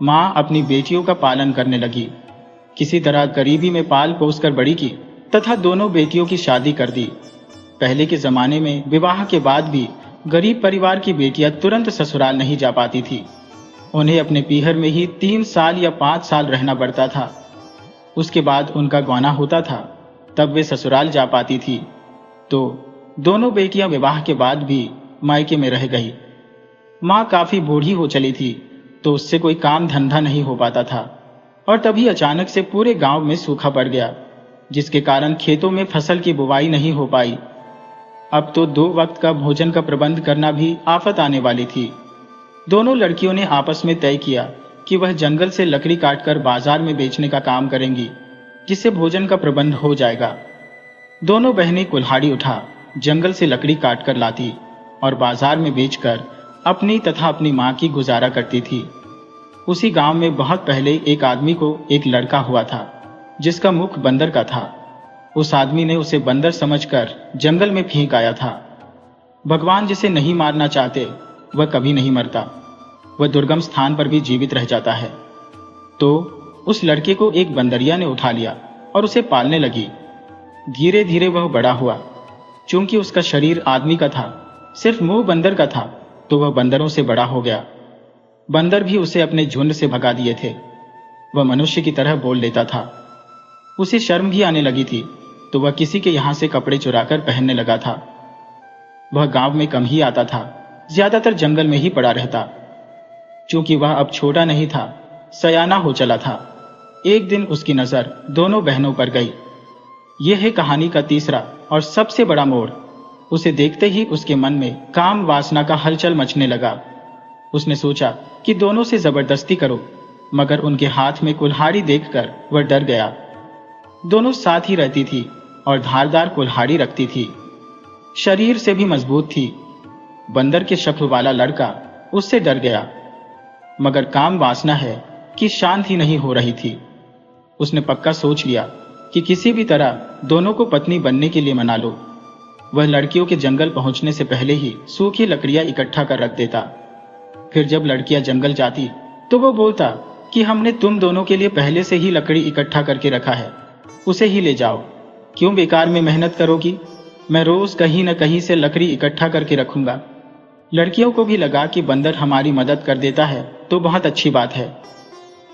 मां अपनी बेटियों का पालन करने लगी। किसी तरह गरीबी में पाल पोस कर बड़ी की तथा दोनों बेटियों की शादी कर दी। पहले के जमाने में विवाह के बाद भी गरीब परिवार की बेटियां तुरंत ससुराल नहीं जा पाती थी। उन्हें अपने पीहर में ही 3 साल या 5 साल रहना पड़ता था। उसके बाद उनका गौना होता था, तब वे ससुराल जा पाती थी। तो दोनों बेटियां विवाह के बाद भी मायके में रह गई। मां काफी बूढ़ी हो चली थी, तो उससे कोई काम धंधा नहीं हो पाता था। और तभी अचानक से पूरे गांव में सूखा पड़ गया, जिसके कारण खेतों में फसल की बुवाई नहीं हो पाई। अब तो 2 वक्त का भोजन का प्रबंध करना भी आफत आने वाली थी। दोनों लड़कियों ने आपस में तय किया कि वह जंगल से लकड़ी काटकर बाजार में बेचने का काम करेंगी, जिससे भोजन का प्रबंध हो जाएगा। दोनों बहनें कुल्हाड़ी उठा जंगल से लकड़ी काटकर लाती और बाजार में बेचकर अपनी तथा अपनी मां की गुजारा करती थी। उसी गांव में बहुत पहले एक आदमी को एक लड़का हुआ था, जिसका मुख बंदर का था। उस आदमी ने उसे बंदर समझकर जंगल में फेंक आया था। भगवान जिसे नहीं मारना चाहते वह कभी नहीं मरता, वह दुर्गम स्थान पर भी जीवित रह जाता है। तो उस लड़के को एक बंदरिया ने उठा लिया और उसे पालने लगी। धीरे धीरे वह बड़ा हुआ। चूंकि उसका शरीर आदमी का था, सिर्फ मुंह बंदर का था, तो वह बंदरों से बड़ा हो गया। बंदर भी उसे अपने झुंड से भगा दिए थे। वह मनुष्य की तरह बोल लेता था। उसे शर्म भी आने लगी थी, तो वह किसी के यहां से कपड़े चुराकर पहनने लगा था। वह गांव में कम ही आता था, ज्यादातर जंगल में ही पड़ा रहता। चूंकि वह अब छोटा नहीं था, सयाना हो चला था। एक दिन उसकी नजर दोनों बहनों पर गई। यह है कहानी का तीसरा और सबसे बड़ा मोड़। उसे देखते ही उसके मन में काम वासना का हलचल मचने लगा। उसने सोचा कि दोनों से जबरदस्ती करो, मगर उनके हाथ में कुल्हाड़ी देखकर वह डर गया। दोनों साथ ही रहती थी और धारदार कुल्हाड़ी रखती थी। शरीर से भी मजबूत थी। बंदर के शक्ल वाला लड़का उससे डर गया, मगर काम वासना है कि शांत ही नहीं हो रही थी। उसने पक्का सोच लिया कि किसी भी तरह दोनों को पत्नी बनने के लिए मना लो। वह लड़कियों के जंगल पहुंचने से पहले ही सूखी लकड़ियां इकट्ठा कर रख देता। फिर जब लड़कियां जंगल जाती तो वो बोलता कि हमने तुम दोनों के लिए पहले से ही लकड़ी इकट्ठा करके रखा है, उसे ही ले जाओ। क्यों बेकार में मेहनत करोगी? मैं रोज कहीं न कहीं से लकड़ी इकट्ठा करके रखूंगा। लड़कियों को भी लगा कि बंदर हमारी मदद कर देता है तो बहुत अच्छी बात है।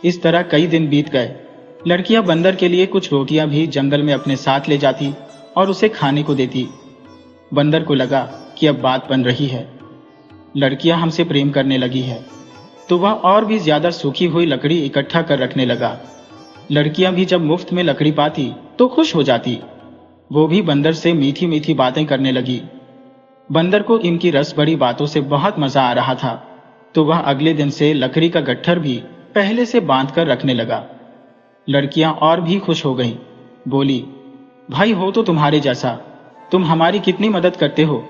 इस तरह कई दिन बीत गए। लड़कियां बंदर के लिए कुछ रोटियां भी जंगल में अपने साथ ले जाती और उसे खाने को देती। बंदर को लगा कि अब बात बन रही है, लड़कियां हमसे प्रेम करने लगी है, तो वह और भी ज्यादा सूखी हुई लकड़ी इकट्ठा कर रखने लगा। लड़कियां भी जब मुफ्त में लकड़ी पाती तो खुश हो जाती। वो भी बंदर से मीठी मीठी बातें करने लगी। बंदर को इनकी रस भरी बातों से बहुत मजा आ रहा था, तो वह अगले दिन से लकड़ी का गट्ठर भी पहले से बांध कर रखने लगा। लड़कियां और भी खुश हो गईं। बोली, भाई हो तो तुम्हारे जैसा, तुम हमारी कितनी मदद करते हो।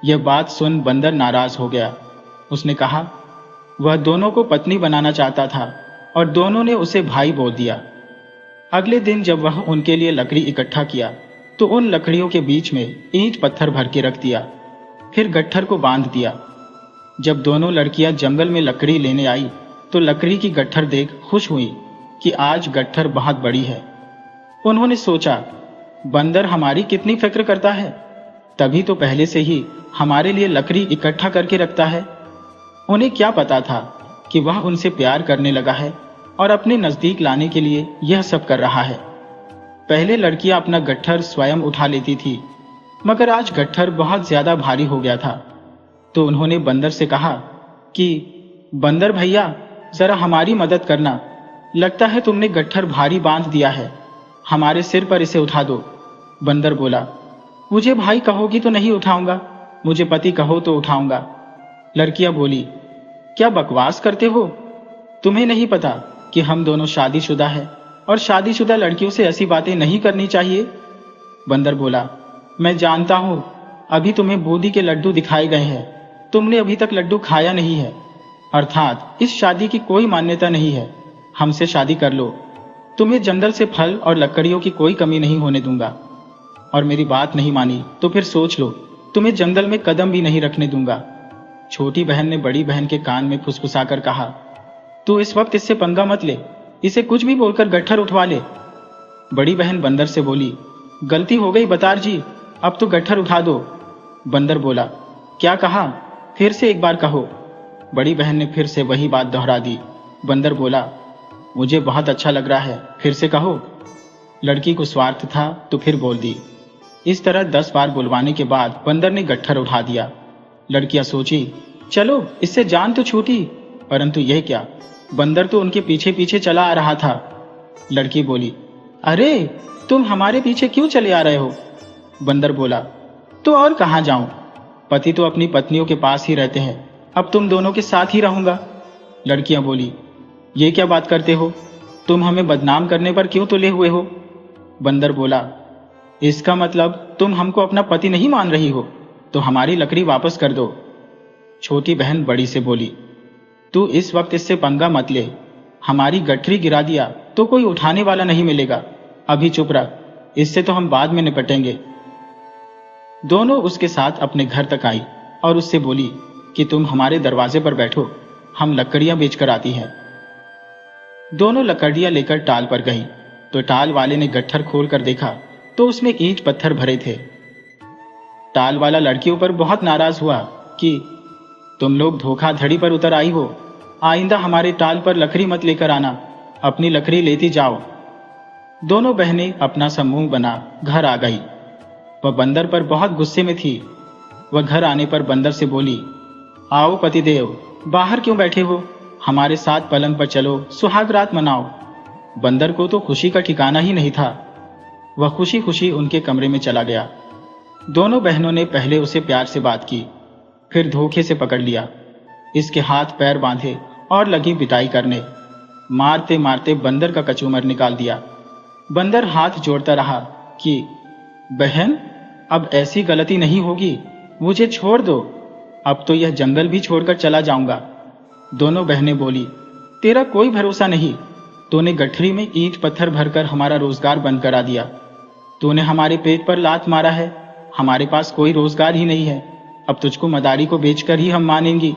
यह बात सुन बंदर नाराज हो गया। उसने कहा वह दोनों को पत्नी बनाना चाहता था और दोनों ने उसे भाई बोल दिया। अगले दिन जब वह उनके लिए लकड़ी इकट्ठा किया तो उन लकड़ियों के बीच में ईंट पत्थर भर के रख दिया। फिर गट्ठर को बांध दिया। जब दोनों लड़कियां जंगल में लकड़ी लेने आई तो लकड़ी की गट्ठर देख खुश हुई कि आज गट्ठर बहुत बड़ी है। उन्होंने सोचा, बंदर हमारी कितनी फिक्र करता है, तभी तो पहले से ही हमारे लिए लकड़ी इकट्ठा करके रखता है। उन्हें क्या पता था कि वह उनसे प्यार करने लगा है और अपने नजदीक लाने के लिए यह सब कर रहा है। पहले लड़कियां अपना गट्ठर स्वयं उठा लेती थी, मगर आज गट्ठर बहुत ज्यादा भारी हो गया था। तो उन्होंने बंदर से कहा कि बंदर भैया, जरा हमारी मदद करना, लगता है तुमने गट्ठर भारी बांध दिया है, हमारे सिर पर इसे उठा दो। बंदर बोला, मुझे भाई कहोगी तो नहीं उठाऊंगा, मुझे पति कहो तो उठाऊंगा। लड़कियां बोली, क्या बकवास करते हो, तुम्हें नहीं पता कि हम दोनों शादीशुदा हैं और शादीशुदा लड़कियों से ऐसी बातें नहीं करनी चाहिए। बंदर बोला, मैं जानता हूं, अभी तुम्हें बूंदी के लड्डू दिखाए गए हैं, तुमने अभी तक लड्डू खाया नहीं है, अर्थात इस शादी की कोई मान्यता नहीं है, हमसे शादी कर लो, तुम्हें जंगल से फल और लकड़ियों की कोई कमी नहीं होने दूंगा, और मेरी बात नहीं मानी तो फिर सोच लो, तुम्हें जंगल में कदम भी नहीं रखने दूंगा। छोटी बहन ने बड़ी बहन के कान में फुसफुसाकर कहा, तू इस वक्त इससे पंगा मत ले, इसे कुछ भी बोलकर गट्ठर उठवा ले। बड़ी बहन बंदर से बोली, गलती हो गई बतार जी, अब तो गट्ठर उठा दो। बंदर बोला, क्या कहा, फिर से एक बार कहो। बड़ी बहन ने फिर से वही बात दोहरा दी। बंदर बोला, मुझे बहुत अच्छा लग रहा है, फिर से कहो। लड़की को स्वार्थ था तो फिर बोल दी। इस तरह 10 बार बुलवाने के बाद बंदर ने गट्ठर उठा दिया। लड़कियां सोची, चलो इससे जान तो छूटी, परंतु यह क्या, बंदर तो उनके पीछे पीछे चला आ रहा था। लड़की बोली, अरे तुम हमारे पीछे क्यों चले आ रहे हो। बंदर बोला, तो और कहां जाऊं, पति तो अपनी पत्नियों के पास ही रहते हैं, अब तुम दोनों के साथ ही रहूंगा। लड़कियां बोली, ये क्या बात करते हो, तुम हमें बदनाम करने पर क्यों तुले हुए हो। बंदर बोला, इसका मतलब तुम हमको अपना पति नहीं मान रही हो, तो हमारी लकड़ी वापस कर दो। छोटी बहन बड़ी से बोली, तू इस वक्त इससे पंगा मत ले, हमारी गठरी गिरा दिया तो कोई उठाने वाला नहीं मिलेगा, अभी चुप रह, इससे तो हम बाद में निपटेंगे। दोनों उसके साथ अपने घर तक आई और उससे बोली कि तुम हमारे दरवाजे पर बैठो, हम लकड़ियां बेचकर आती हैं। दोनों लकड़ियां लेकर टाल पर गई तो टाल वाले ने गट्ठर खोल कर देखा तो उसमें ईंट पत्थर भरे थे। टाल वाला लड़कियों पर बहुत नाराज हुआ कि तुम लोग धोखाधड़ी पर उतर आई हो, आइंदा हमारे टाल पर लकड़ी मत लेकर आना, अपनी लकड़ी लेती जाओ। दोनों बहनें अपना समूह बना घर आ गई। वह बंदर पर बहुत गुस्से में थी। वह घर आने पर बंदर से बोली, आओ पतिदेव, बाहर क्यों बैठे हो, हमारे साथ पलंग पर चलो, सुहाग रात मनाओ। बंदर को तो खुशी का ठिकाना ही नहीं था। वह खुशी खुशी उनके कमरे में चला गया। दोनों बहनों ने पहले उसे प्यार से बात की, फिर धोखे से पकड़ लिया, इसके हाथ पैर बांधे और लगी पिटाई करने। मारते मारते बंदर का कचूमर निकाल दिया। बंदर हाथ जोड़ता रहा कि बहन, अब ऐसी गलती नहीं होगी, मुझे छोड़ दो, अब तो यह जंगल भी छोड़कर चला जाऊंगा। दोनों बहनें बोली, तेरा कोई भरोसा नहीं, तूने गठरी में ईंट पत्थर भरकर हमारा रोजगार बंद करा दिया, तूने हमारे पेट पर लात मारा है, हमारे पास कोई रोजगार ही नहीं है, अब तुझको मदारी को बेचकर ही हम मानेंगी।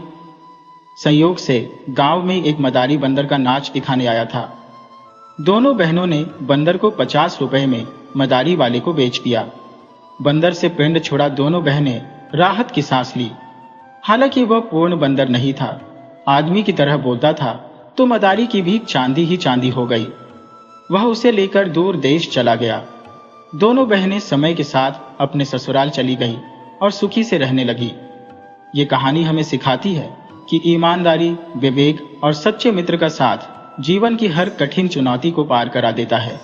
संयोग से गांव में एक मदारी बंदर का नाच दिखाने आया था। दोनों बहनों ने बंदर को 50 रुपए में मदारी वाले को बेच दिया। बंदर से पिंड छोड़ा दोनों बहनें राहत की सांस ली। हालांकि वह पूर्ण बंदर नहीं था, आदमी की तरह बोलता था, तो मदारी की भी चांदी ही चांदी हो गई। वह उसे लेकर दूर देश चला गया। दोनों बहनें समय के साथ अपने ससुराल चली गई और सुखी से रहने लगी। ये कहानी हमें सिखाती है कि ईमानदारी, विवेक और सच्चे मित्र का साथ जीवन की हर कठिन चुनौती को पार करा देता है।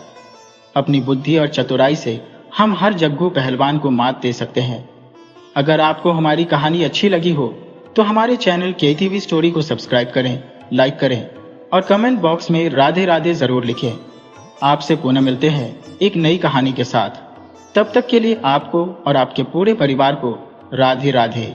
अपनी बुद्धि और चतुराई से हम हर जग्गू पहलवान को मात दे सकते हैं। अगर आपको हमारी कहानी अच्छी लगी हो तो हमारे चैनल KTV स्टोरी को सब्सक्राइब करें, लाइक करें और कमेंट बॉक्स में राधे राधे जरूर लिखें। आपसे पुनः मिलते हैं एक नई कहानी के साथ। तब तक के लिए आपको और आपके पूरे परिवार को राधे राधे।